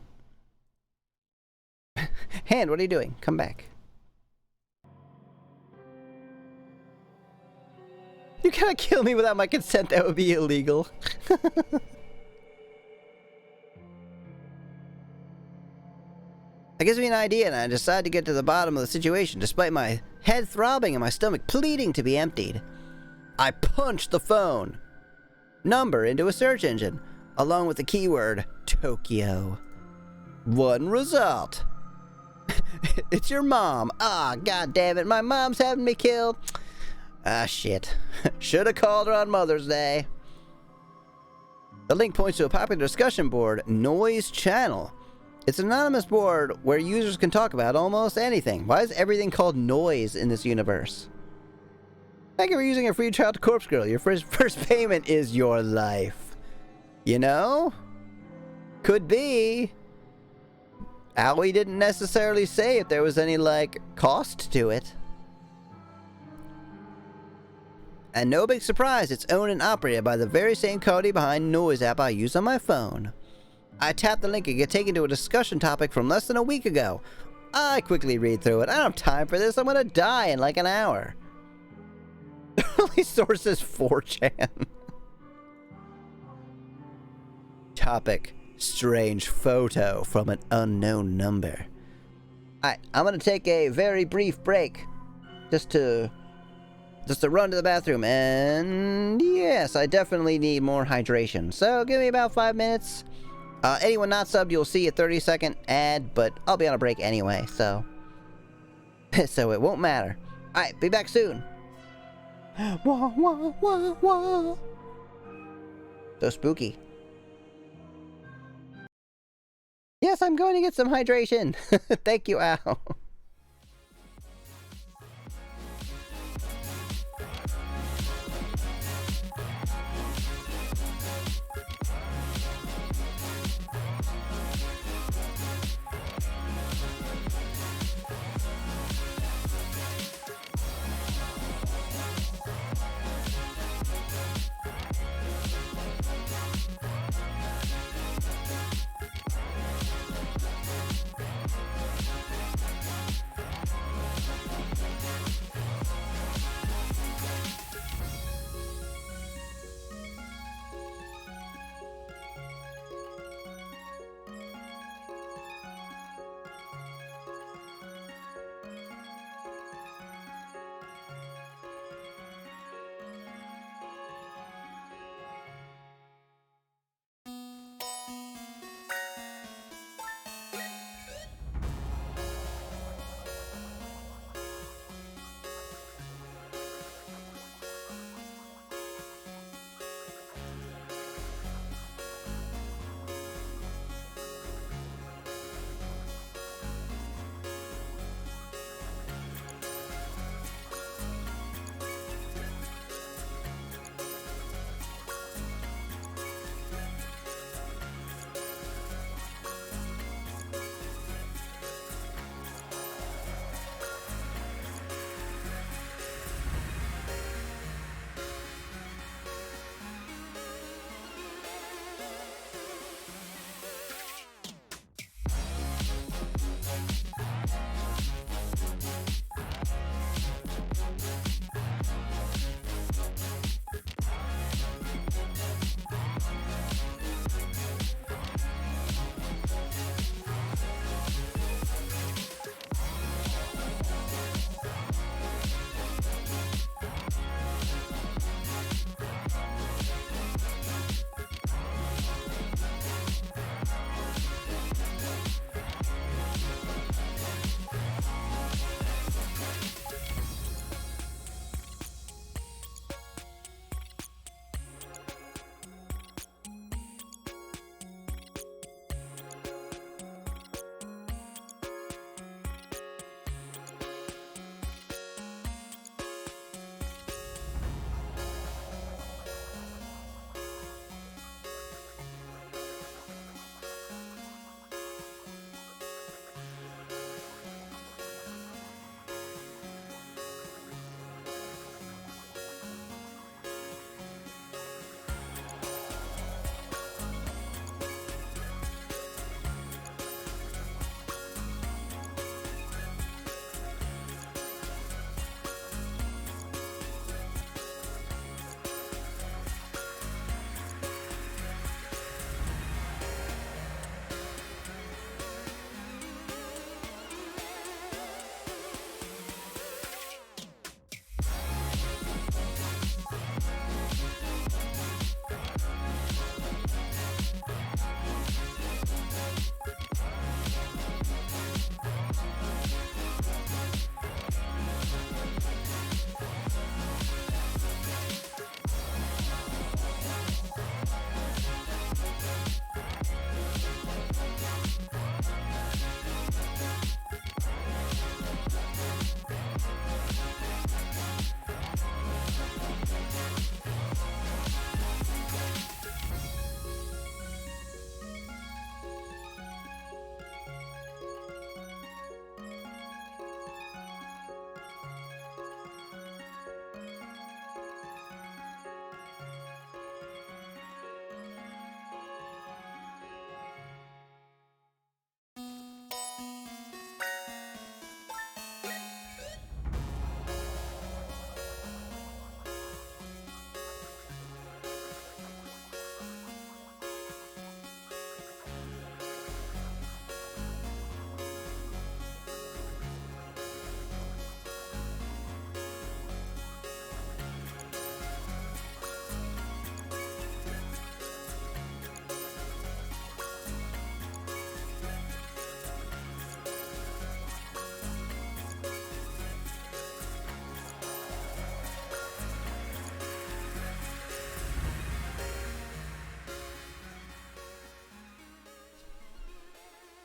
Hand, what are you doing? Come back. You can't kill me without my consent. That would be illegal. That gives me an idea, and I decide to get to the bottom of the situation, despite my head throbbing and my stomach pleading to be emptied. I punch the phone number into a search engine, along with the keyword Tokyo. One result. It's your mom. Ah, god damn it, my mom's having me killed. Ah, shit. Should've called her on Mother's Day. The link points to a popular discussion board, Noise Channel. It's an anonymous board where users can talk about almost anything. Why is everything called noise in this universe? Thank you for using a free trial to Corpse Girl. Your first payment is your life. You know? Could be. Aoi didn't necessarily say if there was any, like, cost to it. And no big surprise, it's owned and operated by the very same company behind Noise app I use on my phone. I tap the link and get taken to a discussion topic from less than a week ago. I quickly read through it. I don't have time for this. I'm gonna die in like an hour. The only source is 4chan. Topic: strange photo from an unknown number. Alright, I'm gonna take a very brief break. Just to run to the bathroom, and yes, I definitely need more hydration. So give me about 5 minutes. Anyone not subbed, you'll see a 30-second ad, but I'll be on a break anyway, so so it won't matter. Alright, be back soon. Wah, wah, wah, wah. So spooky. Yes, I'm going to get some hydration. Thank you, Al.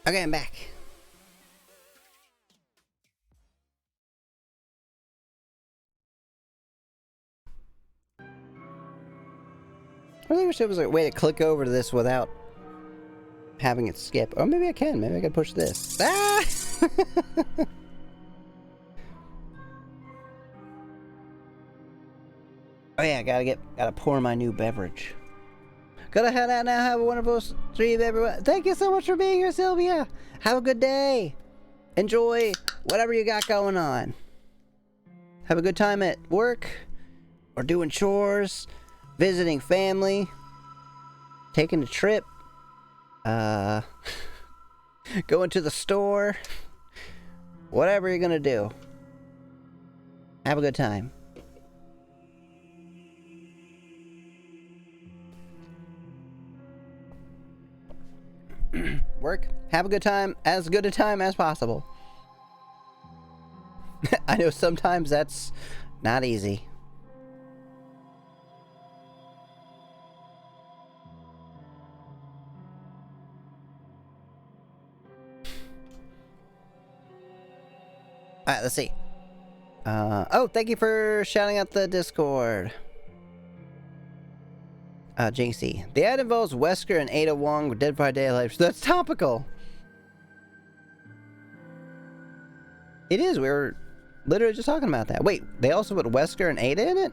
Okay, I'm back. I really wish there was a way to click over to this without having it skip. Or maybe I can. Maybe I can push this. Ah! Oh yeah, gotta pour my new beverage. Gotta head out now. Have a wonderful stream, everyone. Thank you so much for being here, Sylvia. Have a good day. Enjoy whatever you got going on. Have a good time at work, or doing chores, visiting family, taking a trip, going to the store. Whatever you're gonna do. Have a good time. Work, have a good time, as good a time as possible. I know sometimes that's not easy. Alright, let's see. Oh, thank you for shouting out the Discord. Jinxie. The ad involves Wesker and Ada Wong with Dead by Daylight. That's topical! It is, we were literally just talking about that. Wait, they also put Wesker and Ada in it?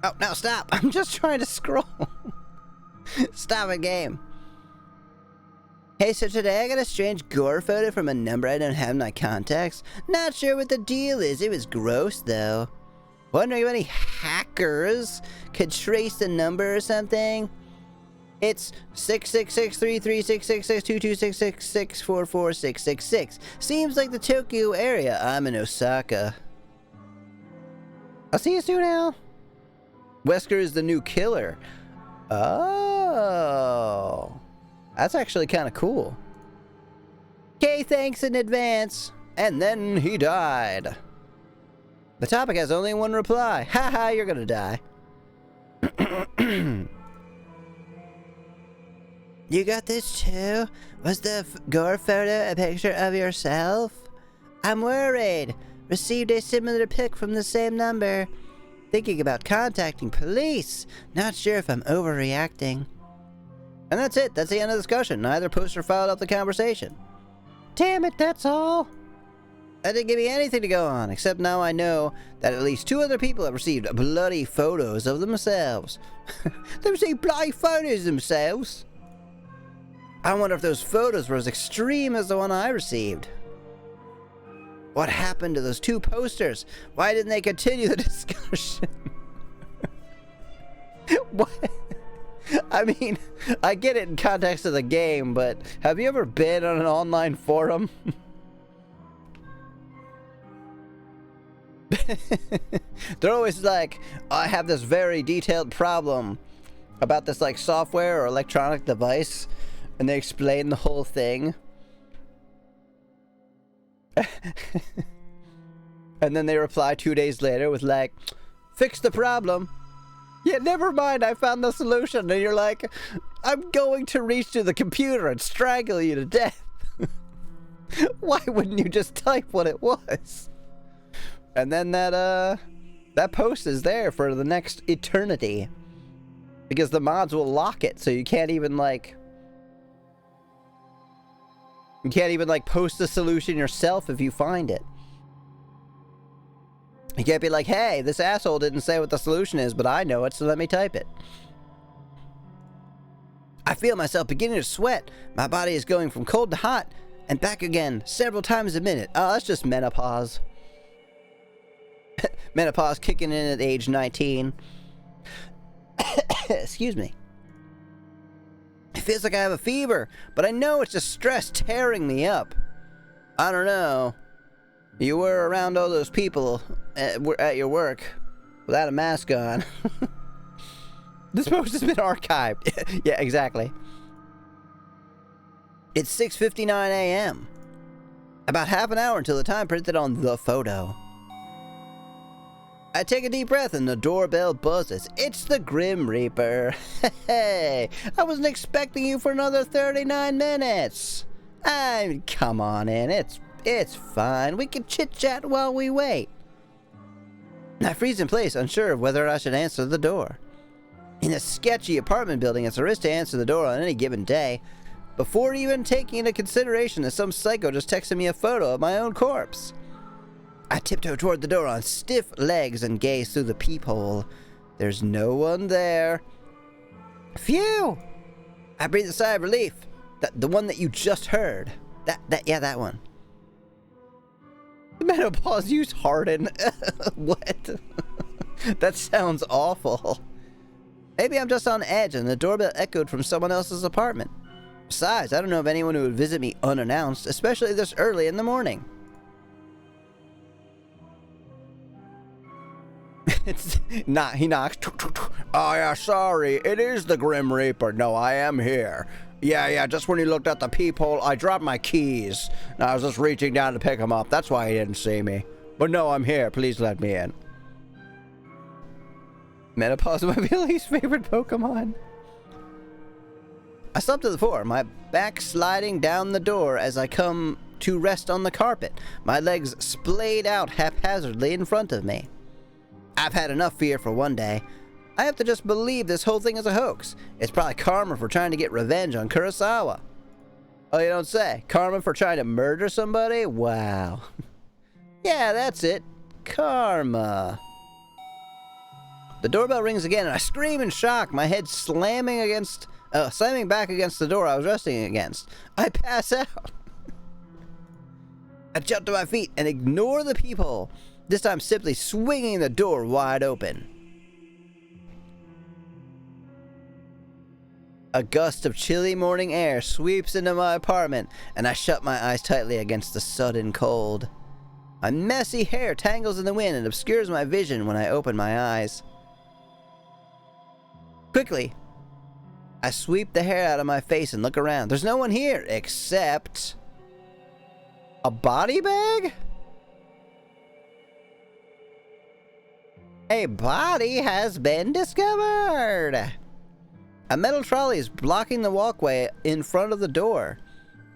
Oh, no, stop! I'm just trying to scroll. Stop it, game. Hey, so today I got a strange gore photo from a number I don't have in my contacts. Not sure what the deal is. It was gross, though. Wondering if any hackers could trace the number or something? It's 666-3366-2266-644-666. Seems like the Tokyo area. I'm in Osaka. I'll see you soon, Al. Wesker is the new killer. Oh. That's actually kind of cool. Okay, thanks in advance. And then he died. The topic has only one reply. Haha, you're gonna die. You got this too? Was the gore photo a picture of yourself? I'm worried. Received a similar pic from the same number. Thinking about contacting police. Not sure if I'm overreacting. And that's it. That's the end of the discussion. Neither poster followed up the conversation. Damn it, that's all. That didn't give me anything to go on, except now I know that at least 2 other people have received bloody photos of themselves. They received bloody photos of themselves? I wonder if those photos were as extreme as the one I received. What happened to those 2 posters? Why didn't they continue the discussion? What? I mean, I get it in context of the game, but have you ever been on an online forum? They're always like, I have this very detailed problem about this like software or electronic device, and they explain the whole thing. And then they reply 2 days later with like, fix the problem. Yeah, never mind, I found the solution. And you're like, I'm going to reach to the computer and strangle you to death. Why wouldn't you just type what it was? And then that post is there for the next eternity. Because the mods will lock it, so you can't even like... You can't even like post the solution yourself if you find it. You can't be like, hey, this asshole didn't say what the solution is, but I know it, so let me type it. I feel myself beginning to sweat. My body is going from cold to hot and back again several times a minute. Oh, that's just menopause. Menopause kicking in at age 19. Excuse me. It feels like I have a fever, but I know it's just stress tearing me up. I don't know. You were around all those people at your work without a mask on. This post has been archived. Yeah, exactly. It's 6:59 a.m. About half an hour until the time printed on the photo. I take a deep breath and the doorbell buzzes. It's the Grim Reaper. Hey, I wasn't expecting you for another 39 minutes. Come on in. It's fine. We can chit-chat while we wait. I freeze in place, unsure of whether I should answer the door. In a sketchy apartment building, it's a risk to answer the door on any given day, before even taking into consideration that some psycho just texted me a photo of my own corpse. I tiptoe toward the door on stiff legs and gaze through the peephole. There's no one there. Phew! I breathe a sigh of relief. The one that you just heard. That one. Menopause use Harden. What? That sounds awful. Maybe I'm just on edge and the doorbell echoed from someone else's apartment. Besides, I don't know of anyone who would visit me unannounced, especially this early in the morning. He knocks. Oh yeah, sorry. It is the Grim Reaper. No, I am here. Yeah, just when he looked at the peephole, I dropped my keys. I was just reaching down to pick them up. That's why he didn't see me. But no, I'm here. Please let me in. Menopause might be Billy's favorite Pokemon. I slump to the floor, my back sliding down the door as I come to rest on the carpet, my legs splayed out haphazardly in front of me. I've had enough fear for one day. I have to just believe this whole thing is a hoax. It's probably karma for trying to get revenge on Kurosawa. Oh, you don't say? Karma for trying to murder somebody? Wow. Yeah, that's it. Karma. The doorbell rings again and I scream in shock, my head slamming back against the door I was resting against. I pass out. I jump to my feet and ignore the peephole, this time simply swinging the door wide open. A gust of chilly morning air sweeps into my apartment, and I shut my eyes tightly against the sudden cold. My messy hair tangles in the wind and obscures my vision when I open my eyes. Quickly, I sweep the hair out of my face and look around. There's no one here except a body bag? A body has been discovered. A metal trolley is blocking the walkway in front of the door.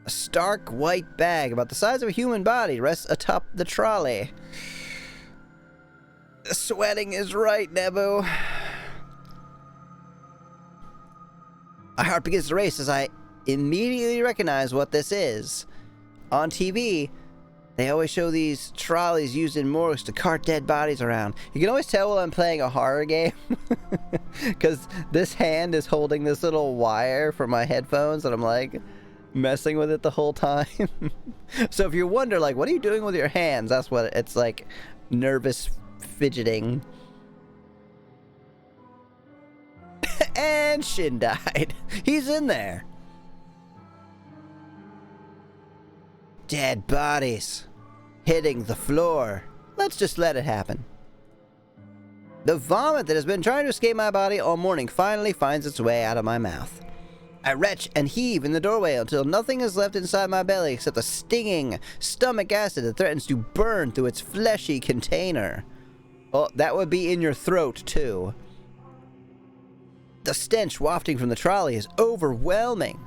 A stark white bag about the size of a human body rests atop the trolley. The sweating is right, Nebu. My heart begins to race as I immediately recognize what this is. On TV, they always show these trolleys used in morgues to cart dead bodies around. You can always tell when I'm playing a horror game because this hand is holding this little wire for my headphones and I'm like messing with it the whole time. So if you wonder like, what are you doing with your hands? That's what it's like, nervous fidgeting. And Shin died. He's in there. Dead bodies hitting the floor. Let's just let it happen. The vomit that has been trying to escape my body all morning finally finds its way out of my mouth. I retch and heave in the doorway until nothing is left inside my belly except a stinging stomach acid that threatens to burn through its fleshy container. Well, that would be in your throat, too. The stench wafting from the trolley is overwhelming.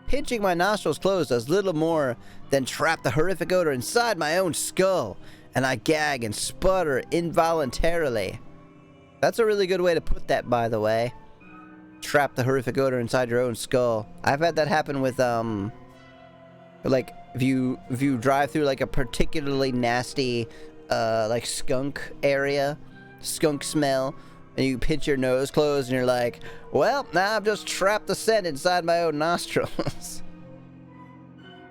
Pinching my nostrils closed does little more than trap the horrific odor inside my own skull, and I gag and sputter involuntarily. That's a really good way to put that, by the way. Trap the horrific odor inside your own skull. I've had that happen with, like, if you drive through, like, a particularly nasty, like, skunk area, skunk smell, and you pinch your nose closed and you're like, well, now I've just trapped the scent inside my own nostrils.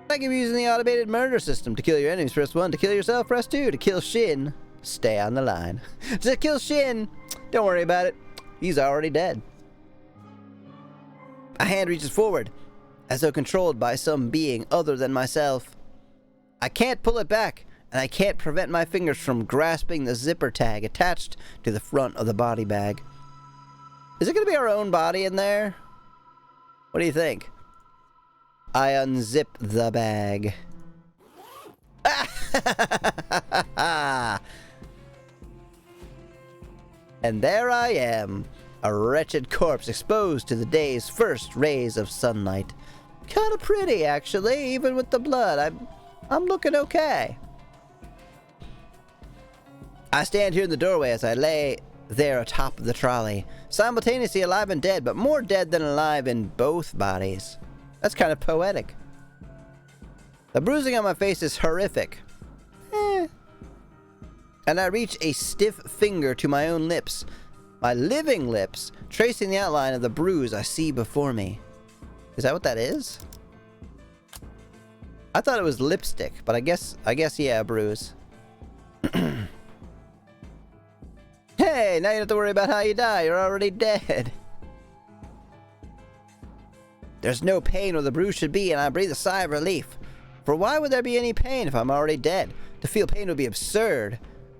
Like if you're using the automated murder system. To kill your enemies, press 1. To kill yourself, press 2. To kill Shin, stay on the line. To kill Shin, don't worry about it. He's already dead. A hand reaches forward, as though controlled by some being other than myself. I can't pull it back, and I can't prevent my fingers from grasping the zipper tag attached to the front of the body bag. Is it going to be our own body in there? What do you think? I unzip the bag. And there I am, a wretched corpse exposed to the day's first rays of sunlight. Kinda pretty, actually, even with the blood. I'm looking okay. I stand here in the doorway as I lay there atop the trolley, simultaneously alive and dead, but more dead than alive in both bodies. That's kind of poetic. The bruising on my face is horrific. And I reach a stiff finger to my own lips, my living lips, tracing the outline of the bruise I see before me. Is that what that is? I thought it was lipstick, but I guess yeah, a bruise. Hey, now you don't have to worry about how you die. You're already dead. There's no pain where the bruise should be, and I breathe a sigh of relief. For why would there be any pain if I'm already dead? To feel pain would be absurd.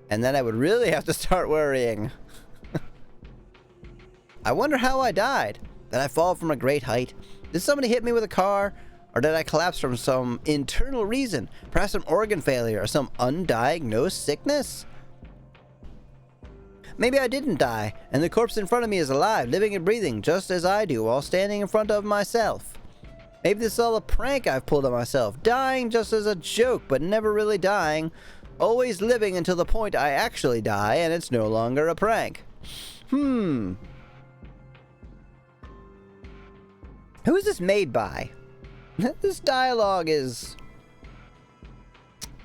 And then I would really have to start worrying. I wonder how I died. Did I fall from a great height? Did somebody hit me with a car? Or did I collapse from some internal reason? Perhaps some organ failure or some undiagnosed sickness? Maybe I didn't die, and the corpse in front of me is alive, living and breathing, just as I do, while standing in front of myself. Maybe this is all a prank I've pulled on myself, dying just as a joke, but never really dying, always living until the point I actually die, and it's no longer a prank. Who is this made by? This dialogue is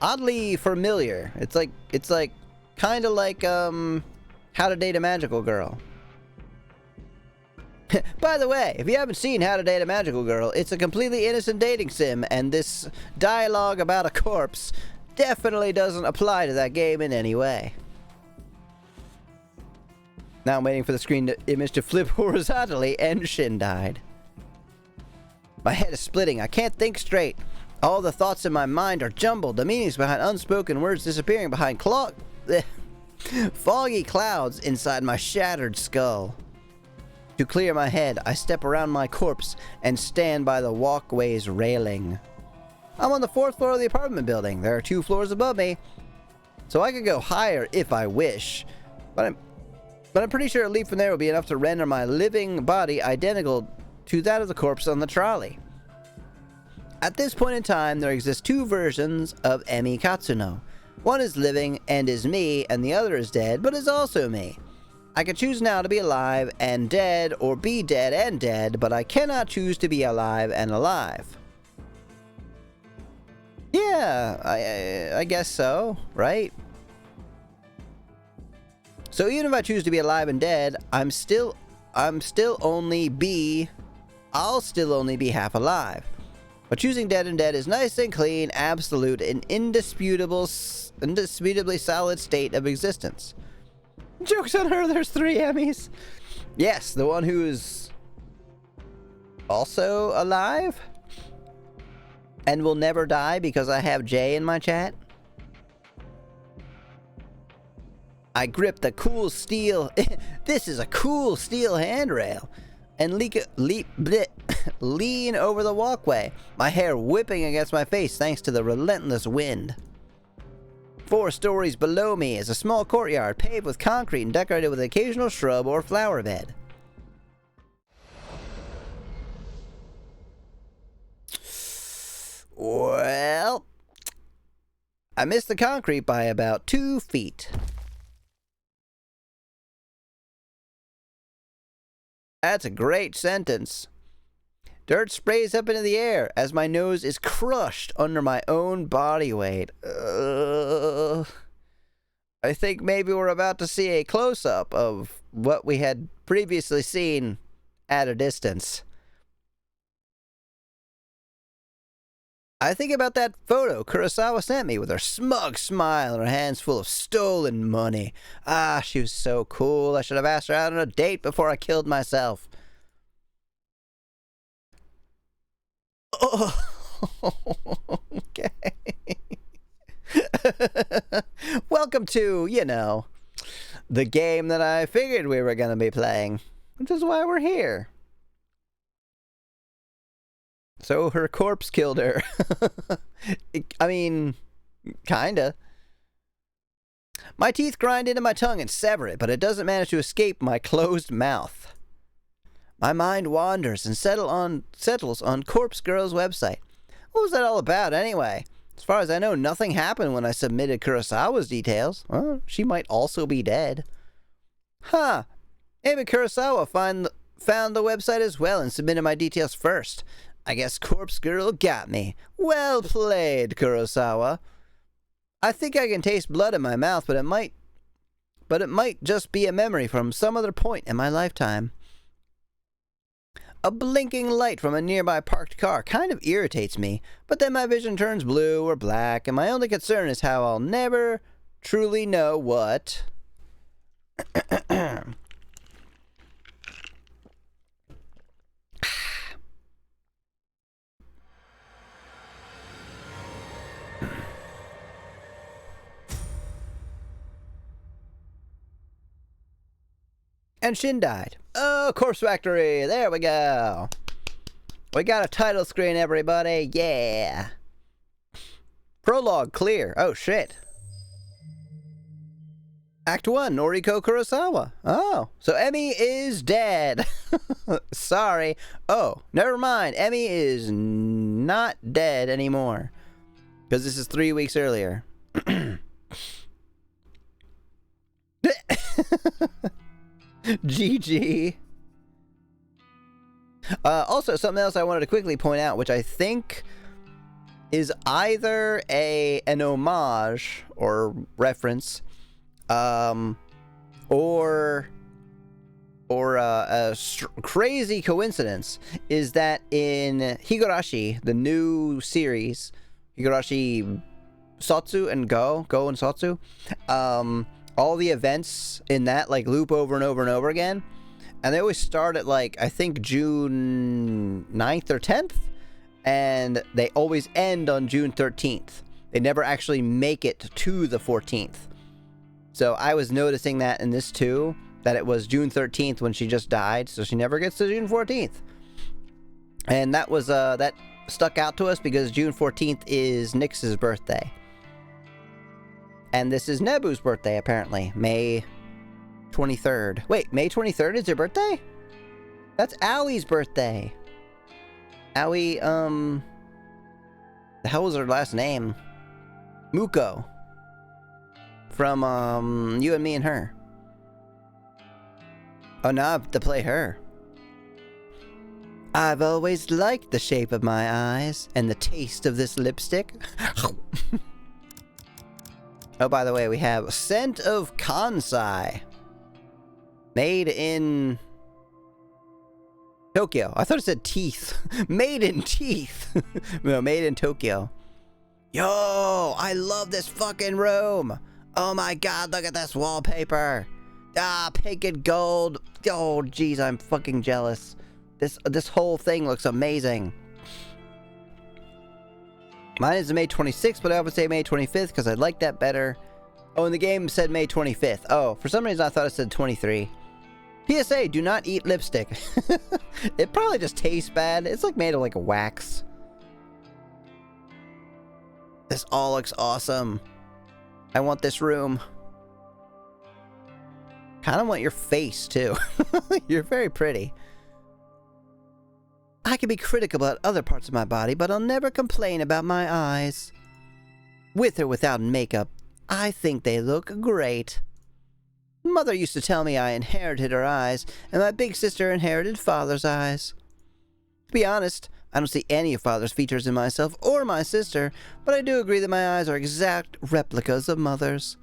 oddly familiar. It's like kind of like How to Date a Magical Girl. By the way, if you haven't seen How to Date a Magical Girl, it's a completely innocent dating sim, and this dialogue about a corpse definitely doesn't apply to that game in any way. Now I'm waiting for the screen image to flip horizontally, and Shin died. My head is splitting. I can't think straight. All the thoughts in my mind are jumbled, the meanings behind unspoken words disappearing behind foggy clouds inside my shattered skull. To clear my head, I step around my corpse and stand by the walkway's railing. I'm on the 4th floor of the apartment building. There are 2 floors above me, so I could go higher if I wish. But I'm pretty sure a leap from there would be enough to render my living body identical to that of the corpse on the trolley. At this point in time, there exist 2 versions of Emi Katsuno. One is living and is me, and the other is dead, but is also me. I can choose now to be alive and dead, or be dead and dead, but I cannot choose to be alive and alive. Yeah, I guess so, right? So even if I choose to be alive and dead, I'll still only be half alive. But choosing dead and dead is nice and clean, absolute, and indisputably solid state of existence. Joke's on her, there's 3 Emmys. Yes, the one who's also alive and will never die because I have Jay in my chat. I grip the cool steel. This is a cool steel handrail. And lean over the walkway, my hair whipping against my face thanks to the relentless wind. 4 stories below me is a small courtyard paved with concrete and decorated with an occasional shrub or flower bed. Well, I missed the concrete by about 2 feet. That's a great sentence. Dirt sprays up into the air as my nose is crushed under my own body weight. I think maybe we're about to see a close-up of what we had previously seen at a distance. I think about that photo Kurosawa sent me with her smug smile and her hands full of stolen money. Ah, she was so cool. I should have asked her out on a date before I killed myself. Oh, okay. Welcome to, you know, the game that I figured we were going to be playing, which is why we're here. So her corpse killed her. I mean, kinda. My teeth grind into my tongue and sever it, but it doesn't manage to escape my closed mouth. My mind wanders and settles on Corpse Girl's website. What was that all about, anyway? As far as I know, nothing happened when I submitted Kurosawa's details. Well, she might also be dead. Huh. Maybe Kurosawa found the website as well and submitted my details first. I guess Corpse Girl got me. Well played, Kurosawa. I think I can taste blood in my mouth, but it might just be a memory from some other point in my lifetime. A blinking light from a nearby parked car kind of irritates me, but then my vision turns blue or black, and my only concern is how I'll never truly know what... And Shin died. Oh, Corpse Factory. There we go. We got a title screen, everybody. Yeah. Prologue clear. Oh, shit. Act 1, Noriko Kurosawa. Oh, so Emmy is dead. Sorry. Oh, never mind. Emmy is not dead anymore. Because this is 3 weeks earlier. GG. Also, something else I wanted to quickly point out, which I think is either an homage or reference, or a crazy coincidence, is that in Higurashi, the new series, Higurashi Sotsu and Go and Sotsu, all the events in that like loop over and over and over again, and they always start at like I think June 9th or 10th, and they always end on June 13th. They never actually make it to the 14th. So I was noticing that in this too, that it was June 13th when she just died, so she never gets to June 14th. And that was that stuck out to us because June 14th is Nyx's birthday. And this is Nebu's birthday, apparently. May 23rd. Wait, May 23rd is her birthday? That's Aui's birthday. Aoi, the hell was her last name? Muko. From, You and Me and Her. Oh, now I have to play her. I've always liked the shape of my eyes and the taste of this lipstick. Oh, by the way, we have Scent of Kansai. Made in Tokyo. I thought it said teeth. Made in teeth. No, made in Tokyo. Yo, I love this fucking room. Oh my god, look at this wallpaper. Ah, pink and gold. Oh, jeez, I'm fucking jealous. This whole thing looks amazing. Mine is May 26th, but I would say May 25th because I like that better. Oh, and the game said May 25th. Oh, for some reason I thought it said 23. PSA, do not eat lipstick. It probably just tastes bad. It's like made of like a wax. This all looks awesome. I want this room. Kind of want your face too. You're very pretty. I can be critical about other parts of my body, but I'll never complain about my eyes. With or without makeup, I think they look great. Mother used to tell me I inherited her eyes, and my big sister inherited Father's eyes. To be honest, I don't see any of Father's features in myself or my sister, but I do agree that my eyes are exact replicas of Mother's.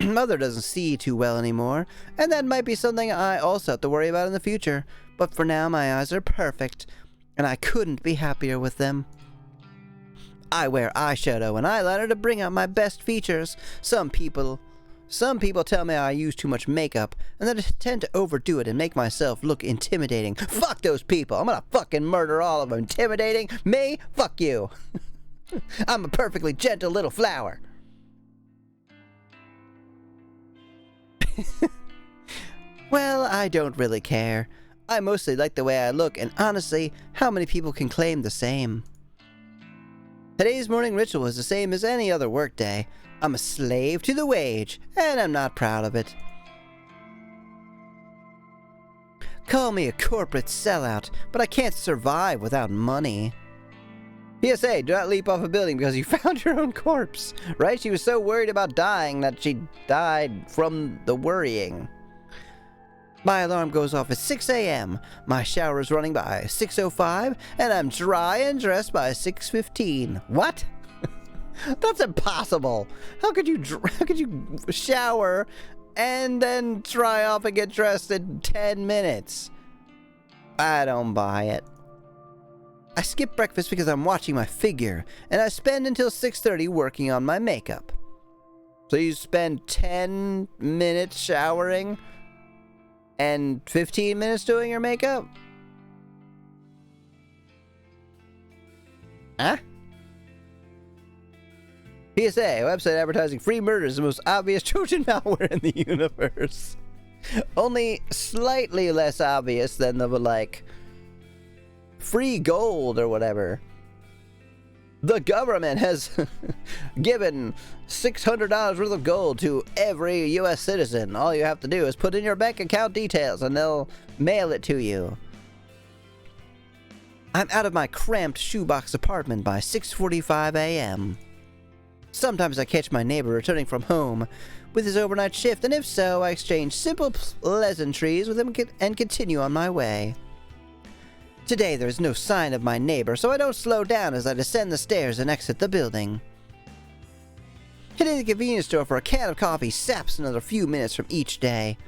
Mother doesn't see too well anymore, and that might be something I also have to worry about in the future, but for now my eyes are perfect, and I couldn't be happier with them. I wear eyeshadow and eyeliner to bring out my best features. Some people tell me I use too much makeup, and that I tend to overdo it and make myself look intimidating. Fuck those people! I'm gonna fucking murder all of them. Intimidating? Me? Fuck you! I'm a perfectly gentle little flower. Well, I don't really care. I mostly like the way I look, and honestly, how many people can claim the same? Today's morning ritual is the same as any other workday. I'm a slave to the wage, and I'm not proud of it. Call me a corporate sellout, but I can't survive without money. PSA, do not leap off a building because you found your own corpse. Right? She was so worried about dying that she died from the worrying. My alarm goes off at 6 a.m. My shower is running by 6:05, and I'm dry and dressed by 6:15. What? That's impossible. How could you shower and then dry off and get dressed in 10 minutes? I don't buy it. I skip breakfast because I'm watching my figure, and I spend until 6:30 working on my makeup. So you spend 10 minutes showering and 15 minutes doing your makeup? Huh? PSA, website advertising free murder is the most obvious Trojan malware in the universe. Only slightly less obvious than the, like, free gold or whatever. The government has given $600 worth of gold to every U.S. citizen. All you have to do is put in your bank account details and they'll mail it to you. I'm out of my cramped shoebox apartment by 6:45 a.m. Sometimes I catch my neighbor returning from home with his overnight shift, and if so, I exchange simple pleasantries with him and continue on my way. Today there is no sign of my neighbor, so I don't slow down as I descend the stairs and exit the building. Hitting the convenience store for a can of coffee saps another few minutes from each day.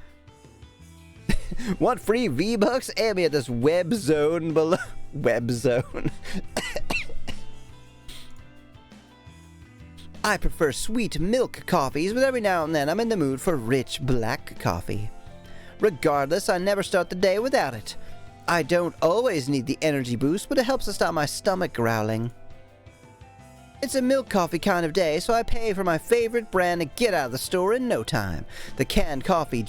Want free V-Bucks? Add me at this web zone below. Web zone. I prefer sweet milk coffees, but every now and then I'm in the mood for rich black coffee. Regardless, I never start the day without it. I don't always need the energy boost, but it helps to stop my stomach growling. It's a milk coffee kind of day, so I pay for my favorite brand and get out of the store in no time. The canned coffee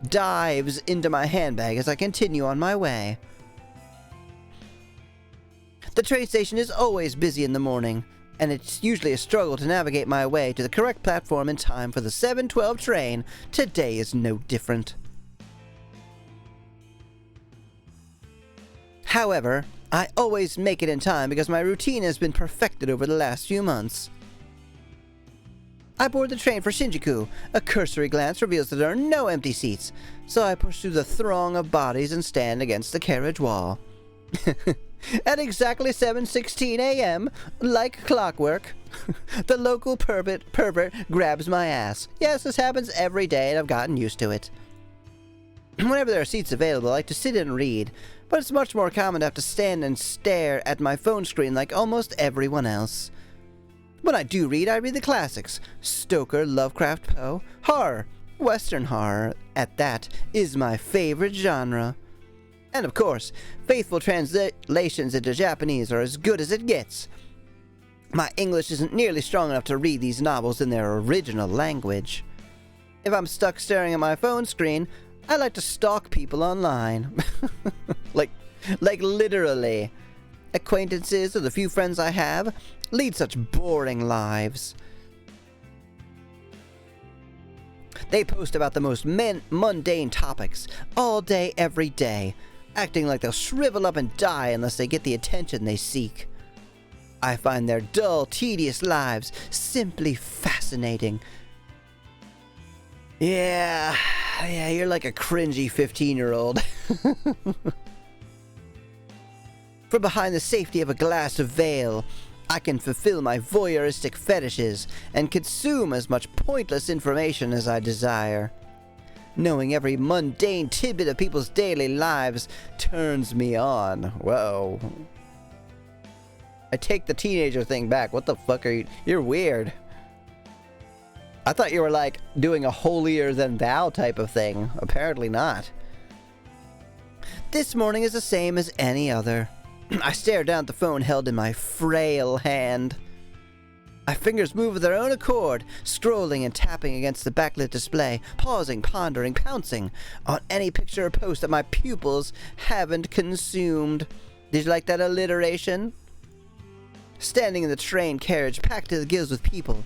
dives into my handbag as I continue on my way. The train station is always busy in the morning, and it's usually a struggle to navigate my way to the correct platform in time for the 7:12 train. Today is no different. However, I always make it in time because my routine has been perfected over the last few months. I board the train for Shinjuku. A cursory glance reveals that there are no empty seats, so I push through the throng of bodies and stand against the carriage wall. At exactly 7:16 a.m., like clockwork, the local pervert grabs my ass. Yes, this happens every day and I've gotten used to it. Whenever there are seats available, I like to sit and read, but it's much more common to have to stand and stare at my phone screen like almost everyone else. When I do read, I read the classics. Stoker, Lovecraft, Poe. Horror. Western horror, at that, is my favorite genre. And of course, faithful translations into Japanese are as good as it gets. My English isn't nearly strong enough to read these novels in their original language. If I'm stuck staring at my phone screen, I like to stalk people online. like literally. Acquaintances or the few friends I have lead such boring lives. They post about the most mundane topics all day, every day, acting like they'll shrivel up and die unless they get the attention they seek. I find their dull, tedious lives simply fascinating. Yeah, you're like a cringy 15-year-old. From behind the safety of a glass veil, I can fulfill my voyeuristic fetishes and consume as much pointless information as I desire. Knowing every mundane tidbit of people's daily lives turns me on. Whoa. I take the teenager thing back. What the fuck are you? You're weird. I thought you were like doing a holier than thou type of thing. Apparently not. This morning is the same as any other. I stare down at the phone held in my frail hand. My fingers move of their own accord, scrolling and tapping against the backlit display, pausing, pondering, pouncing on any picture or post that my pupils haven't consumed. Did you like that alliteration? standing in the train carriage packed to the gills with people.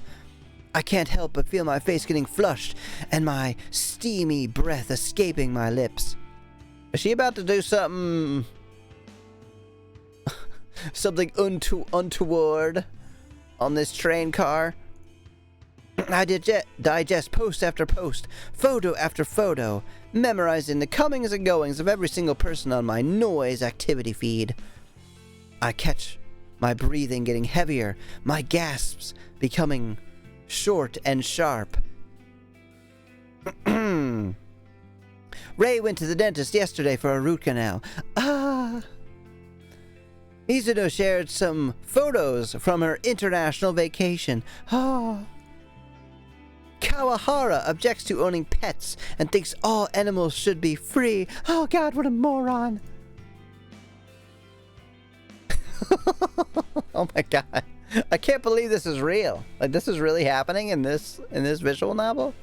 I can't help but feel my face getting flushed and my steamy breath escaping my lips. Is she about to do something... something untoward on this train car? I digest post after post, photo after photo, memorizing the comings and goings of every single person on my noise activity feed. I catch my breathing getting heavier, my gasps becoming short and sharp. Ray went to the dentist yesterday for a root canal. Mizuno shared some photos from her international vacation. Kawahara objects to owning pets and thinks all animals should be free. Oh God, what a moron. Oh my God. I can't believe this is real. Like, this is really happening in this visual novel?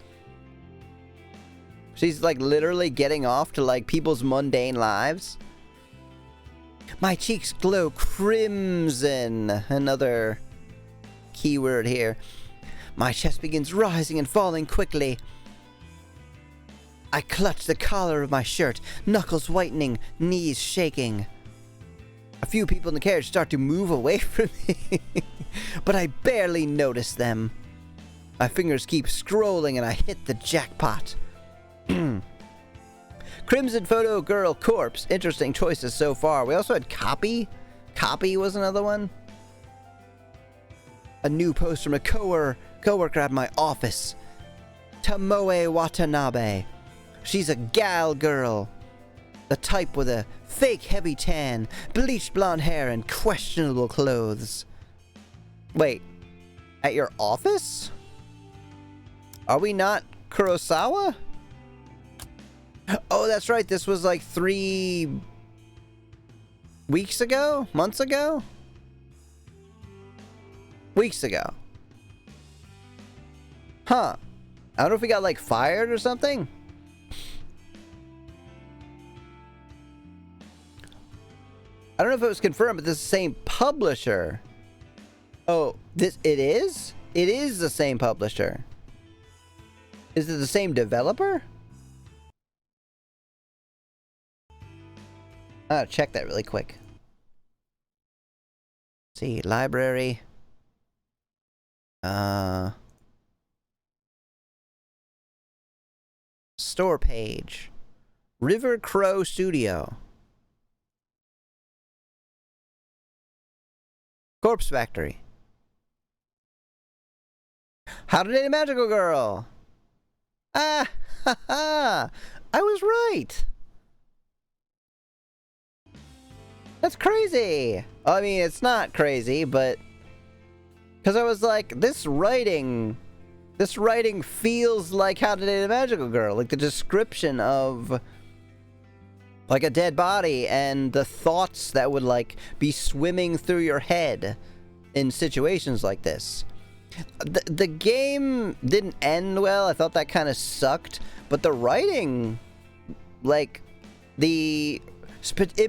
She's like literally getting off to like people's mundane lives. My cheeks glow crimson. Another keyword here. My chest begins rising and falling quickly. I clutch the collar of my shirt, knuckles whitening, knees shaking. A few people in the carriage start to move away from me, but I barely notice them. My fingers keep scrolling and I hit the jackpot. Crimson Photo Girl Corpse. Interesting choices so far. We also had Copy. Copy was another one. A new post from a coworker at my office. Tomoe Watanabe. She's a gal girl. The type with a fake heavy tan, bleached blonde hair, and questionable clothes. Wait. At your office? Are we not Kurosawa? Oh, that's right. This was like 3 weeks ago? Months ago? Weeks ago. Huh. I don't know if we got like fired or something. I don't know if it was confirmed, but this is the same publisher. Oh, it is? It is the same publisher. Is it the same developer? I'll check that really quick. Let's see, library. Store page. River Crow Studio. Corpse Factory. How to Date a Magical Girl. Ah, ha, ha. I was right. That's crazy. I mean, it's not crazy, but because I was like, this writing feels like How to Date a Magical Girl. Like the description of like a dead body and the thoughts that would like be swimming through your head in situations like this. The game didn't end well. I thought that kind of sucked, but the writing, like in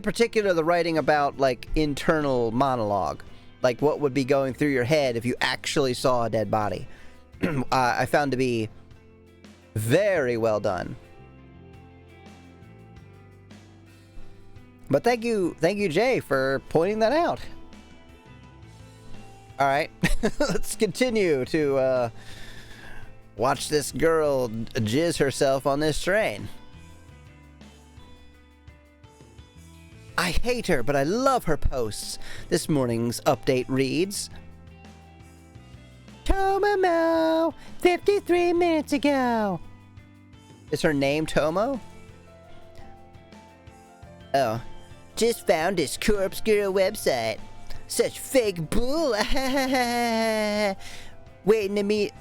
particular the writing about like internal monologue, like what would be going through your head if you actually saw a dead body, I found to be very well done. But thank you Jay for pointing that out. Alright, let's continue to watch this girl jizz herself on this train. I hate her, but I love her posts. This morning's update reads, Tomomo, 53 minutes ago. Is her name Tomo? Oh. Just found this Corpse Girl website. Such fake bull. Waiting to meet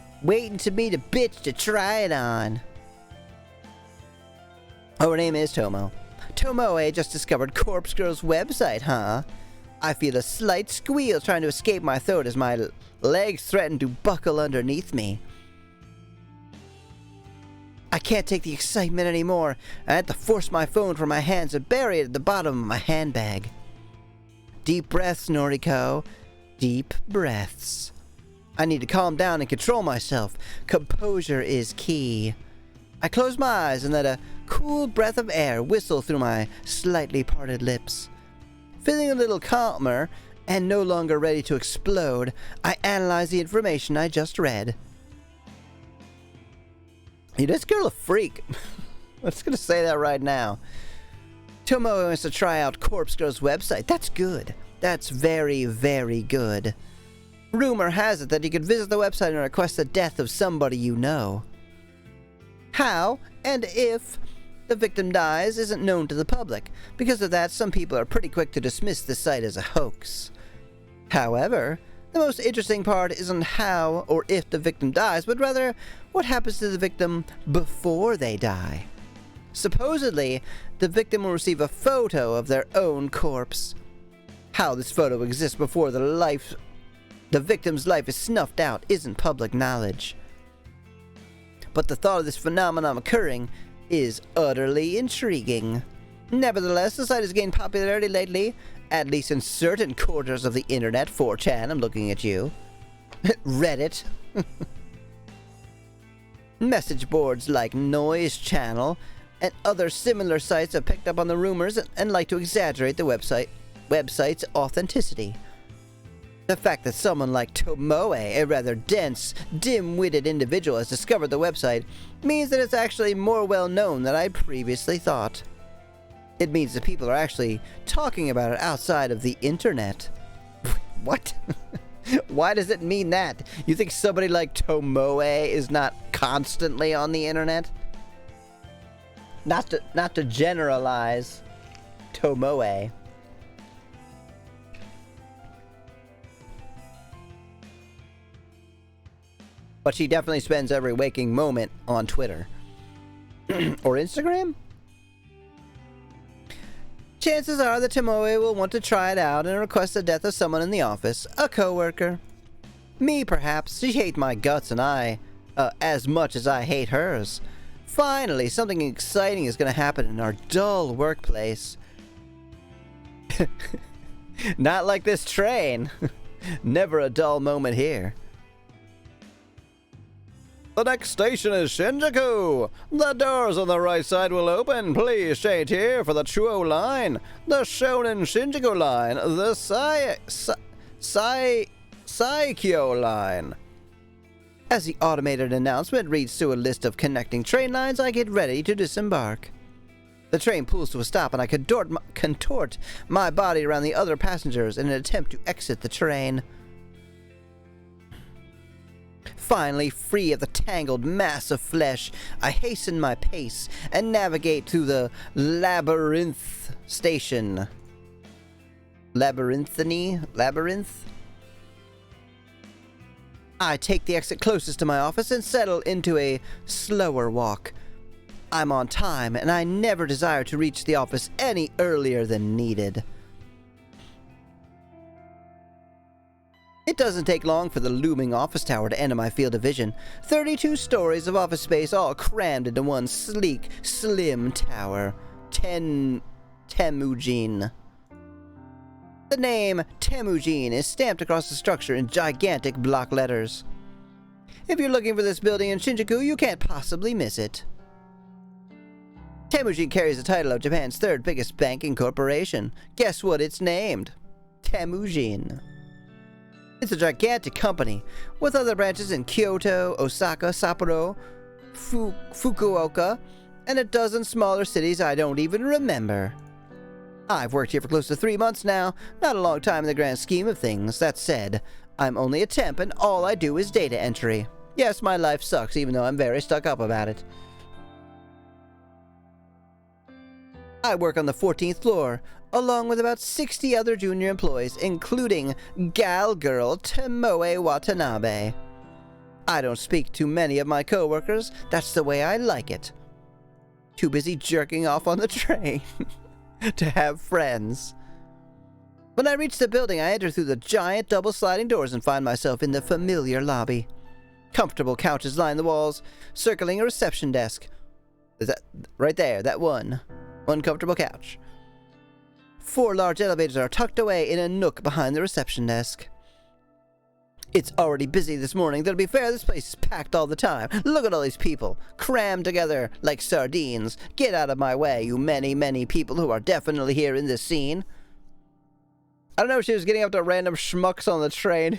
a bitch to try it on. Oh, her name is Tomo. Tomoe just discovered Corpse Girl's website, huh? I feel a slight squeal trying to escape my throat as my legs threaten to buckle underneath me. I can't take the excitement anymore. I had to force my phone from my hands and bury it at the bottom of my handbag. Deep breaths, Noriko. deep breaths. I need to calm down and control myself. Composure is key. I close my eyes and let a cool breath of air whistle through my slightly parted lips. Feeling a little calmer and no longer ready to explode, I analyze the information I just read. Hey, this girl a freak. I'm just gonna say that right now. Tomoe wants to try out Corpse Girl's website. That's good. That's very, very good. Rumor has it that you could visit the website and request the death of somebody you know. How and if the victim dies isn't known to the public. Because of that, some people are pretty quick to dismiss the site as a hoax. However, the most interesting part isn't how or if the victim dies, but rather what happens to the victim before they die. Supposedly, the victim will receive a photo of their own corpse. How this photo exists before the victim's life is snuffed out isn't public knowledge. But the thought of this phenomenon occurring is utterly intriguing. Nevertheless, the site has gained popularity lately, at least in certain quarters of the internet. 4chan, I'm looking at you. Reddit. Message boards like Noise Channel and other similar sites have picked up on the rumors and like to exaggerate the website's authenticity. The fact that someone like Tomoe, a rather dense, dim-witted individual, has discovered the website means that it's actually more well-known than I previously thought. It means that people are actually talking about it outside of the internet. What? Why does it mean that? You think somebody like Tomoe is not constantly on the internet? Not to generalize Tomoe. But she definitely spends every waking moment on Twitter. Or Instagram? Chances are that Tomoe will want to try it out and request the death of someone in the office, a coworker. Me, perhaps. She hates my guts and I, as much as I hate hers. Finally, something exciting is going to happen in our dull workplace. Not like this train. Never a dull moment here. The next station is Shinjuku. The doors on the right side will open. Please stay here for the Chuo line, the Shonen Shinjuku line, the Saikyo line. As the automated announcement reads through a list of connecting train lines, I get ready to disembark. The train pulls to a stop and I contort my body around the other passengers in an attempt to exit the train. Finally, free of the tangled mass of flesh, I hasten my pace and navigate to the Labyrinth station. Labyrinth? I take the exit closest to my office and settle into a slower walk. I'm on time, and I never desire to reach the office any earlier than needed. It doesn't take long for the looming office tower to enter my field of vision. 32 stories of office space all crammed into one sleek, slim tower. Temujin. The name Temujin is stamped across the structure in gigantic block letters. If you're looking for this building in Shinjuku, you can't possibly miss it. Temujin carries the title of Japan's third biggest banking corporation. Guess what it's named? Temujin. It's a gigantic company, with other branches in Kyoto, Osaka, Sapporo, Fukuoka, and a dozen smaller cities I don't even remember. I've worked here for close to 3 months now, not a long time in the grand scheme of things. That said, I'm only a temp and all I do is data entry. Yes, my life sucks, even though I'm very stuck up about it. I work on the 14th floor, along with about 60 other junior employees, including gal girl Tomoe Watanabe. I don't speak to many of my coworkers. That's the way I like it. Too busy jerking off on the train to have friends. When I reach the building, I enter through the giant double sliding doors and find myself in the familiar lobby. Comfortable couches line the walls, circling a reception desk. Is that right there? That one comfortable couch. 4 large elevators are tucked away in a nook behind the reception desk. It's already busy this morning. To be fair, this place is packed all the time. Look at all these people, crammed together like sardines. Get out of my way, you many, many people who are definitely here in this scene. I don't know if she was getting up to random schmucks on the train.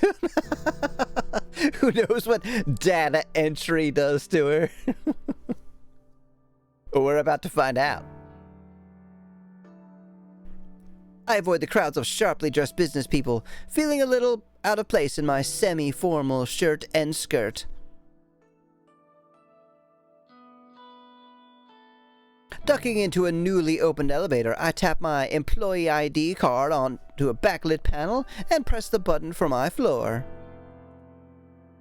Who knows what data entry does to her? We're about to find out. I avoid the crowds of sharply dressed business people, feeling a little out of place in my semi-formal shirt and skirt. Ducking into a newly opened elevator, I tap my employee ID card onto a backlit panel and press the button for my floor.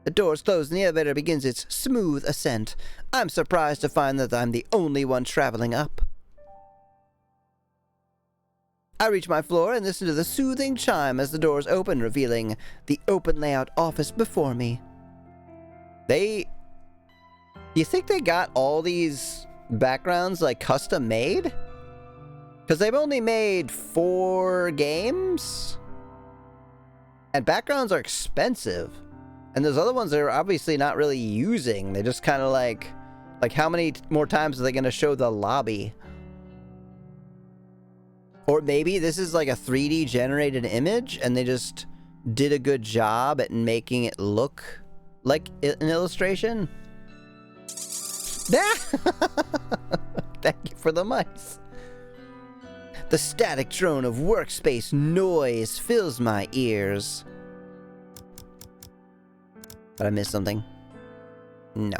The doors close and the elevator begins its smooth ascent. I'm surprised to find that I'm the only one traveling up. I reach my floor and listen to the soothing chime as the doors open, revealing the open layout office before me. You think they got all these backgrounds like custom made? Because they've only made 4 games? And backgrounds are expensive. And those other ones they're obviously not really using. They just kind of like how many more times are they going to show the lobby? Or maybe this is like a 3D generated image and they just did a good job at making it look like an illustration. Thank you for the mice. The static drone of workspace noise fills my ears. Did I miss something? No.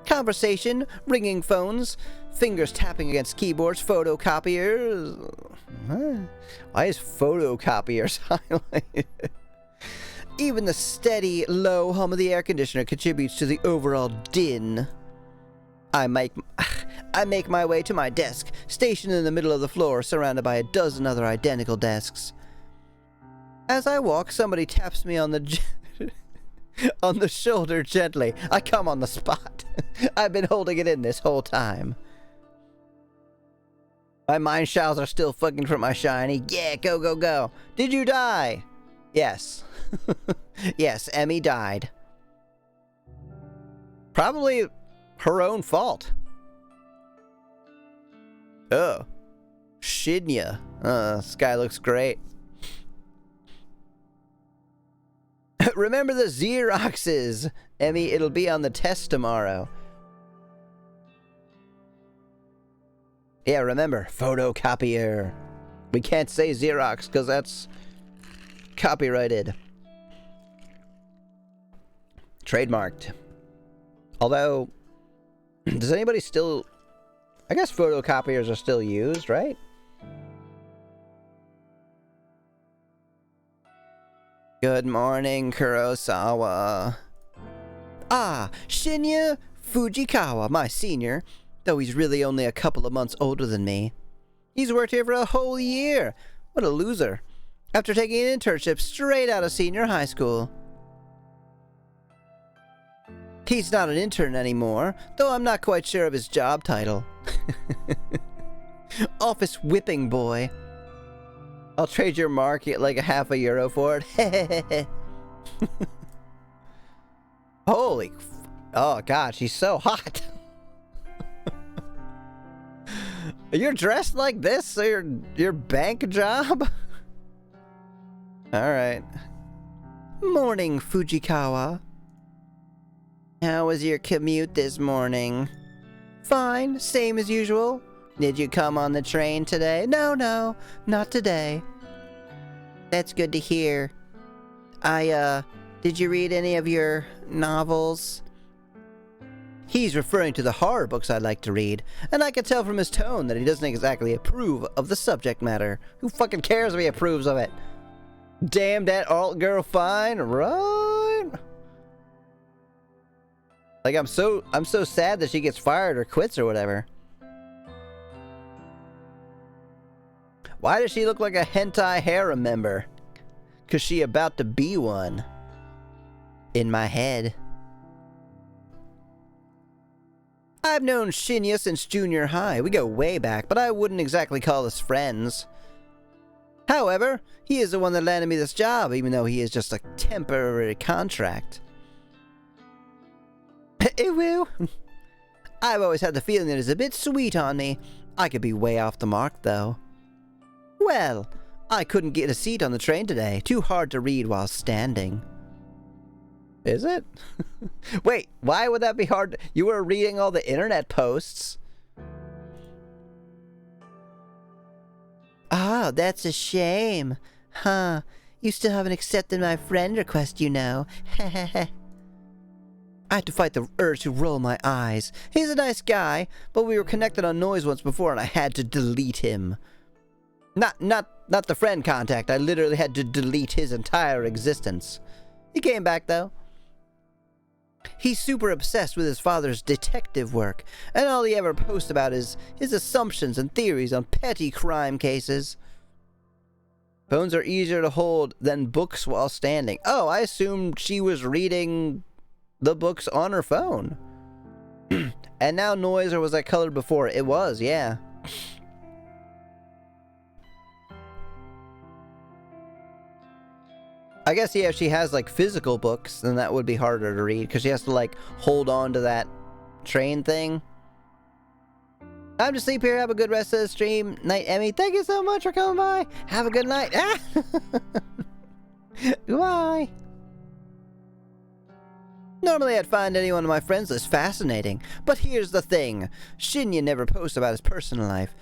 Conversation, ringing phones, fingers tapping against keyboards, photocopiers. Why is photocopiers highlighted? Even the steady, low hum of the air conditioner contributes to the overall din. I make my way to my desk, stationed in the middle of the floor, surrounded by a dozen other identical desks. As I walk, somebody taps me on the on the shoulder gently. I come on the spot. I've been holding it in this whole time. My mind shells are still fucking from my shiny. Yeah, go, go, go. Did you die? Yes. Yes, Emmy died. Probably her own fault. Oh. Shinya. This guy looks great. Remember the Xeroxes, Emmy. It'll be on the test tomorrow. Yeah, remember, photocopier. We can't say Xerox because that's copyrighted. Trademarked. Although, does anybody still... I guess photocopiers are still used, right? Good morning, Kurosawa. Ah, Shinya Fujikawa, my senior, though he's really only a couple of months older than me. He's worked here for a whole year. What a loser. After taking an internship straight out of senior high school. He's not an intern anymore, though I'm not quite sure of his job title. Office whipping boy. I'll trade your mark at like €0.50 for it. Holy... Oh god, she's so hot. You're dressed like this? Your bank job? Alright. Morning, Fujikawa. How was your commute this morning? Fine, same as usual. Did you come on the train today? No, not today. That's good to hear. Did you read any of your novels? He's referring to the horror books I like to read, and I can tell from his tone that he doesn't exactly approve of the subject matter. Who fucking cares if he approves of it? Damn that alt girl fine, right? Like, I'm so sad that she gets fired or quits or whatever. Why does she look like a hentai harem member? 'Cause she about to be one. In my head. I've known Shinya since junior high. We go way back, but I wouldn't exactly call us friends. However, he is the one that landed me this job, even though he is just a temporary contract. Ew. I've always had the feeling that it's a bit sweet on me. I could be way off the mark, though. Well, I couldn't get a seat on the train today. Too hard to read while standing. Is it? Wait, why would that be hard? You were reading all the internet posts. Oh, that's a shame. Huh. You still haven't accepted my friend request, you know. I had to fight the urge to roll my eyes. He's a nice guy, but we were connected on Noise once before and I had to delete him. Not the friend contact. I literally had to delete his entire existence. He came back, though. He's super obsessed with his father's detective work, and all he ever posts about is his assumptions and theories on petty crime cases. Phones are easier to hold than books while standing. Oh, I assumed she was reading the books on her phone. And now Noise, or was that colored before? It was, yeah. I guess, yeah, if she has, like, physical books, then that would be harder to read, because she has to, like, hold on to that train thing. Time to sleep here. Have a good rest of the stream. Night, Emmy. Thank you so much for coming by. Have a good night. Ah! Goodbye. Normally I'd find any one of my friends list fascinating, but here's the thing. Shinya never posts about his personal life.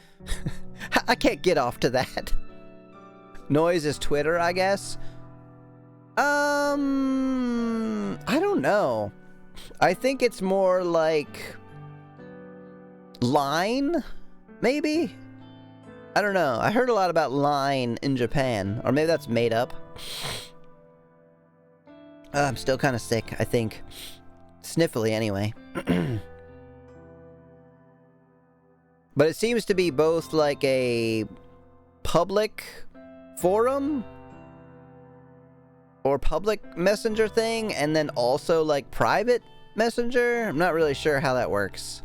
I can't get off to that. Noise is Twitter, I guess. I don't know. I think it's more like Line, maybe? I don't know. I heard a lot about Line in Japan, or maybe that's made up. I'm still kind of sick, I think. Sniffly, anyway. But it seems to be both like a public forum or public messenger thing, and then also like private messenger. I'm not really sure how that works.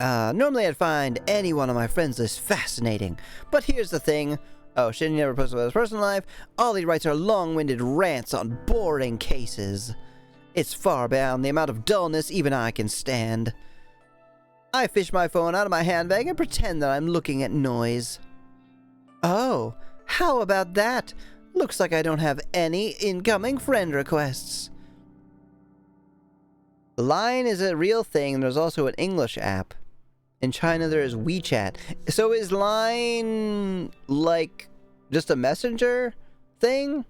Normally I'd find any one of my friends list fascinating, but here's the thing. Oh, shit, he never posted about his personal life. All he writes are long-winded rants on boring cases. It's far beyond the amount of dullness even I can stand. I fish my phone out of my handbag and pretend that I'm looking at Noise. Oh, how about that? Looks like I don't have any incoming friend requests. Line is a real thing, and there's also an English app. In China, there is WeChat. So is Line like just a messenger thing?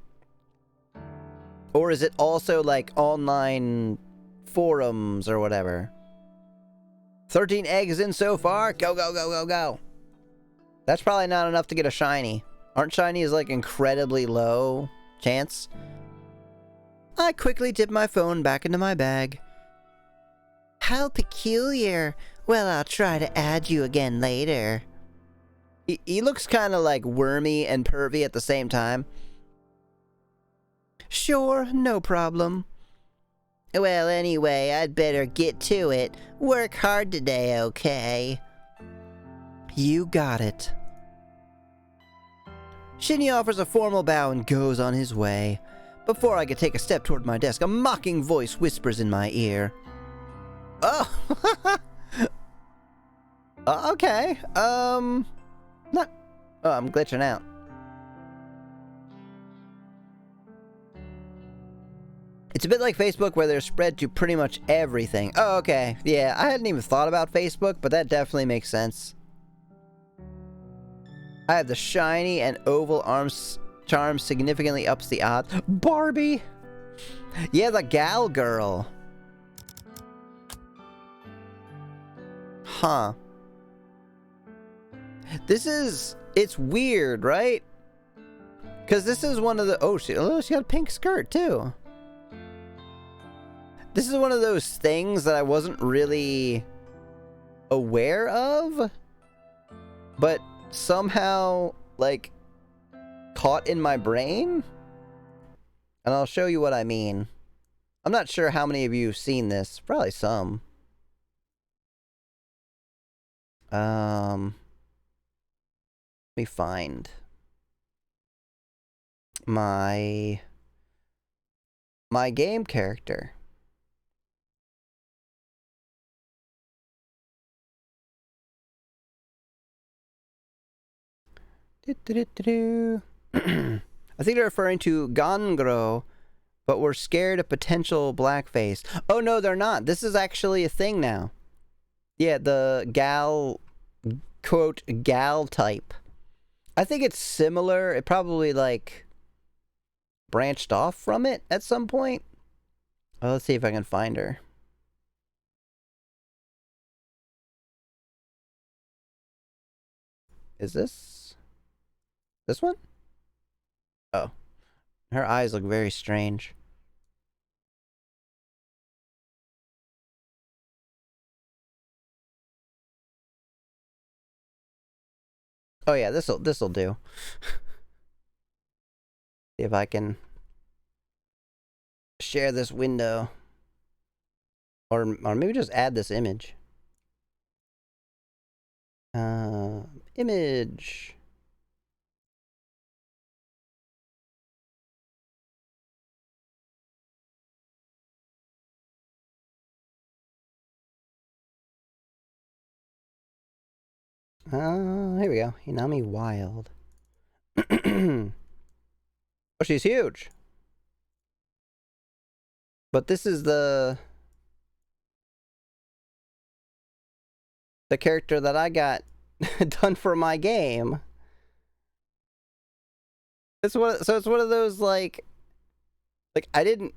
Or is it also like online forums or whatever? 13 eggs in so far. Go, go, go, go, go. That's probably not enough to get a shiny. Aren't shinies like incredibly low chance? I quickly dip my phone back into my bag. How peculiar. Well, I'll try to add you again later. He looks kind of like wormy and pervy at the same time. Sure, no problem. Well, anyway, I'd better get to it. Work hard today, okay? You got it. Shinya offers a formal bow and goes on his way. Before I could take a step toward my desk, a mocking voice whispers in my ear. Oh! Okay. Not... Oh, I'm glitching out. It's a bit like Facebook where they're spread to pretty much everything. Oh, okay. Yeah, I hadn't even thought about Facebook, but that definitely makes sense. I have the shiny and oval arms charm significantly ups the odds. Barbie! Yeah, the gal girl. Huh. This is... It's weird, right? Because this is one of the... Oh, she got a pink skirt, too. This is one of those things that I wasn't really aware of, but somehow, like, caught in my brain. And I'll show you what I mean. I'm not sure how many of you have seen this. Probably some. Let me find my game character. I think they're referring to Gangro, but we're scared of potential blackface. Oh no, they're not. This is actually a thing now. Yeah, the gal, quote, gal type. I think it's similar. It probably, like, branched off from it at some point. Oh, let's see if I can find her. Is this one? Oh. Her eyes look very strange. Oh yeah, this'll do. See if I can share this window. Or maybe just add this image. Image. Here we go. Hinami Wild. Oh, she's huge. But this is the character that I got done for my game. So it's one of those like I didn't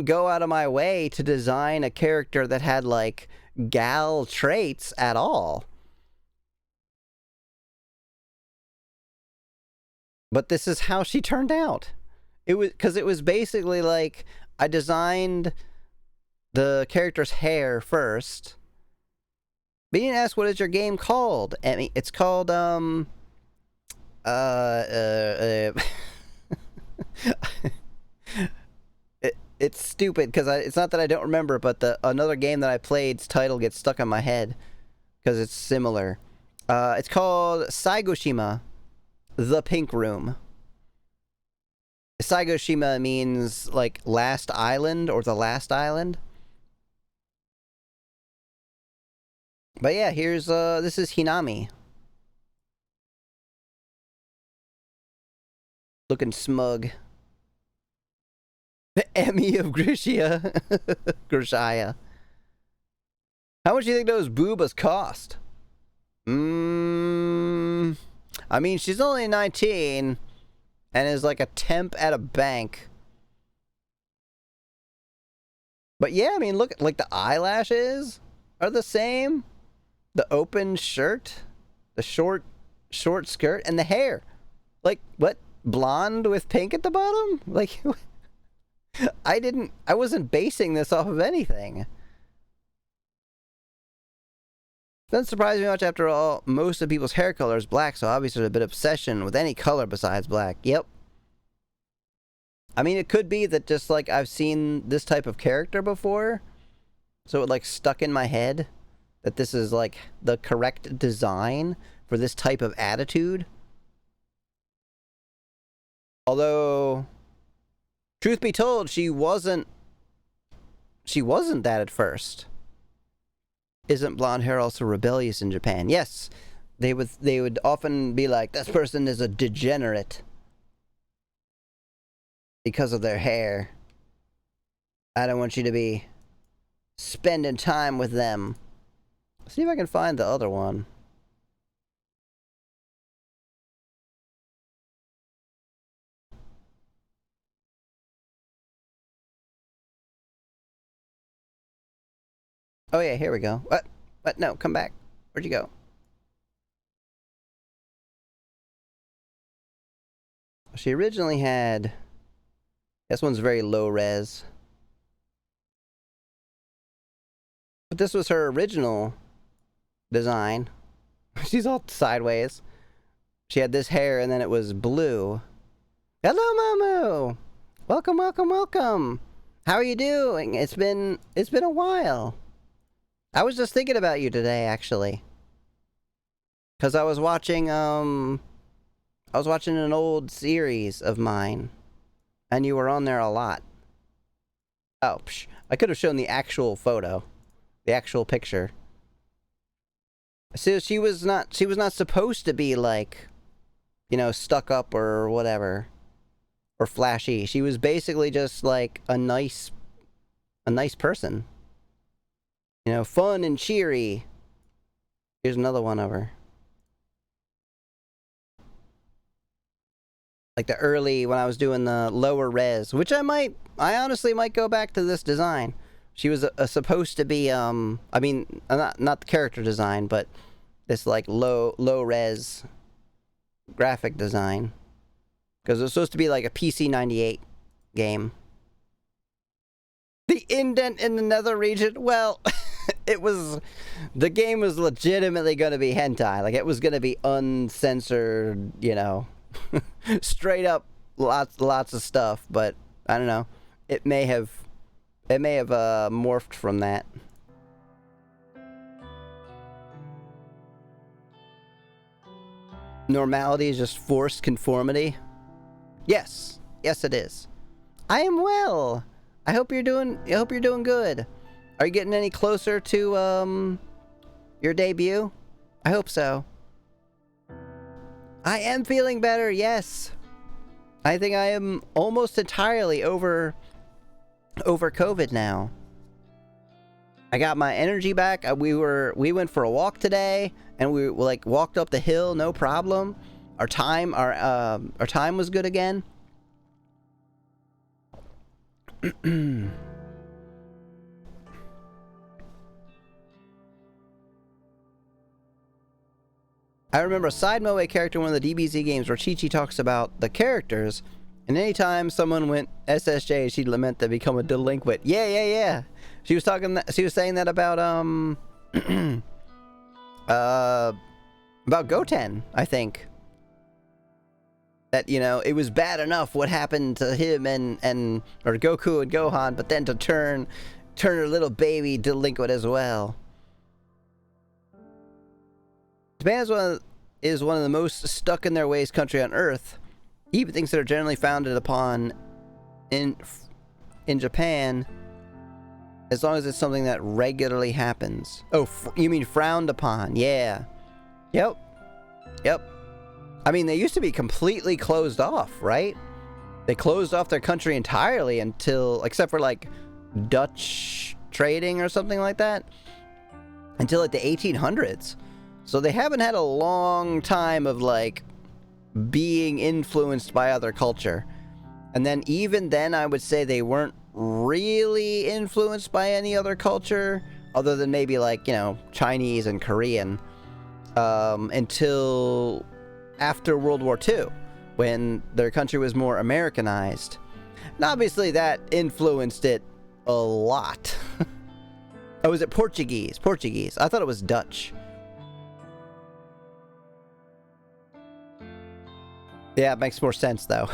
go out of my way to design a character that had like gal traits at all. But this is how she turned out. It was basically like I designed the character's hair first. But you didn't ask what is your game called. I mean, it's called it's stupid because it's not that I don't remember, but another game that I played's title gets stuck in my head because it's similar. It's called Saigoshima, the Pink Room. Saigoshima means like last island or the last island. But yeah, here's this is Hinami. Looking smug. The Emmy of Grishia. Grishaya. How much do you think those boobas cost? I mean, she's only 19 and is like a temp at a bank. But yeah, I mean, look, like the eyelashes are the same. The open shirt, the short skirt, and the hair. Like, what? Blonde with pink at the bottom? Like, I wasn't basing this off of anything. Doesn't surprise me much after all, most of people's hair color is black, so obviously there's a bit of obsession with any color besides black. Yep. I mean, it could be that just, like, I've seen this type of character before, so it, like, stuck in my head that this is, like, the correct design for this type of attitude. Although, truth be told, she wasn't that at first. Isn't blonde hair also rebellious in Japan? Yes. They would often be like, this person is a degenerate because of their hair. I don't want you to be spending time with them. See if I can find the other one. Oh yeah, here we go. What? No, come back. Where'd you go? She originally had... This one's very low res. But this was her original design. She's all sideways. She had this hair and then it was blue. Hello, Momo! Welcome, welcome, welcome! How are you doing? It's been a while. I was just thinking about you today, actually. Because I was watching an old series of mine, and you were on there a lot. Oh, I could have shown the actual photo, the actual picture. So she was not supposed to be like, you know, stuck up or whatever, or flashy. She was basically just like a nice person. You know, fun and cheery. Here's another one of her. Like the early, when I was doing the lower res, which I honestly might go back to this design. She was supposed to be, I mean, not the character design, but this like low res graphic design. Because it was supposed to be like a PC 98 game. The indent in the nether region, well, the game was legitimately going to be hentai. Like, it was going to be uncensored, you know, straight up lots of stuff, but I don't know. It may have morphed from that. Normality is just forced conformity. Yes, it is. I am well. I hope you're doing good. Are you getting any closer to your debut? I hope so. I am feeling better, yes. I think I am almost entirely over COVID now. I got my energy back. We went for a walk today, and we like walked up the hill, no problem. Our time was good again. I remember a side moe character in one of the DBZ games where Chi-Chi talks about the characters, and anytime someone went SSJ, she'd lament to become a delinquent. Yeah. She was saying that about Goten, I think. That, you know, it was bad enough what happened to him or Goku and Gohan, but then to turn her little baby delinquent as well. Japan is one of the most stuck in their ways country on Earth. Even things that are generally founded upon in Japan, as long as it's something that regularly happens. Oh, you mean frowned upon? Yeah. Yep. I mean, they used to be completely closed off, right? They closed off their country entirely except for like Dutch trading or something like that, until like the 1800s. So they haven't had a long time of like being influenced by other culture. And then even then, I would say they weren't really influenced by any other culture other than maybe like, you know, Chinese and Korean, until after World War II, when their country was more Americanized. And obviously that influenced it a lot. Oh, was it Portuguese? I thought it was Dutch. Yeah, it makes more sense, though.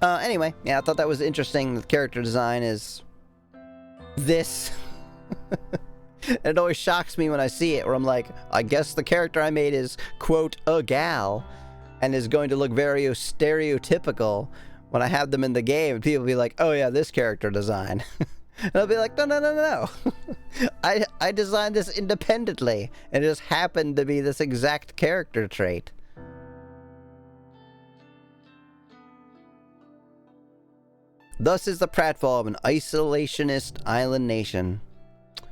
Anyway, yeah, I thought that was interesting. The character design is this. It always shocks me when I see it, where I'm like, I guess the character I made is, quote, a gal, and is going to look very stereotypical when I have them in the game, and people be like, oh yeah, this character design. And I'll be like, no. I designed this independently, and it just happened to be this exact character trait. Thus is the pratfall of an isolationist island nation.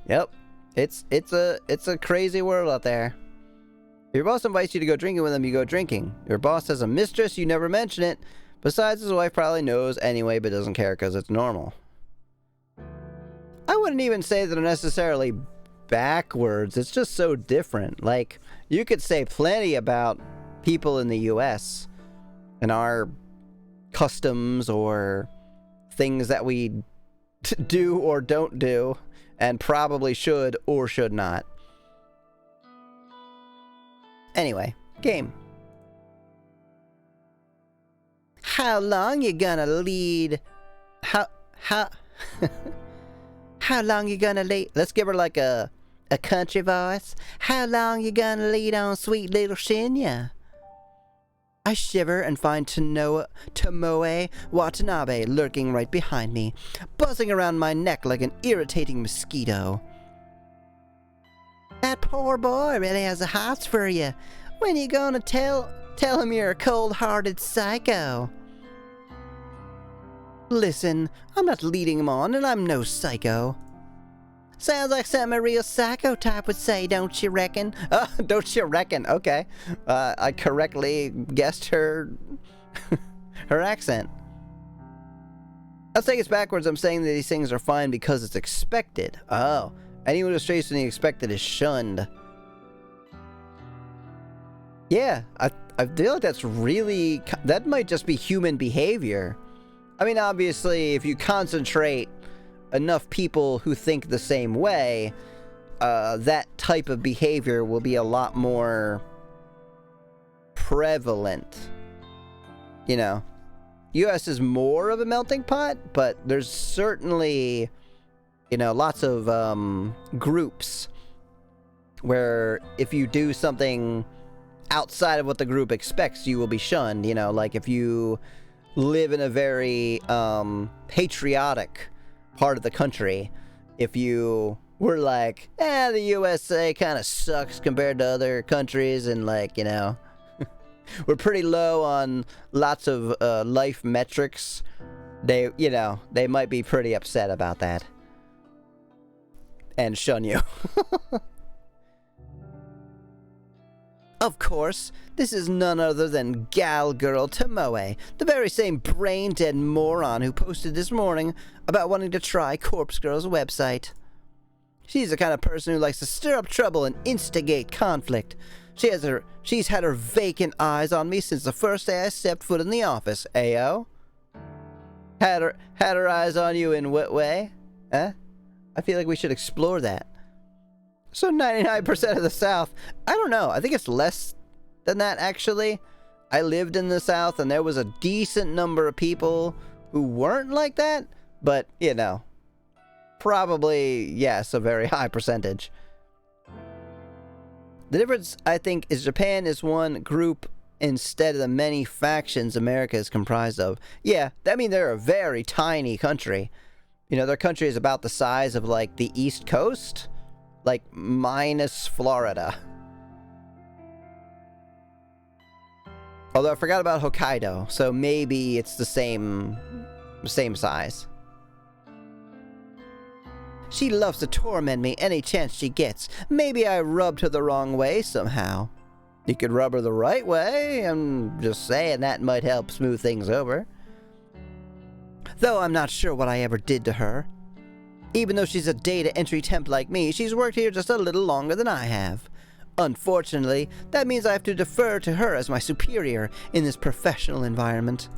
Yep, it's a crazy world out there. If your boss invites you to go drinking with him, you go drinking. Your boss has a mistress, you never mention it. Besides, his wife probably knows anyway, but doesn't care because it's normal. I wouldn't even say that they're necessarily backwards. It's just so different. Like, you could say plenty about people in the US and our customs or things that we do or don't do, and probably should or should not. Anyway, game. How long you gonna lead? How How long you gonna lead? Let's give her like a country voice. How long you gonna lead on sweet little Shinya? I shiver and find Tomoe Watanabe lurking right behind me, buzzing around my neck like an irritating mosquito. That poor boy really has a hots for you. When you gonna tell him you're a cold-hearted psycho? Listen, I'm not leading him on, and I'm no psycho. Sounds like something a real psycho type would say, don't you reckon? Don't you reckon? Okay. I correctly guessed her her accent. I'll say it's backwards. I'm saying that these things are fine because it's expected. Oh. Anyone who strays from the expected is shunned. Yeah, I feel like that's really... That might just be human behavior. I mean, obviously, if you concentrate enough people who think the same way, that type of behavior will be a lot more prevalent. You know, US is more of a melting pot, but there's certainly, you know, lots of groups where if you do something outside of what the group expects, you will be shunned. You know, like if you live in a very patriotic part of the country, if you were like, the USA kind of sucks compared to other countries, and like, you know, we're pretty low on lots of life metrics, they might be pretty upset about that and shun you. Of course, this is none other than Gal Girl Tomoe, the very same brain-dead moron who posted this morning about wanting to try Corpse Girl's website. She's the kind of person who likes to stir up trouble and instigate conflict. She's had her vacant eyes on me since the first day I stepped foot in the office, ayo? Had her eyes on you in what way? Huh? I feel like we should explore that. So 99% of the South, I don't know, I think it's less than that actually. I lived in the South and there was a decent number of people who weren't like that, but, you know, probably, yes, a very high percentage. The difference, I think, is Japan is one group instead of the many factions America is comprised of. Yeah, I mean, they're a very tiny country. You know, their country is about the size of, like, the East Coast. Like, minus Florida. Although I forgot about Hokkaido, so maybe it's the same size. She loves to torment me any chance she gets. Maybe I rubbed her the wrong way somehow. You could rub her the right way. I'm just saying that might help smooth things over. Though I'm not sure what I ever did to her. Even though she's a data entry temp like me, she's worked here just a little longer than I have. Unfortunately, that means I have to defer to her as my superior in this professional environment.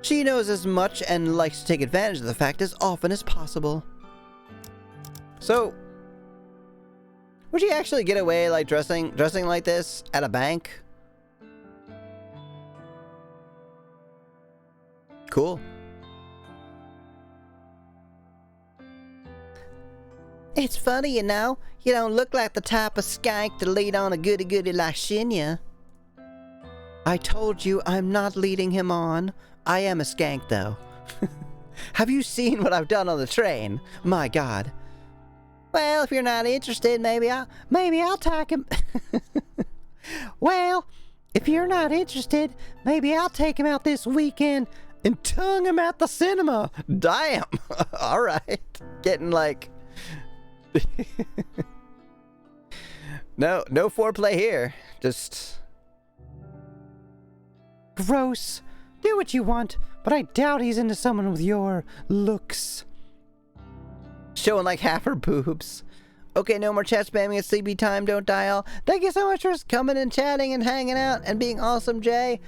She knows as much and likes to take advantage of the fact as often as possible. So, would she actually get away like dressing like this at a bank? Cool. It's funny, you know. You don't look like the type of skank to lead on a goody-goody like Shinya. I told you I'm not leading him on. I am a skank, though. Have you seen what I've done on the train? My God. Well, if you're not interested, maybe I'll take him. Well, if you're not interested, maybe I'll take him out this weekend and tongue him at the cinema. Damn. All right. Getting like... No foreplay here. Just... Gross. Do what you want, but I doubt he's into someone with your looks. Showing like half her boobs. Okay, no more chat spamming. It's sleepy time. Don't dial. Thank you so much for coming and chatting and hanging out and being awesome, Jay.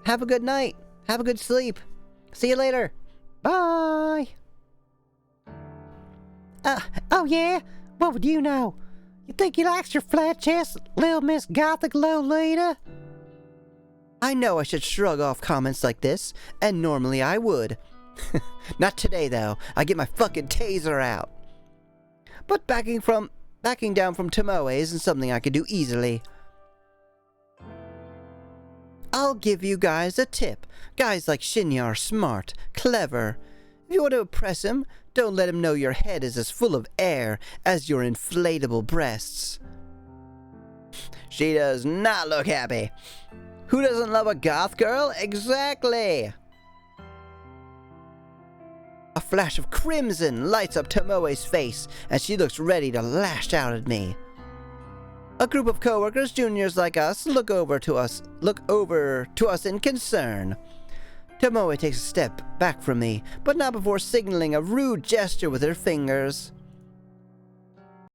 Have a good night. Have a good sleep. See you later. Bye. Oh yeah? What would you know? You think he likes your flat chest, little Miss Gothic Lolita? I know I should shrug off comments like this, and normally I would. Not today, though. I get my fucking taser out. But backing down from Tomoe isn't something I can do easily. I'll give you guys a tip. Guys like Shinya are smart, clever. If you want to impress him, don't let him know your head is as full of air as your inflatable breasts. She does not look happy. Who doesn't love a goth girl? Exactly! A flash of crimson lights up Tomoe's face, and she looks ready to lash out at me. A group of coworkers, juniors like us, look over to us in concern. Tomoe takes a step back from me, but not before signaling a rude gesture with her fingers.